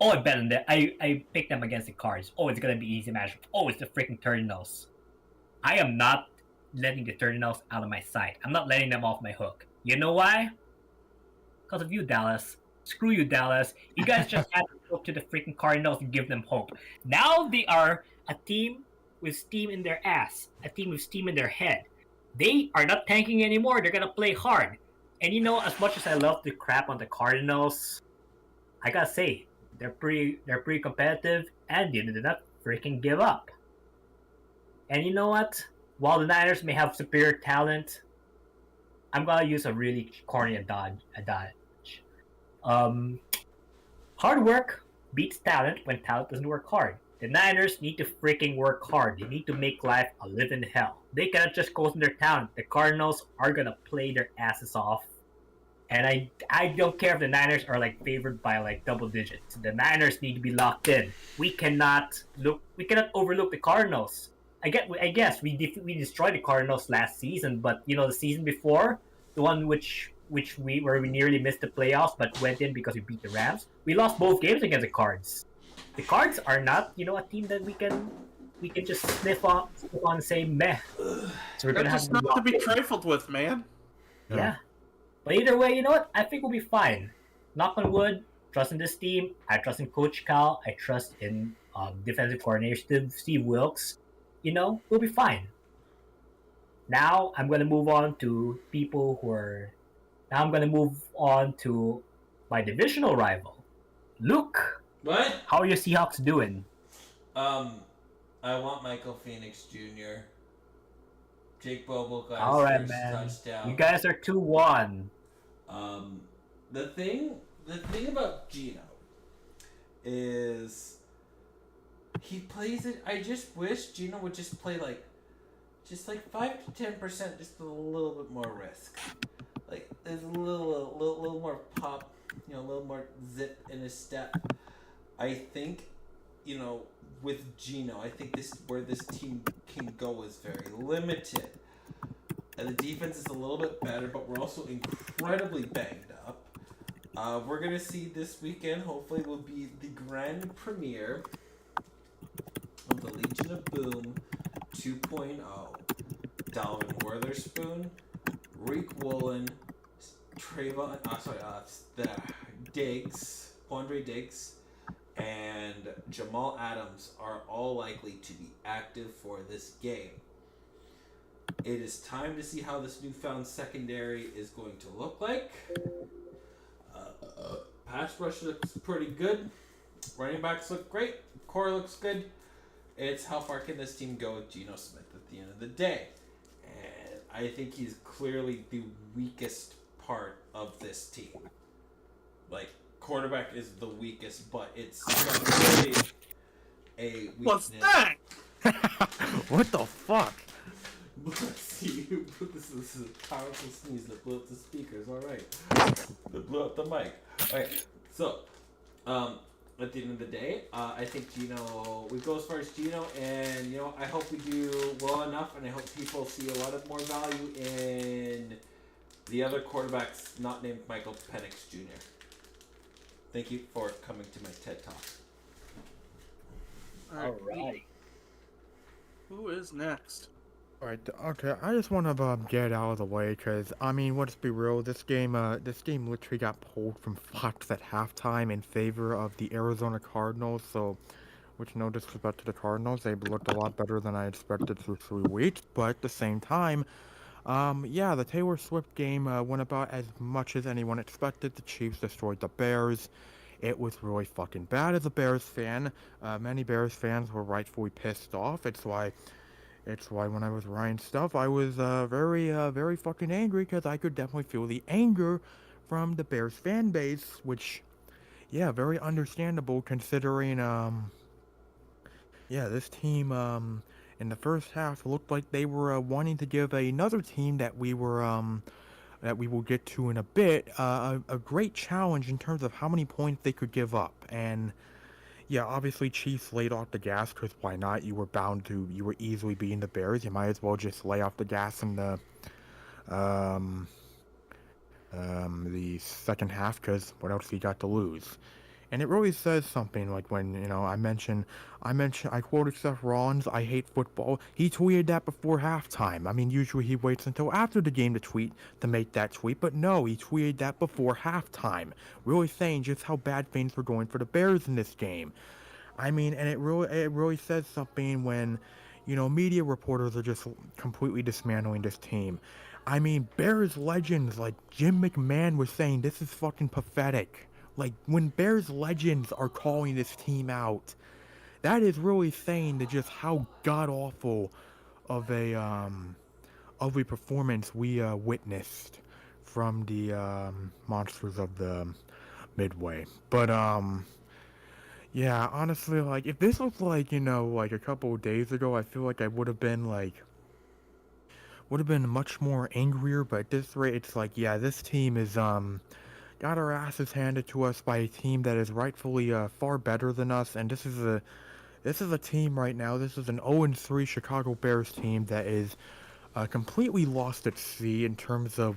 oh, I bet on that. I picked them against the Cards. Oh, it's going to be easy match. Oh, it's the freaking Cardinals. I am not letting the Cardinals out of my sight. I'm not letting them off my hook. You know why? Because of you, Dallas. Screw you, Dallas. You guys just had to go to the freaking Cardinals and give them hope. Now they are a team with steam in their ass. A team with steam in their head. They are not tanking anymore. They're going to play hard. And as much as I love to crap on the Cardinals, I gotta say, they're pretty competitive, and they did not freaking give up. And you know what? While the Niners may have superior talent, I'm gonna use a really corny adage. Hard work beats talent when talent doesn't work hard. The Niners need to freaking work hard. They need to make life a living hell. They cannot just coast on their talent. The Cardinals are gonna play their asses off. And I don't care if the Niners are like favored by like double digits. The Niners need to be locked in. We cannot overlook the Cardinals. I guess we destroyed the Cardinals last season, but the season before, the one where we nearly missed the playoffs but went in because we beat the Rams. We lost both games against the Cards. The Cards are not a team that we can just sniff on and say meh. So we're gonna have not to be trifled with, man. Yeah. But either way, you know what? I think we'll be fine. Knock on wood. Trust in this team. I trust in Coach Cal. I trust in defensive coordinator Steve Wilkes. We'll be fine. Now I'm gonna move on to Now I'm gonna move on to my divisional rival, Luke. What? How are your Seahawks doing? I want Michael Phoenix Jr. Jake Bobo got All his right, first man. touchdown. You guys are 2-1. The thing about Gino is he plays it. I just wish Gino would just play like 5 to 10%, just a little bit more risk. Like there's a little more pop, a little more zip in his step. I think, with Gino, I think where this team can go is very limited. And the defense is a little bit better, but we're also incredibly banged up. We're going to see this weekend, hopefully, will be the grand premiere of the Legion of Boom 2.0. Dalvin Witherspoon, Reek Woolen, Trayvon, Andre Diggs, and Jamal Adams are all likely to be active for this game. It is time to see how this newfound secondary is going to look like. Pass rush looks pretty good. Running backs look great. Core looks good. It's how far can this team go with Geno Smith at the end of the day. And I think he's clearly the weakest part of this team. Like, quarterback is the weakest, but it's not really a weakness. What's that? What the fuck? Let's see. This is a powerful sneeze that blew up the speakers. All right. That blew up the mic. All right. So, at the end of the day, I think we go as far as Gino, and I hope we do well enough, and I hope people see a lot of more value in the other quarterbacks not named Michael Penix Jr. Thank you for coming to my TED Talk. All right. Who is next? Alright, okay, I just want to get it out of the way, because, let's be real, this game literally got pulled from Fox at halftime in favor of the Arizona Cardinals, so, which no disrespect to the Cardinals, they looked a lot better than I expected through 3 weeks, but at the same time, the Taylor Swift game went about as much as anyone expected. The Chiefs destroyed the Bears. It was really fucking bad as a Bears fan. Many Bears fans were rightfully pissed off. It's why when I was writing stuff, I was very fucking angry, because I could definitely feel the anger from the Bears fan base, which, very understandable considering, this team, in the first half looked like they were wanting to give another team that we will get to in a bit, a great challenge in terms of how many points they could give up. And obviously Chiefs laid off the gas, because why not? You were easily beating the Bears. You might as well just lay off the gas in the second half, because what else you got to lose? And it really says something, like when, I quoted Seth Rollins, I hate football. He tweeted that before halftime. Usually he waits until after the game to make that tweet, but no, he tweeted that before halftime. Really saying just how bad things were going for the Bears in this game. And it really says something when, media reporters are just completely dismantling this team. Bears legends like Jim McMahon was saying this is fucking pathetic. Like, when Bears legends are calling this team out, that is really saying that just how god-awful of a performance we witnessed from the monsters of the midway. But yeah, honestly, like if this was like like a couple of days ago, I feel like I would have been much more angrier. But at this rate, it's like yeah, this team is got our asses handed to us by a team that is rightfully far better than us, and this is a team right now. This is an 0-3 Chicago Bears team that is completely lost at sea in terms of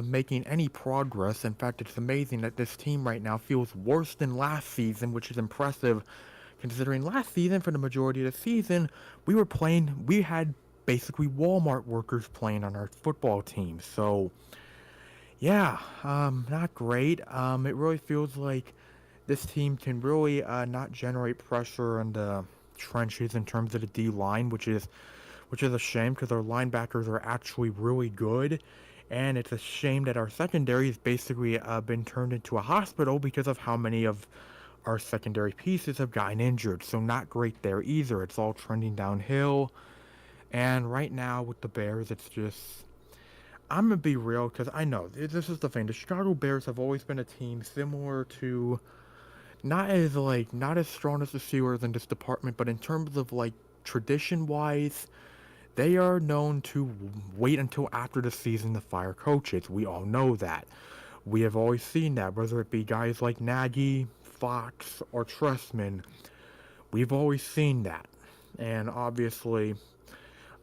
making any progress. In fact, it's amazing that this team right now feels worse than last season, which is impressive considering last season, for the majority of the season, we had basically Walmart workers playing on our football team. So, yeah, not great. It really feels like this team can really not generate pressure in the trenches in terms of the D line, which is a shame because our linebackers are actually really good. And it's a shame that our secondary has basically been turned into a hospital because of how many of our secondary pieces have gotten injured. So not great there either. It's all trending downhill. And right now with the Bears, it's just I'm gonna be real because I know this is the thing. The Chicago Bears have always been a team similar to not as strong as the Steelers in this department, but in terms of like tradition wise, they are known to wait until after the season to fire coaches. We all know that. We have always seen that, whether it be guys like Nagy, Fox, or Trestman. We've always seen that. And obviously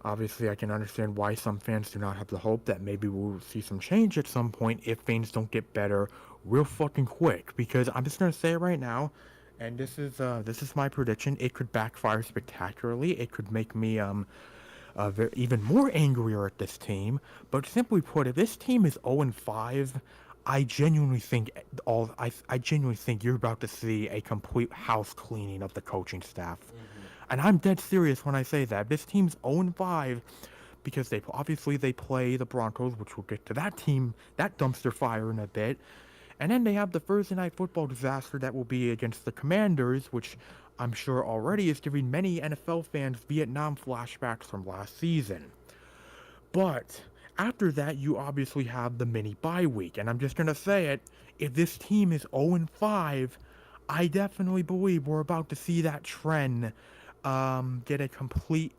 I can understand why some fans do not have the hope that maybe we'll see some change at some point if things don't get better real fucking quick. Because I'm just gonna say it right now, and this is my prediction. It could backfire spectacularly. It could make me even more angrier at this team. But simply put, if this team is 0-5, I genuinely think I genuinely think you're about to see a complete house cleaning of the coaching staff. And I'm dead serious when I say that. This team's 0-5 because they play the Broncos, which we'll get to that dumpster fire in a bit. And then they have the Thursday night football disaster that will be against the Commanders, which I'm sure already is giving many NFL fans Vietnam flashbacks from last season. But after that, you obviously have the mini bye week. And I'm just going to say it, if this team is 0-5, I definitely believe we're about to see that trend get a complete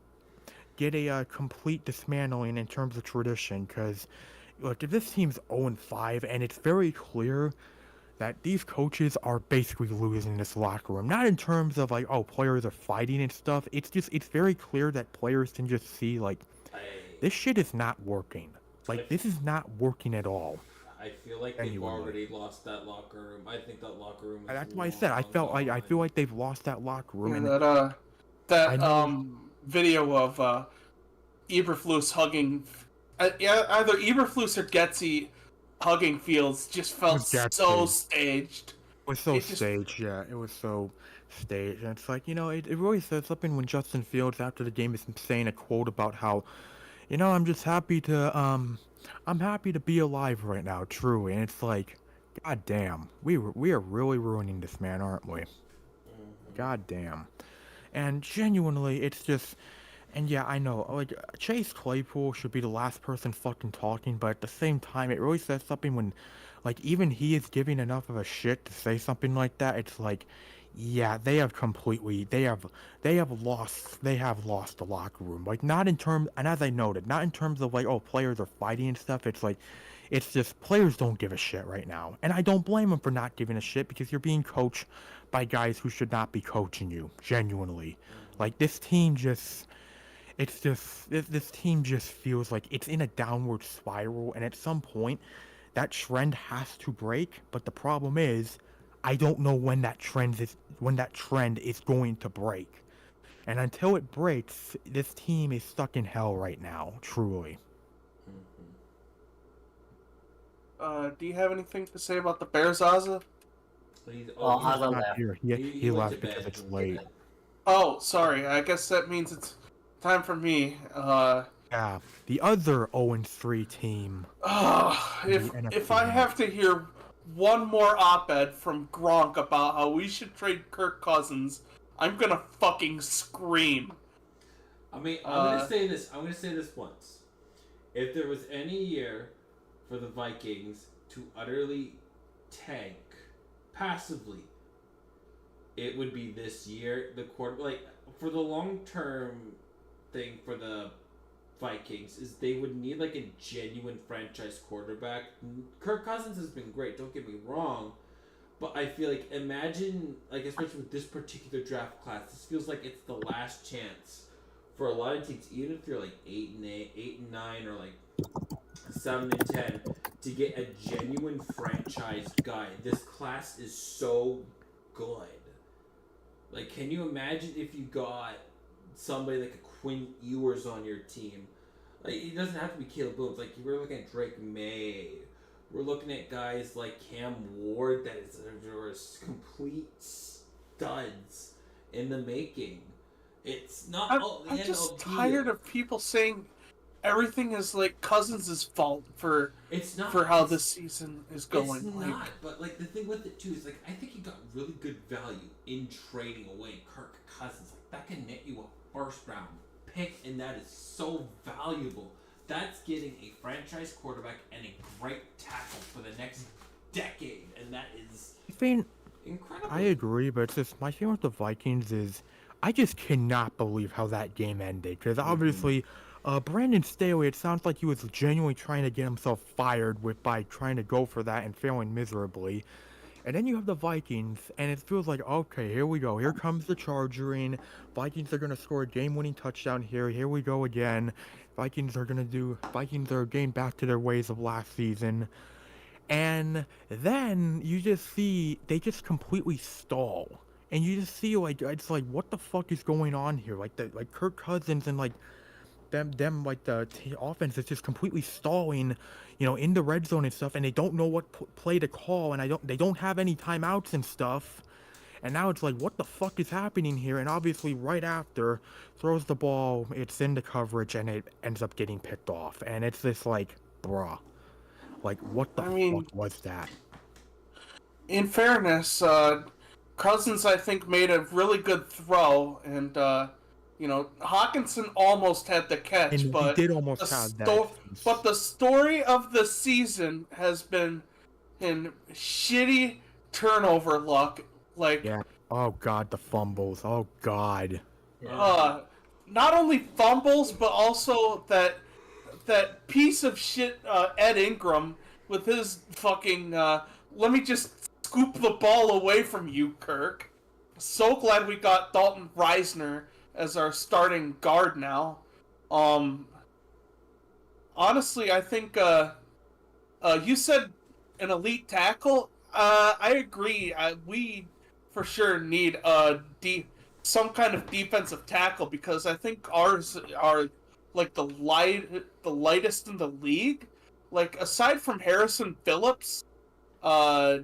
dismantling in terms of tradition. Because look, if this team's 0-5 and it's very clear that these coaches are basically losing this locker room, not in terms of like, oh, players are fighting and stuff. It's very clear that players can just see like this shit is not working. Like this is not working at all. I feel like they've already lost that locker room. I think that locker room. That's why I said I feel like they've lost that locker room. Yeah, that video of Eberflus hugging, either Eberflus or Getsy hugging Fields just felt so staged. It was so staged, yeah. It was so staged. And it's like, it really says something when Justin Fields after the game is saying a quote about how, I'm just happy to I'm happy to be alive right now, truly. And it's like, god damn, we are really ruining this man, aren't we? God damn. And genuinely, it's just, and yeah, I know, like, Chase Claypool should be the last person fucking talking, but at the same time, it really says something when, like, even he is giving enough of a shit to say something like that. It's like, yeah, they have lost the locker room. Like, not in terms, and as I noted, not in terms of like, oh, players are fighting and stuff. It's like, it's just players don't give a shit right now. And I don't blame them for not giving a shit because you're being coached by guys who should not be coaching you, genuinely. Like, this team just feels like it's in a downward spiral, and at some point, that trend has to break. But the problem is, I don't know when that trend is going to break. And until it breaks, this team is stuck in hell right now, truly. Do you have anything to say about the Bears, Ozzy? He's Ozzy Not here. He went left to because bed. it's late. Oh, sorry. I guess that means it's time for me. Yeah, the other 0-3 team. If I have to hear one more op-ed from Gronk about how we should trade Kirk Cousins, I'm gonna fucking scream. I mean, I'm gonna say this once. If there was any year for the Vikings to utterly tank passively, it would be this year. The quarter, like for the long term thing for the Vikings, is they would need like a genuine franchise quarterback. Kirk Cousins has been great. Don't get me wrong. But I feel like, imagine, like, especially with this particular draft class, this feels like it's the last chance for a lot of teams, even if you're like 8-8, 8-9, or like 7-10, to get a genuine franchise guy. This class is so good. Like, can you imagine if you got somebody like a Quinn Ewers on your team? Like, it doesn't have to be Caleb Williams. Like, you were looking at Drake May. We're looking at guys like Cam Ward that is complete studs in the making. It's not. I'm just tired of people saying everything is like Cousins' fault for it's not for how this season is going. It's not. But like the thing with it too is like I think you got really good value in trading away Kirk Cousins. Like that can net you a first round pick, and that is so valuable. That's getting a franchise quarterback and a great tackle for the next decade, and that is incredible. I agree, but it's just my thing with the Vikings is I just cannot believe how that game ended. Because obviously, Brandon Staley, it sounds like he was genuinely trying to get himself fired by trying to go for that and failing miserably. And then you have the Vikings, and it feels like, okay, here we go. Here comes the charging. Vikings are going to score a game-winning touchdown here. Here we go again. Vikings are getting back to their ways of last season. And then you just see they just completely stall. And you just see, like, it's like, what the fuck is going on here? Like, Kirk Cousins and, like, the offense is just completely stalling, in the red zone and stuff, and they don't know what play to call, and they don't have any timeouts and stuff. And now it's like, what the fuck is happening here? And obviously, right after, throws the ball, it's into coverage, and it ends up getting picked off. And it's this like, bruh, like, what the fuck was that? In fairness, Cousins, I think, made a really good throw, and Hawkinson almost had the catch, And but he did almost have that. But the story of the season has been in shitty turnover luck. Like, yeah. Oh god, the fumbles. Oh god. not only fumbles, but also that piece of shit Ed Ingram with his fucking let me just scoop the ball away from you, Kirk. So glad we got Dalton Reisner as our starting guard now. Honestly, I think you said an elite tackle. I agree. We for sure need some kind of defensive tackle, because I think ours are like the lightest in the league. Like, aside from Harrison Phillips, I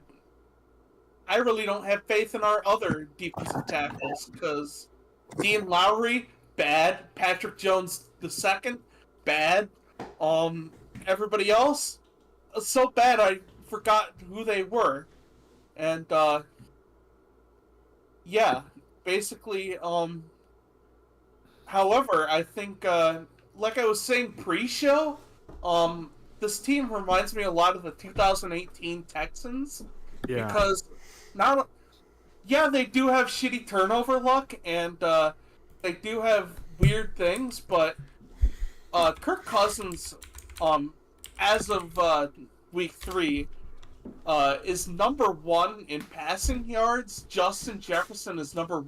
really don't have faith in our other defensive tackles, because Dean Lowry, bad. Patrick Jones II, bad. Everybody else, so bad I forgot who they were. And, yeah, basically, however, I think, like I was saying pre-show, this team reminds me a lot of the 2018 Texans. Yeah. Because they do have shitty turnover luck, and they do have weird things, but Kirk Cousins, as of week 3, is number 1 in passing yards. Justin Jefferson is number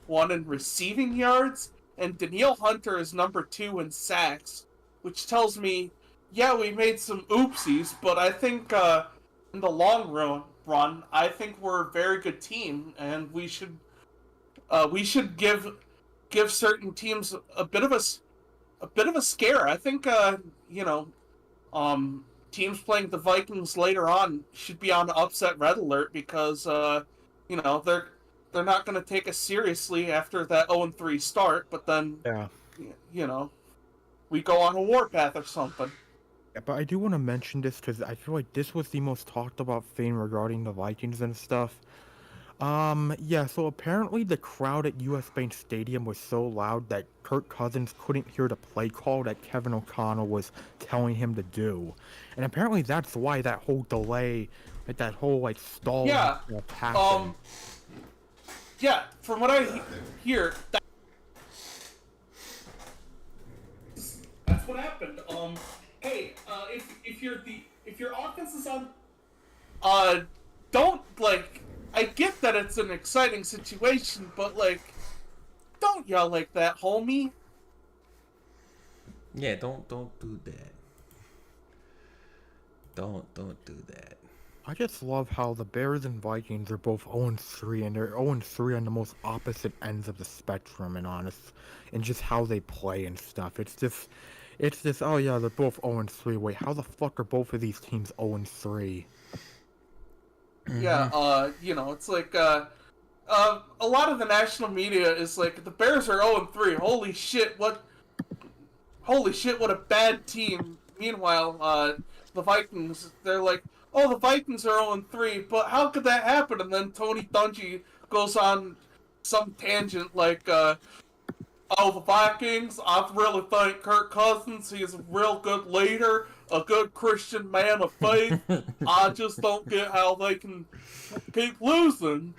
1 in receiving yards, and Danielle Hunter is number 2 in sacks, which tells me, yeah, we made some oopsies, but I think in the long run, I think we're a very good team, and we should give certain teams a bit of a scare. I think teams playing the Vikings later on should be on upset red alert, because they're not going to take us seriously after that 0-3 start, but then we go on a warpath or something. Yeah, but I do want to mention this because I feel like this was the most talked about thing regarding the Vikings and stuff. So apparently the crowd at US Bank Stadium was so loud that Kirk Cousins couldn't hear the play call that Kevin O'Connell was telling him to do. And apparently that's why that whole delay Like that whole like stall. Yeah. Happened. Yeah. From what I hear, that's what happened. Hey, if your offense is on, don't like. I get that it's an exciting situation, but like, don't yell like that, homie. Yeah, don't do that. Don't do that. I just love how the Bears and Vikings are both 0-3, and they're 0-3 on the most opposite ends of the spectrum, and just how they play and stuff. It's just, oh yeah, they're both 0-3. Wait, how the fuck are both of these teams 0-3? Yeah, it's like, a lot of the national media is like, the Bears are 0-3. Holy shit, what a bad team. Meanwhile, the Vikings, they're like, oh, the Vikings are 0-3, but how could that happen? And then Tony Dungy goes on some tangent like, oh, the Vikings, I really think Kirk Cousins, he's a real good leader, a good Christian man of faith. I just don't get how they can keep losing.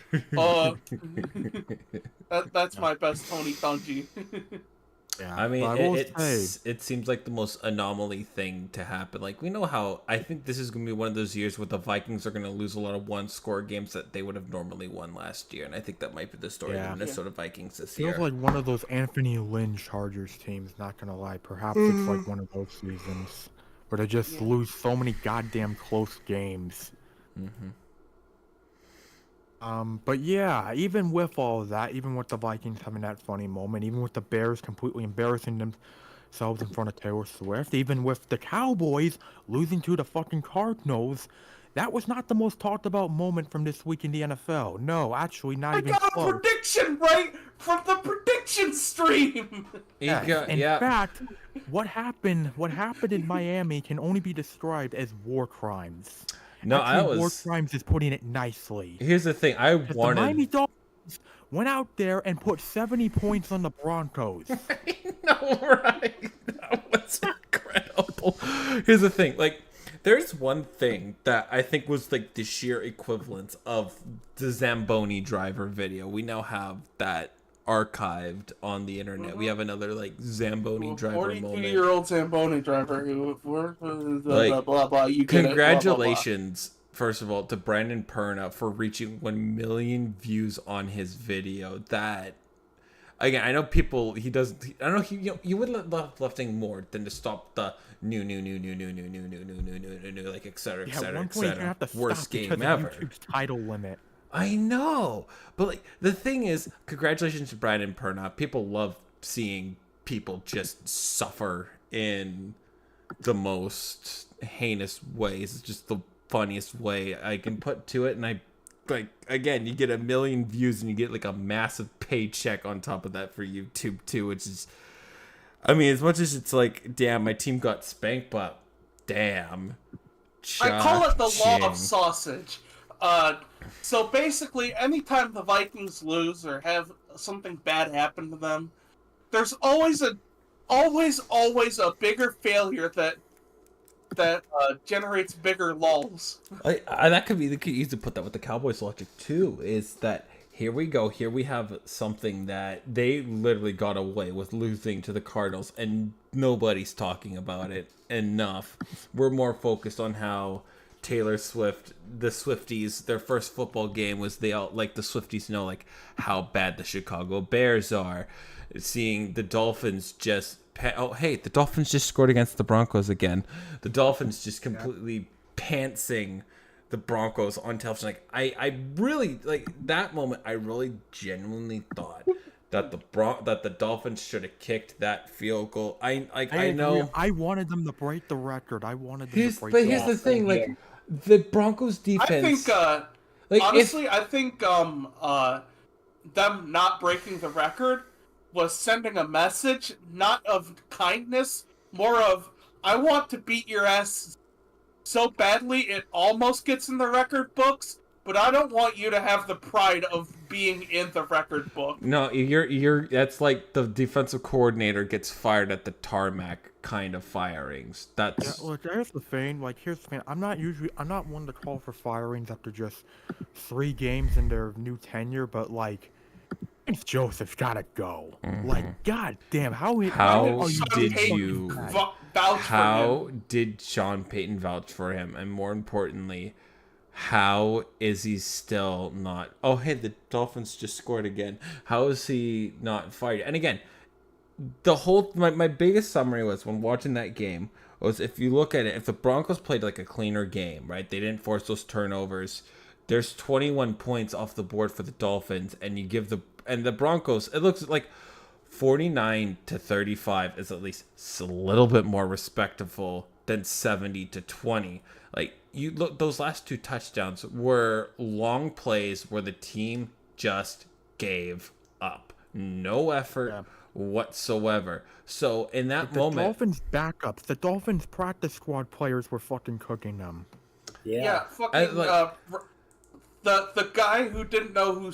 That's my best Tony Dungy. Yeah, I mean, it seems like the most anomaly thing to happen. Like, we know how, I think this is going to be one of those years where the Vikings are going to lose a lot of one-score games that they would have normally won last year, and I think that might be the story of the Minnesota Vikings this year. Feels like one of those Anthony Lynn Chargers teams, not gonna lie. Perhaps it's like one of those seasons where they just lose so many goddamn close games. But yeah, even with all of that, even with the Vikings having that funny moment, even with the Bears completely embarrassing themselves in front of Taylor Swift, even with the Cowboys losing to the fucking Cardinals, that was not the most talked about moment from this week in the NFL. No, actually, not even close. I got a prediction right from the prediction stream. In fact, what happened in Miami can only be described as war crimes. No, actually, war crimes is putting it nicely. Here's the thing, the Miami Dolphins went out there and put 70 points on the Broncos. I know, right? That was incredible. Here's the thing, like, there's one thing that I think was like the sheer equivalence of the Zamboni driver video. We now have that archived on the internet. We have another like Zamboni driver moment. 42-year-old Zamboni driver who like, blah blah. You congratulations, blah, blah, blah. First of all, to Brandon Perna for reaching 1 million views on his video. That, again, I know people. I don't know. You would love nothing more than to stop the new, like etc. At one point, you're gonna have to worst stop game ever. YouTube's title limit. I know, but like the thing is, congratulations to Brandon Perna. People love seeing people just suffer in the most heinous ways. It's just the funniest way I can put to it, and I like, again, you get 1 million views and you get like a massive paycheck on top of that for YouTube too, which is, I mean, as much as it's like, damn, my team got spanked, but damn. I call it the law of sausage. So basically, anytime the Vikings lose or have something bad happen to them, there's always a bigger failure that generates bigger lulls. That could be, they could easily put that with the Cowboys logic too, is that here we go, here we have something that they literally got away with losing to the Cardinals and nobody's talking about it enough. We're more focused on how Taylor Swift, the Swifties, their first football game was, they all, like, the Swifties know like how bad the Chicago Bears are. Seeing the Dolphins just the Dolphins just scored against the Broncos again. The Dolphins just completely pantsing the Broncos on television. Like, I really, like, that moment, I really genuinely thought that the Dolphins should have kicked that field goal. I know I wanted them to break the record. But here's the thing, like, the Broncos defense. I think, honestly, I think them not breaking the record was sending a message, not of kindness, more of, I want to beat your ass so badly it almost gets in the record books, but I don't want you to have the pride of being in the record book. No, you're. That's like the defensive coordinator gets fired at the tarmac kind of firings. Yeah, That's look, here's the thing. Like, here's the thing. I'm not one to call for firings after just 3 games in their new tenure, but like, Vince Joseph's gotta go. Like, god damn, how How are you did fucking you- bad? Vouch for how him. did Sean Payton vouch for him, and more importantly, how is he still not? Oh, hey, the Dolphins just scored again. How is he not fired? And again, the whole my biggest summary was when watching that game was, if you look at it, if the Broncos played like a cleaner game, right? They didn't force those turnovers. There's 21 points off the board for the Dolphins, and you give the Broncos, it looks like 49-35 is at least a little bit more respectable than 70-20. Like, you look, those last 2 touchdowns were long plays where the team just gave up. No effort whatsoever. So in that The moment, Dolphins backups, the Dolphins practice squad players were fucking cooking them. Yeah, fucking the guy who didn't know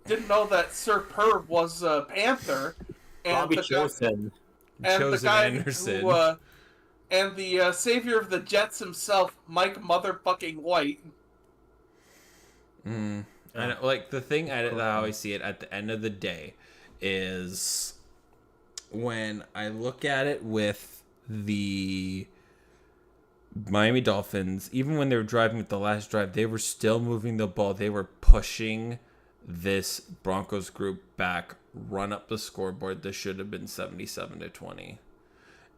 didn't know that Sir Purr was a Panther, and Bobby the Chosen. guy, and the Chosen guy Anderson. who, and the savior of the Jets himself, Mike motherfucking White. and like the thing that I always see it at the end of the day is when I look at it with the Miami Dolphins, even when they were driving with the last drive, they were still moving the ball. They were pushing this Broncos group back, run up the scoreboard. This should have been 77-20.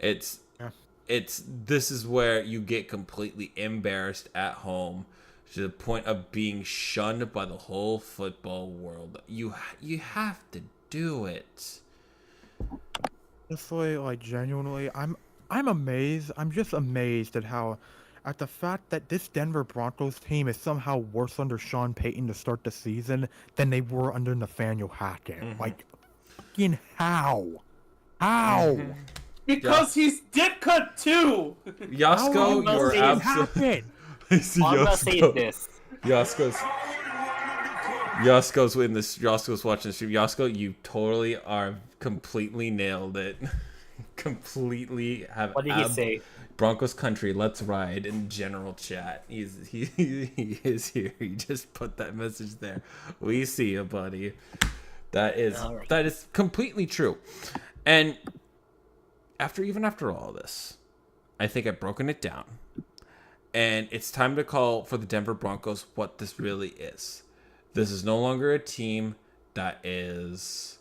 This is where you get completely embarrassed at home to the point of being shunned by the whole football world. You have to do it. Honestly, like, genuinely, I'm amazed. I'm just amazed at the fact that this Denver Broncos team is somehow worse under Sean Payton to start the season than they were under Nathaniel Hackett. Like, fucking how? How? Because he's Ditka too! Yasko, How you're did it absolutely... happen? I see I'm gonna say Yasko. this. Yasko's in this. Yasko's watching the stream. Yasko, you totally are completely nailed it. Completely have. What did he say? Broncos country, let's ride in general chat. He is here. He just put that message there. We see you, buddy. That is completely true. And after all this, I think I've broken it down. And it's time to call for the Denver Broncos what this really is. This is no longer a team that is,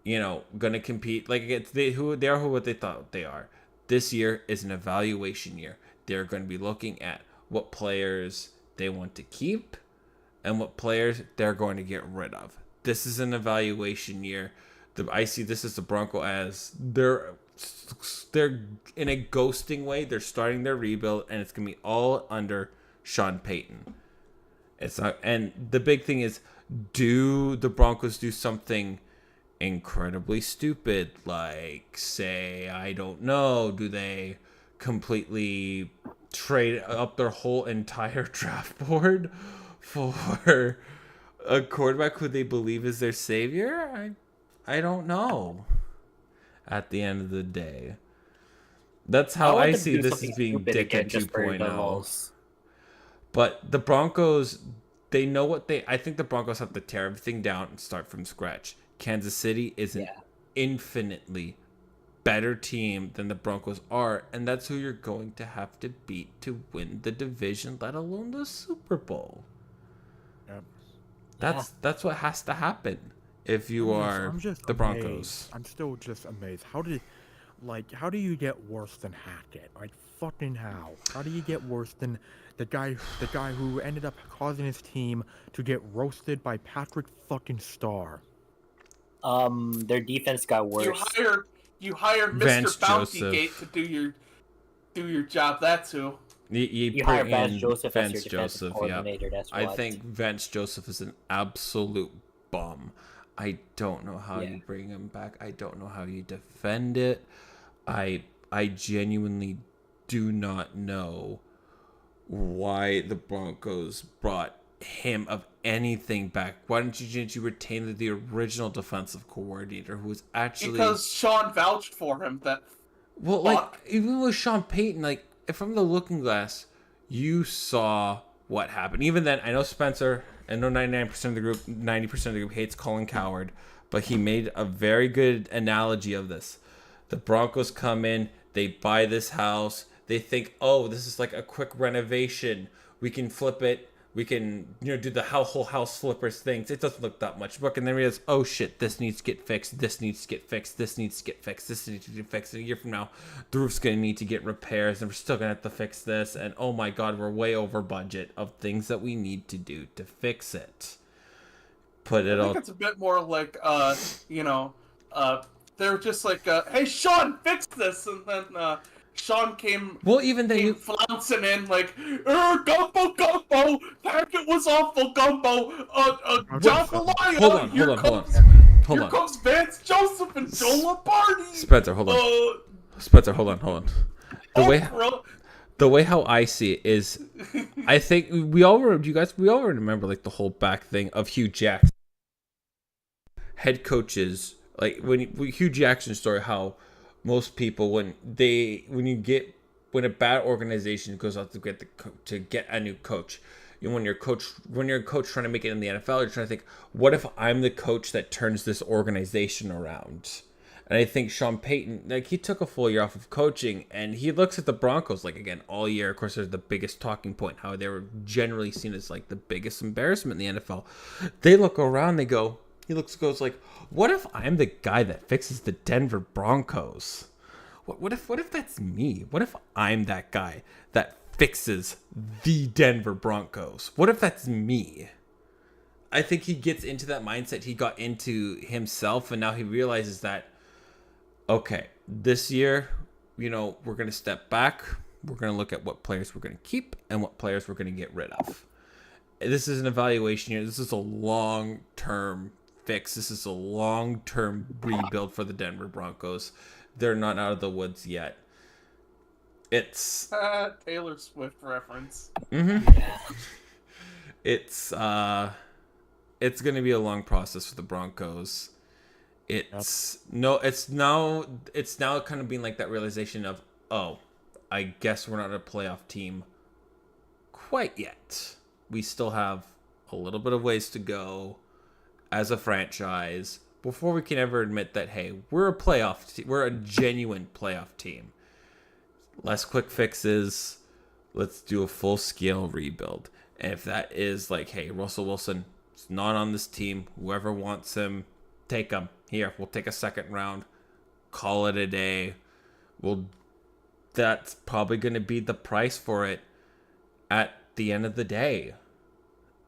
going to compete. Like, they are what they thought they are. This year is an evaluation year. They're going to be looking at what players they want to keep and what players they're going to get rid of. This is an evaluation year. I see this as the Bronco as they're in a ghosting way. They're starting their rebuild, and it's going to be all under Sean Payton. It's not, and the big thing is, do the Broncos do something incredibly stupid, like, say, I don't know, do they completely trade up their whole entire draft board for a quarterback who they believe is their savior? I don't know. At the end of the day, that's how I see this as being Dika 2.0. But the Broncos, they know what I think the Broncos have to tear everything down and start from scratch. Kansas City is an infinitely better team than the Broncos are, and that's who you're going to have to beat to win the division, let alone the Super Bowl. Yep. That's what has to happen if you are the Broncos. Amazed. I'm still just amazed. How do you get worse than Hackett? Like, fucking how? How do you get worse than the guy who ended up causing his team to get roasted by Patrick fucking Starr? Their defense got worse. You hired Mr. Bountygate to do your job. That's who. You hire Vance Joseph as your defensive yeah. coordinator. That's what. I think Vance Joseph is an absolute bum. I don't know how you bring him back. I don't know how you defend it. I genuinely do not know why the Broncos brought him of anything back. Why didn't you retain the original defensive coordinator who was actually Because Sean vouched for him. That well, like even with Sean Payton, like from the looking glass, you saw what happened. Even then, I know Spencer, I know 99% of the group, 90% of the group hates Colin Cowherd, but he made a very good analogy of this. The Broncos come in, they buy this house, they think, oh, this is like a quick renovation. We can flip it. We can, do the whole house flippers things. It doesn't look that much work. And then we realize, oh shit, this needs to get fixed. This needs to get fixed. This needs to get fixed. This needs to get fixed. And a year from now, the roof's going to need to get repairs. And we're still going to have to fix this. And oh my God, we're way over budget of things that we need to do to fix it. I think it's a bit more like, they're just like, hey, Sean, fix this. And then, Sean came. Well, even then, flouncing in like, gumbo, packet was awful, gumbo. Jambalaya. Hold on. Here comes Vance Joseph and Joe Lombardi. Spencer, hold on. The way how I see it is, I think we all remember like the whole back thing of Hugh Jackson, head coaches, like when Hugh Jackson's story, how most people when a bad organization goes out to get a new coach, when you're a coach trying to make it in the NFL, you're trying to think, what if I'm the coach that turns this organization around? And I think Sean Payton, like, he took a full year off of coaching, and he looks at the Broncos, like, again, all year. Of course, there's the biggest talking point, how they were generally seen as, like, the biggest embarrassment in the NFL. They look around, goes like, what if I'm the guy that fixes the Denver Broncos? What if that's me? What if I'm that guy that fixes the Denver Broncos? What if that's me? I think he gets into that mindset he got into himself, and now he realizes that, okay, this year, we're going to step back. We're going to look at what players we're going to keep and what players we're going to get rid of. This is an evaluation year. This is a long-term fix. This is a long-term rebuild for the Denver Broncos. They're not out of the woods yet. It's Taylor Swift reference. Mm-hmm. Yeah. It's going to be a long process for the Broncos. It's now kind of being like that realization of, oh, I guess we're not a playoff team quite yet. We still have a little bit of ways to go as a franchise before we can ever admit that, hey, we're a playoff team. We're a genuine playoff team. Less quick fixes. Let's do a full scale rebuild. And if that is like, hey, Russell Wilson is not on this team, whoever wants him, take him. Here, we'll take a second round. Call it a day. That's probably going to be the price for it at the end of the day.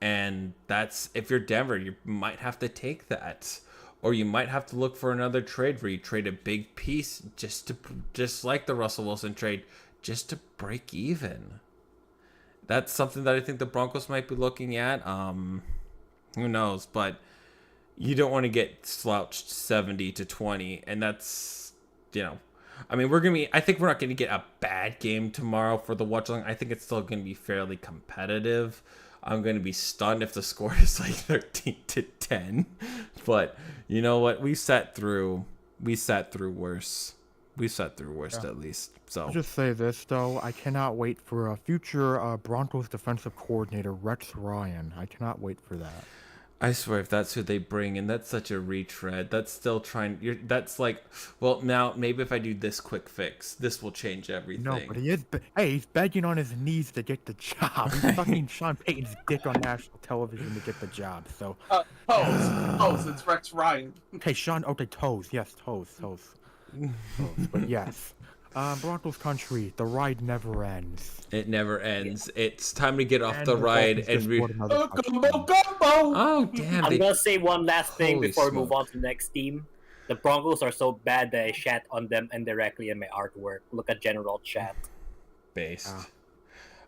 And that's, if you're Denver, you might have to take that. Or you might have to look for another trade where you trade a big piece just like the Russell Wilson trade, just to break even. That's something that I think the Broncos might be looking at. Who knows? But you don't want to get slouched 70-20, and that's, I mean, I think we're not going to get a bad game tomorrow for the watch along. I think it's still going to be fairly competitive. I'm going to be stunned if the score is like 13-10. But you know what? We sat through worse. At least. So I'll just say this though, I cannot wait for a future Broncos defensive coordinator, Rex Ryan. I cannot wait for that. I swear, if that's who they bring in, that's such a retread. That's still trying. That's like, well, now maybe if I do this quick fix, this will change everything. No, but he's begging on his knees to get the job. He's sucking Sean Payton's dick on national television to get the job. So, toes. It's Rex Ryan. Okay, Sean. Okay, toes. Yes, toes. But yes. Broncos country, the ride never ends. It never ends. It's time to get off the ride and Gumbo! Oh, damn. I'm gonna say one last thing before we move on to the next team. The Broncos are so bad that I shat on them indirectly in my artwork. Look at General Chat. Based.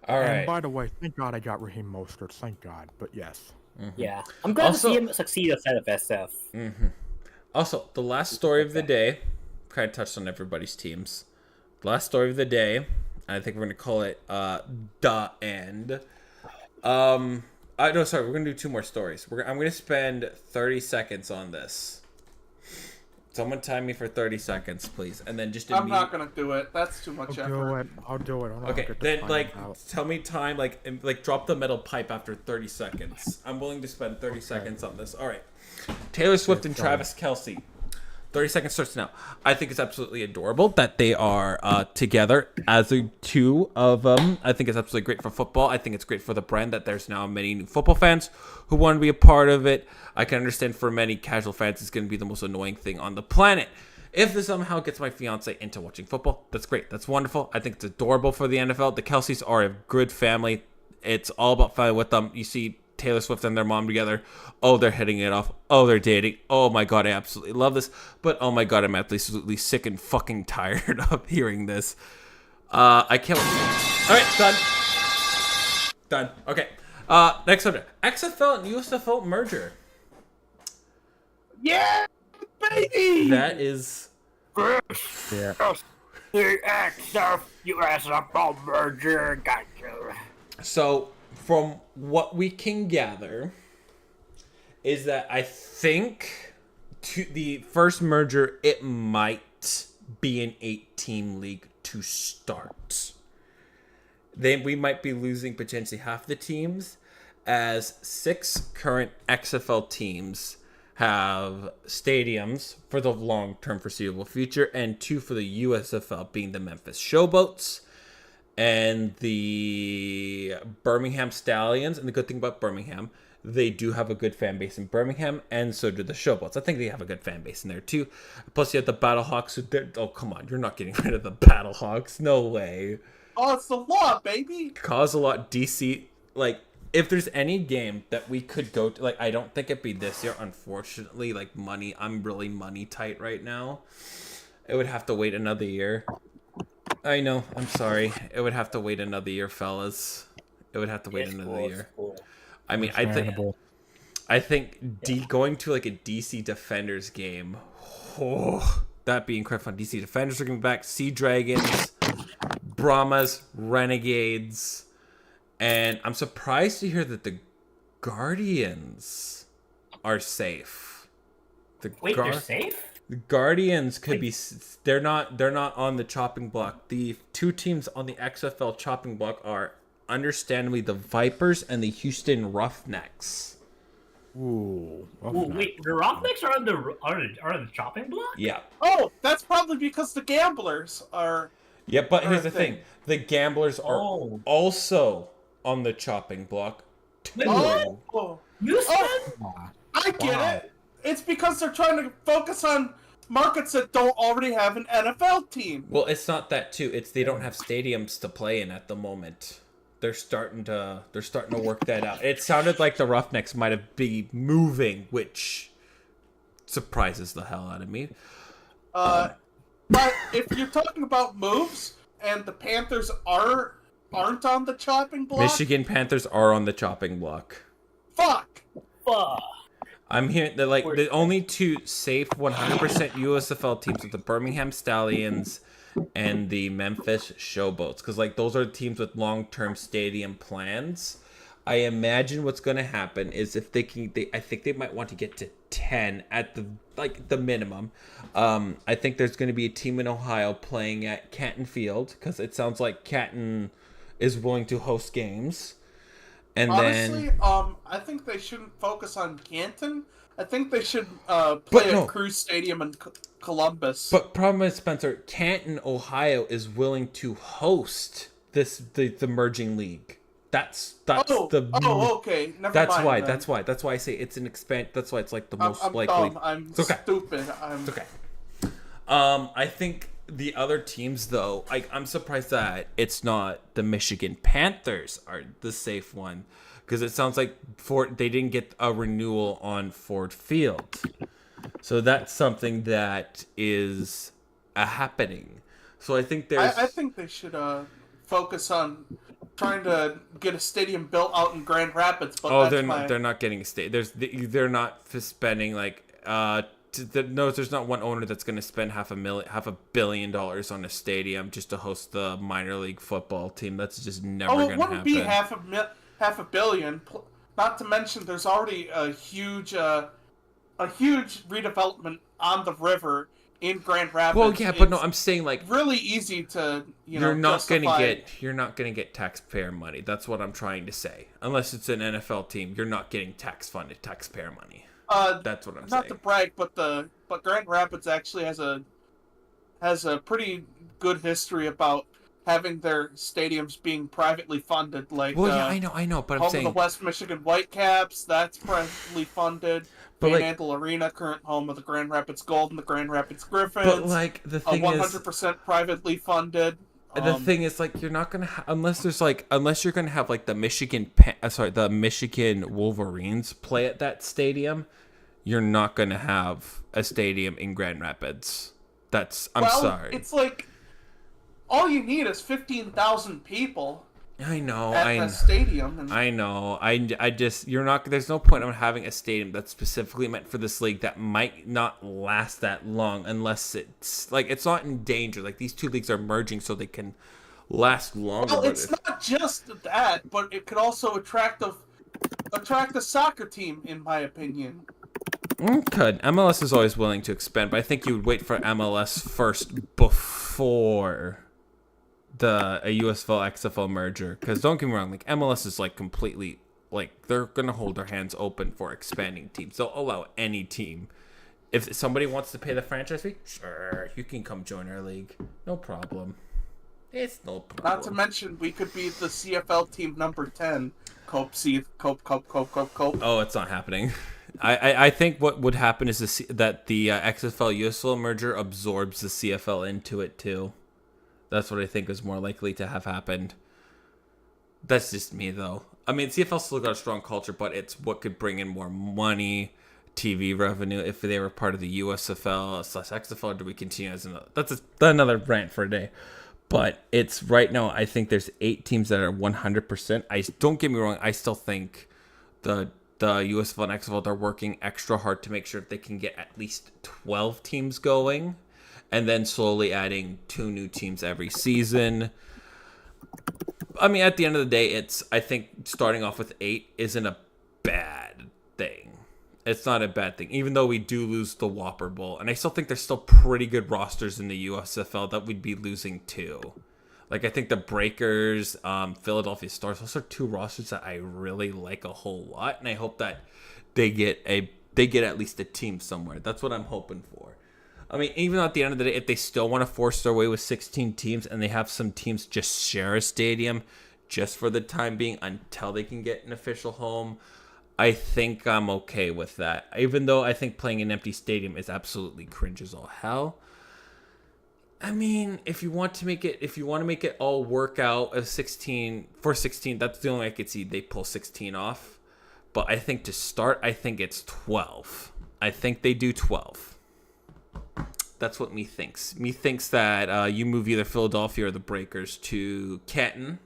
All right. And by the way, thank God I got Raheem Mostert. Thank God. But yes. Mm-hmm. Yeah. I'm glad to see him succeed outside of SF. Mm-hmm. Also, the last story of the day kind of touched on everybody's teams. Last story of the day I think we're gonna call it the end. No, sorry, we're gonna do 2 more stories. I'm gonna spend 30 seconds on this. Someone time me for 30 seconds, please, and then just. I'm not gonna do it. That's too much I'll effort. do it. I'll do it. Hold on, Okay, I'll get the then timing out. tell me time, and drop the metal pipe after 30 seconds. I'm willing to spend 30 seconds on this. All right, Taylor Swift and Travis Kelce. 30 seconds starts now. I think it's absolutely adorable that they are together as the 2 of them. I think it's absolutely great for football. I think it's great for the brand that there's now many new football fans who want to be a part of it. I can understand for many casual fans it's going to be the most annoying thing on the planet. If this somehow gets my fiance into watching football, that's great. That's wonderful. I think it's adorable for the NFL. The Kelceys are a good family. It's all about family with them. You see Taylor Swift and their mom together. Oh, they're hitting it off. Oh, they're dating. Oh my god, I absolutely love this. But oh my god, I'm absolutely sick and fucking tired of hearing this. I can't wait. All right, done. Okay. Next subject. XFL and USFL merger. Yeah, baby. That is. Yeah. The USFL merger. Gotcha. So, from what we can gather, is that I think the first merger, it might be an 8-team league to start. Then we might be losing potentially half the teams, as 6 current XFL teams have stadiums for the long-term foreseeable future, and 2 for the USFL, being the Memphis Showboats and the Birmingham Stallions. And the good thing about Birmingham, they do have a good fan base in Birmingham, and so do the Showboats. I think they have a good fan base in there too. Plus, you have the Battlehawks. Oh, come on, you're not getting rid of the Battlehawks. No way. Oh, it's the law, baby. Cause a lot, DC. Like, if there's any game that we could go to, I don't think it'd be this year, unfortunately. I'm really money tight right now. It would have to wait another year. I know, I'm sorry. It would have to wait another year, fellas. It would have to wait another year. I mean, I think going to a DC Defenders game, that'd be incredible fun. DC Defenders are coming back. Sea Dragons, Brahmas, Renegades, and I'm surprised to hear that the Guardians are safe. They're safe? The Guardians could be. They're not on the chopping block. The 2 teams on the XFL chopping block are understandably the Vipers and the Houston Roughnecks. Ooh. Wait, the Roughnecks are on the chopping block? Yeah. Oh, that's probably because the Gamblers are. Yeah, but here's the thing: the Gamblers are Oh. also on the chopping block too. Wait, what? Oh, You said? I get it. It's because they're trying to focus on markets that don't already have an NFL team. Well, it's not that too. It's they don't have stadiums to play in at the moment. They're starting to work that out. It sounded like the Roughnecks might have been moving, which surprises the hell out of me. But if you're talking about moves and the Panthers aren't on the chopping block, Michigan Panthers are on the chopping block. fuck. I'm hearing that the only 2 safe 100% USFL teams are the Birmingham Stallions and the Memphis Showboats, because those are teams with long-term stadium plans. I imagine what's going to happen is if I think they might want to get to 10 at the minimum. I think there's going to be a team in Ohio playing at Canton Field, because it sounds like Canton is willing to host games. And Honestly, I think they shouldn't focus on Canton. I think they should play at Cruise Stadium in Columbus. But problem is, Spencer, Canton, Ohio is willing to host the merging league. That's okay. Never mind. Then. That's why I say it's an expand. That's why it's the most I'm likely. Dumb. I'm okay. stupid. It's okay. I think the other teams, though, I'm surprised that it's not the Michigan Panthers are the safe one, because it sounds like they didn't get a renewal on Ford Field, so that's something that is happening. So I think I think they should focus on trying to get a stadium built out in Grand Rapids. But they're not getting a stadium. They're not spending no, there's not one owner that's going to spend $500 million on a stadium just to host the minor league football team. That's just never Oh, going it to happen. wouldn't be half a billion. Not to mention, there's already a huge redevelopment on the river in Grand Rapids. Well, yeah, but no, I'm saying like really easy to you're not going justify. to get taxpayer money. That's what I'm trying to say. Unless it's an NFL team, you're not getting tax-funded taxpayer money. That's what I'm saying. Not to brag, but Grand Rapids actually has a pretty good history about having their stadiums being privately funded. Like, well, yeah, I know, but I'm saying home of the West Michigan Whitecaps, that's privately funded. But Van like, Andel Arena, current home of the Grand Rapids Gold and the Grand Rapids Griffins. but like the thing 100% privately funded. The thing is, like, you're not gonna unless you're gonna have like the Michigan Wolverines play at that stadium. You're not gonna have a stadium in Grand Rapids. I'm sorry. It's like all you need is 15,000 people. I know. At a stadium. And... I know. I just you're not. There's no point in having a stadium that's specifically meant for this league that might not last that long unless it's like it's not in danger. Like these two leagues are merging so they can last longer. Well, it's not just that, but it could also attract a soccer team, in my opinion. Could MLS is always willing to expand, but I think you would wait for MLS first before a USFL XFL merger. Because don't get me wrong, like MLS is like completely like they're gonna hold their hands open for expanding teams. They'll allow any team. If somebody wants to pay the franchise fee, sure, you can come join our league. No problem. It's no problem. Not to mention, we could be the CFL team number 10. Cope. Oh, it's not happening. I think what would happen is that the XFL USFL merger absorbs the CFL into it too. That's what I think is more likely to have happened. That's just me though. I mean, CFL still got a strong culture, but it's what could bring in more money, TV revenue if they were part of the USFL/XFL. Or do we continue as that's another rant for a day. But it's right now. I think there's 8 teams that are 100%. Don't get me wrong. I still think the USFL and XFL, they're working extra hard to make sure that they can get at least 12 teams going, and then slowly adding 2 new teams every season. I mean, at the end of the day, I think starting off with 8 isn't a bad thing. It's not a bad thing, even though we do lose the Whopper Bowl. And I still think there's still pretty good rosters in the USFL that we'd be losing too. Like, I think the Breakers, Philadelphia Stars, those are 2 rosters that I really like a whole lot. And I hope that they get at least a team somewhere. That's what I'm hoping for. I mean, even at the end of the day, if they still want to force their way with 16 teams and they have some teams just share a stadium just for the time being until they can get an official home, I think I'm okay with that. Even though I think playing an empty stadium is absolutely cringe as all hell. I mean, if you want to make it all work out as 16, that's the only way I could see they pull 16 off. But I think to start, I think it's 12. I think they do 12. That's what me thinks. Me thinks that you move either Philadelphia or the Breakers to Canton.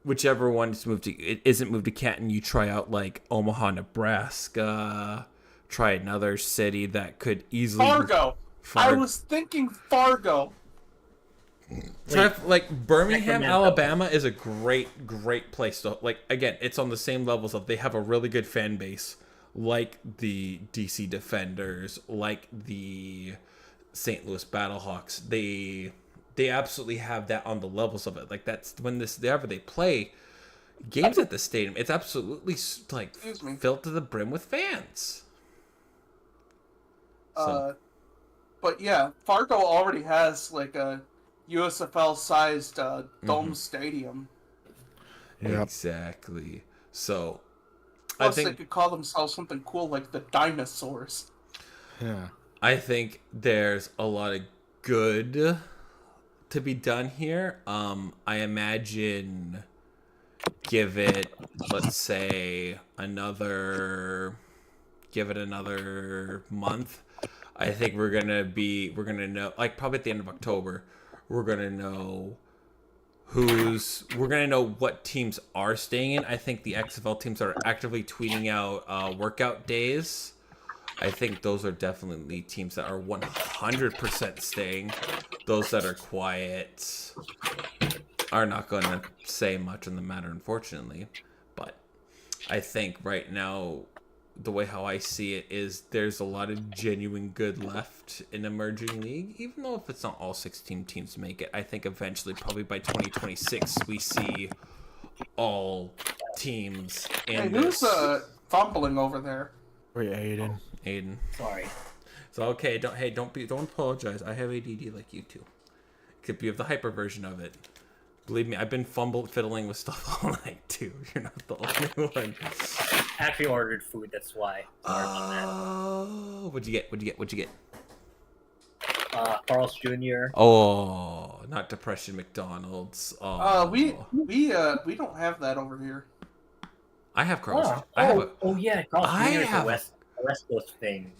Whichever one isn't moved to Canton, you try out like Omaha, Nebraska. Try another city that could easily Fargo. I was thinking Fargo. Like Birmingham, Alabama is a great place to like. Again, it's on the same levels of they have a really good fan base, like the DC Defenders, like the St. Louis Battlehawks. They absolutely have that on the levels of it. Like that's when whenever they play games at the stadium, it's absolutely like filled to the brim with fans. But yeah, Fargo already has like a USFL-sized dome stadium. Yep. Exactly. So plus, they could call themselves something cool like the Dinosaurs. Yeah. I think there's a lot of good to be done here. I imagine give it another month. I think we're gonna know, like probably at the end of October, we're gonna know what teams are staying in. I think the XFL teams are actively tweeting out workout days I think those are definitely teams that are 100% staying. Those that are quiet are not going to say much on the matter, unfortunately. But I think right now, the way how I see it is there's a lot of genuine good left in emerging league, even though if it's not all 16 teams make it. I think eventually, probably by 2026, we see all teams in Hey, who's fumbling over there? Wait, Aiden. Aiden. Sorry. It's okay. Don't apologize. I have ADD like you too. Except you have the hyper version of it. Believe me, I've been fiddling with stuff all night too. You're not the only one. Actually ordered food, that's why. Sorry about Oh, what'd you get? that. Carl's Jr. Oh, not Depression McDonald's. Oh, We don't have that over here. I have Carl's. Yeah, Carl's I Jr. is have a West Coast thing.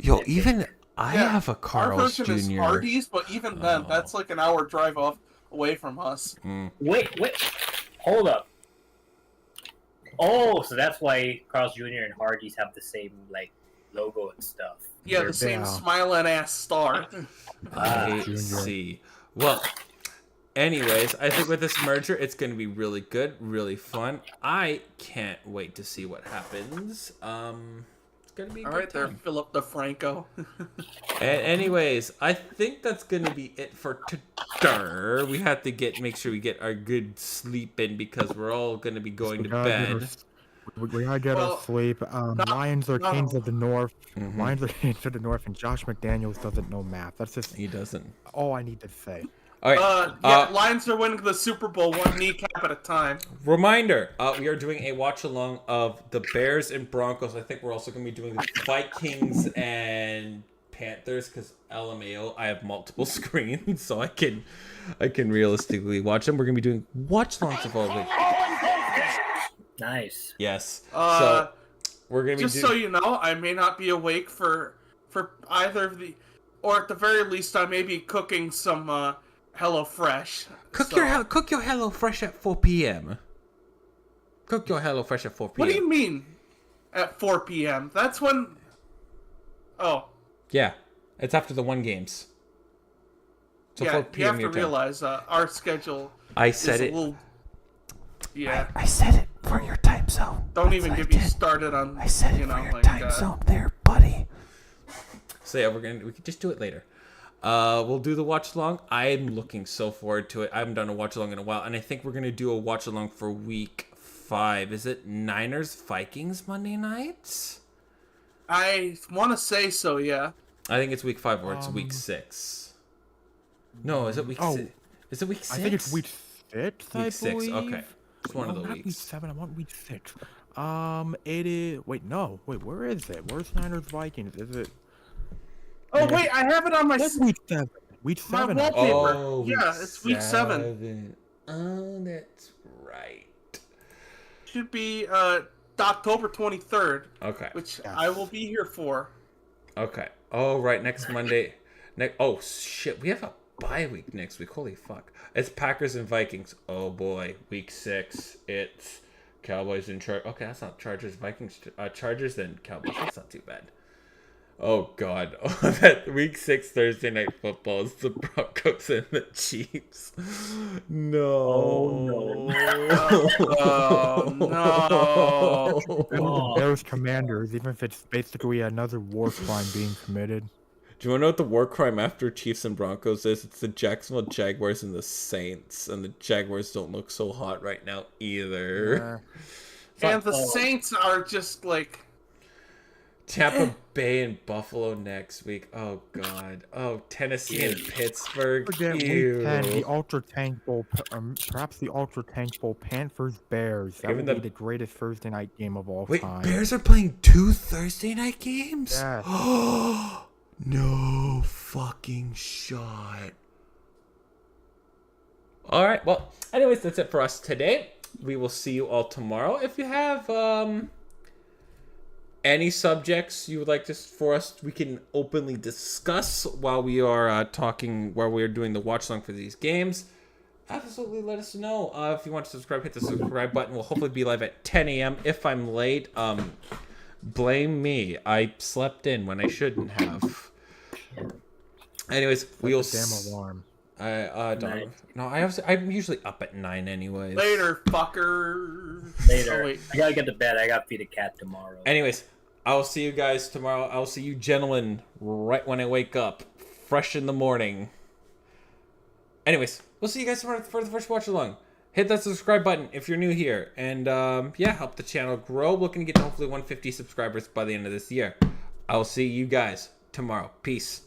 I have a Our Carl's version is Jr. Hardee's, but even then, Oh. that's like an hour drive away from us. Wait, hold up. Oh, so that's why Carl's Jr. and Hardee's have the same like logo and stuff. Yeah, They're- the same Yeah. smiling ass star. I Junior. see. Well, anyways, I think with this merger, it's going to be really good, really fun. I can't wait to see what happens. It's going to be a All good right, there, time. Philip DeFranco. And anyways, I think that's going to be it for today. We have to make sure we get our good sleep in because we're all going to be going to bed. We gotta get Well, our sleep. Lions are no. kings of the north. Mhm. Lions are kings of the north, and Josh McDaniels doesn't know math. That's just He doesn't. all I need to say. All right. Lions are winning the Super Bowl one kneecap at a time. Reminder, we are doing a watch along of the Bears and Broncos. I think we're also going to be doing the Vikings and Panthers because LMAO, I have multiple screens, so I can realistically watch them. We're going to be doing watch alongs of all of it. Nice. Yes. Uh, So we're going to be Just so you know, I may not be awake for either of the, or at the very least, I may be cooking some Hello Fresh. cook your Hello Fresh at 4 p.m. Cook your Hello Fresh at 4 p.m. What do you mean? At 4 p.m. That's when. Oh. Yeah, it's after the 1 games. So Yeah, 4 you p.m. have to your time. realize our schedule I is said a it. little. Yeah. I said it for your time zone. Don't even get me started on. I said it you know, for your like, time zone there, buddy. So yeah, we could just do it later. We'll do the watch along. I'm looking so forward to it. I haven't done a watch along in a while, and I think we're gonna do a watch along for week 5. Is it Niners Vikings Monday night? I want to say so. Yeah. I think it's week 5 or it's week 6. No, is it week? Oh. 6? Is it week 6? I think it's week 6. I Week 6. believe. Okay, it's one of the Not week weeks. 7. I want week 6. It is. Wait, no. Wait, where is it? Where's Niners Vikings? Is it? Oh wait, I have it on my. That's week 7. Week My 7. wallpaper. Oh, Yeah, it's week 7. Oh, that's right. Should be October 23rd, Okay. which Yes. I will be here for. Okay. Oh, right. Next Monday. Oh, shit. We have a bye week next week. Holy fuck. It's Packers and Vikings. Oh, boy. Week 6. It's Cowboys and Chargers. Okay, that's not Chargers. Vikings. Chargers, then Cowboys. That's not too bad. Oh, God. Oh, that week 6 Thursday night football is the Broncos and the Chiefs. No. Oh no! The Bears Commanders, even if it's basically another war crime being committed. Do you want to know what the war crime after Chiefs and Broncos is? It's the Jacksonville Jaguars and the Saints. And the Jaguars don't look so hot right now either. And the Saints are just like. Tampa Bay and Buffalo next week. Oh, God. Oh, Tennessee and Pittsburgh. Forget Ew. week 10, the Ultra Tank Bowl, perhaps the Ultra Tank Bowl, Panthers Bears. That Even would the- be the greatest Thursday night game of all Wait, time. Bears are playing 2 Thursday night games? Yes. No fucking shot. All right. Well, anyways, that's it for us today. We will see you all tomorrow. If you have any subjects you would like for us, we can openly discuss while we are while we are doing the watch along for these games. Absolutely, let us know. If you want to subscribe, hit the subscribe button. We'll hopefully be live at 10 a.m. If I'm late, Blame me. I slept in when I shouldn't have. Anyways, we'll. Damn alarm. I don't. No, I'm usually up at 9 anyways. Later, fucker. Later. Oh, wait. I gotta get to bed. I gotta feed a cat tomorrow. Anyways, I will see you guys tomorrow. I'll see you gentlemen right when I wake up, fresh in the morning. Anyways, we'll see you guys tomorrow for the first watch along. Hit that subscribe button if you're new here. And yeah, help the channel grow. Looking to get to hopefully 150 subscribers by the end of this year. I'll see you guys tomorrow. Peace.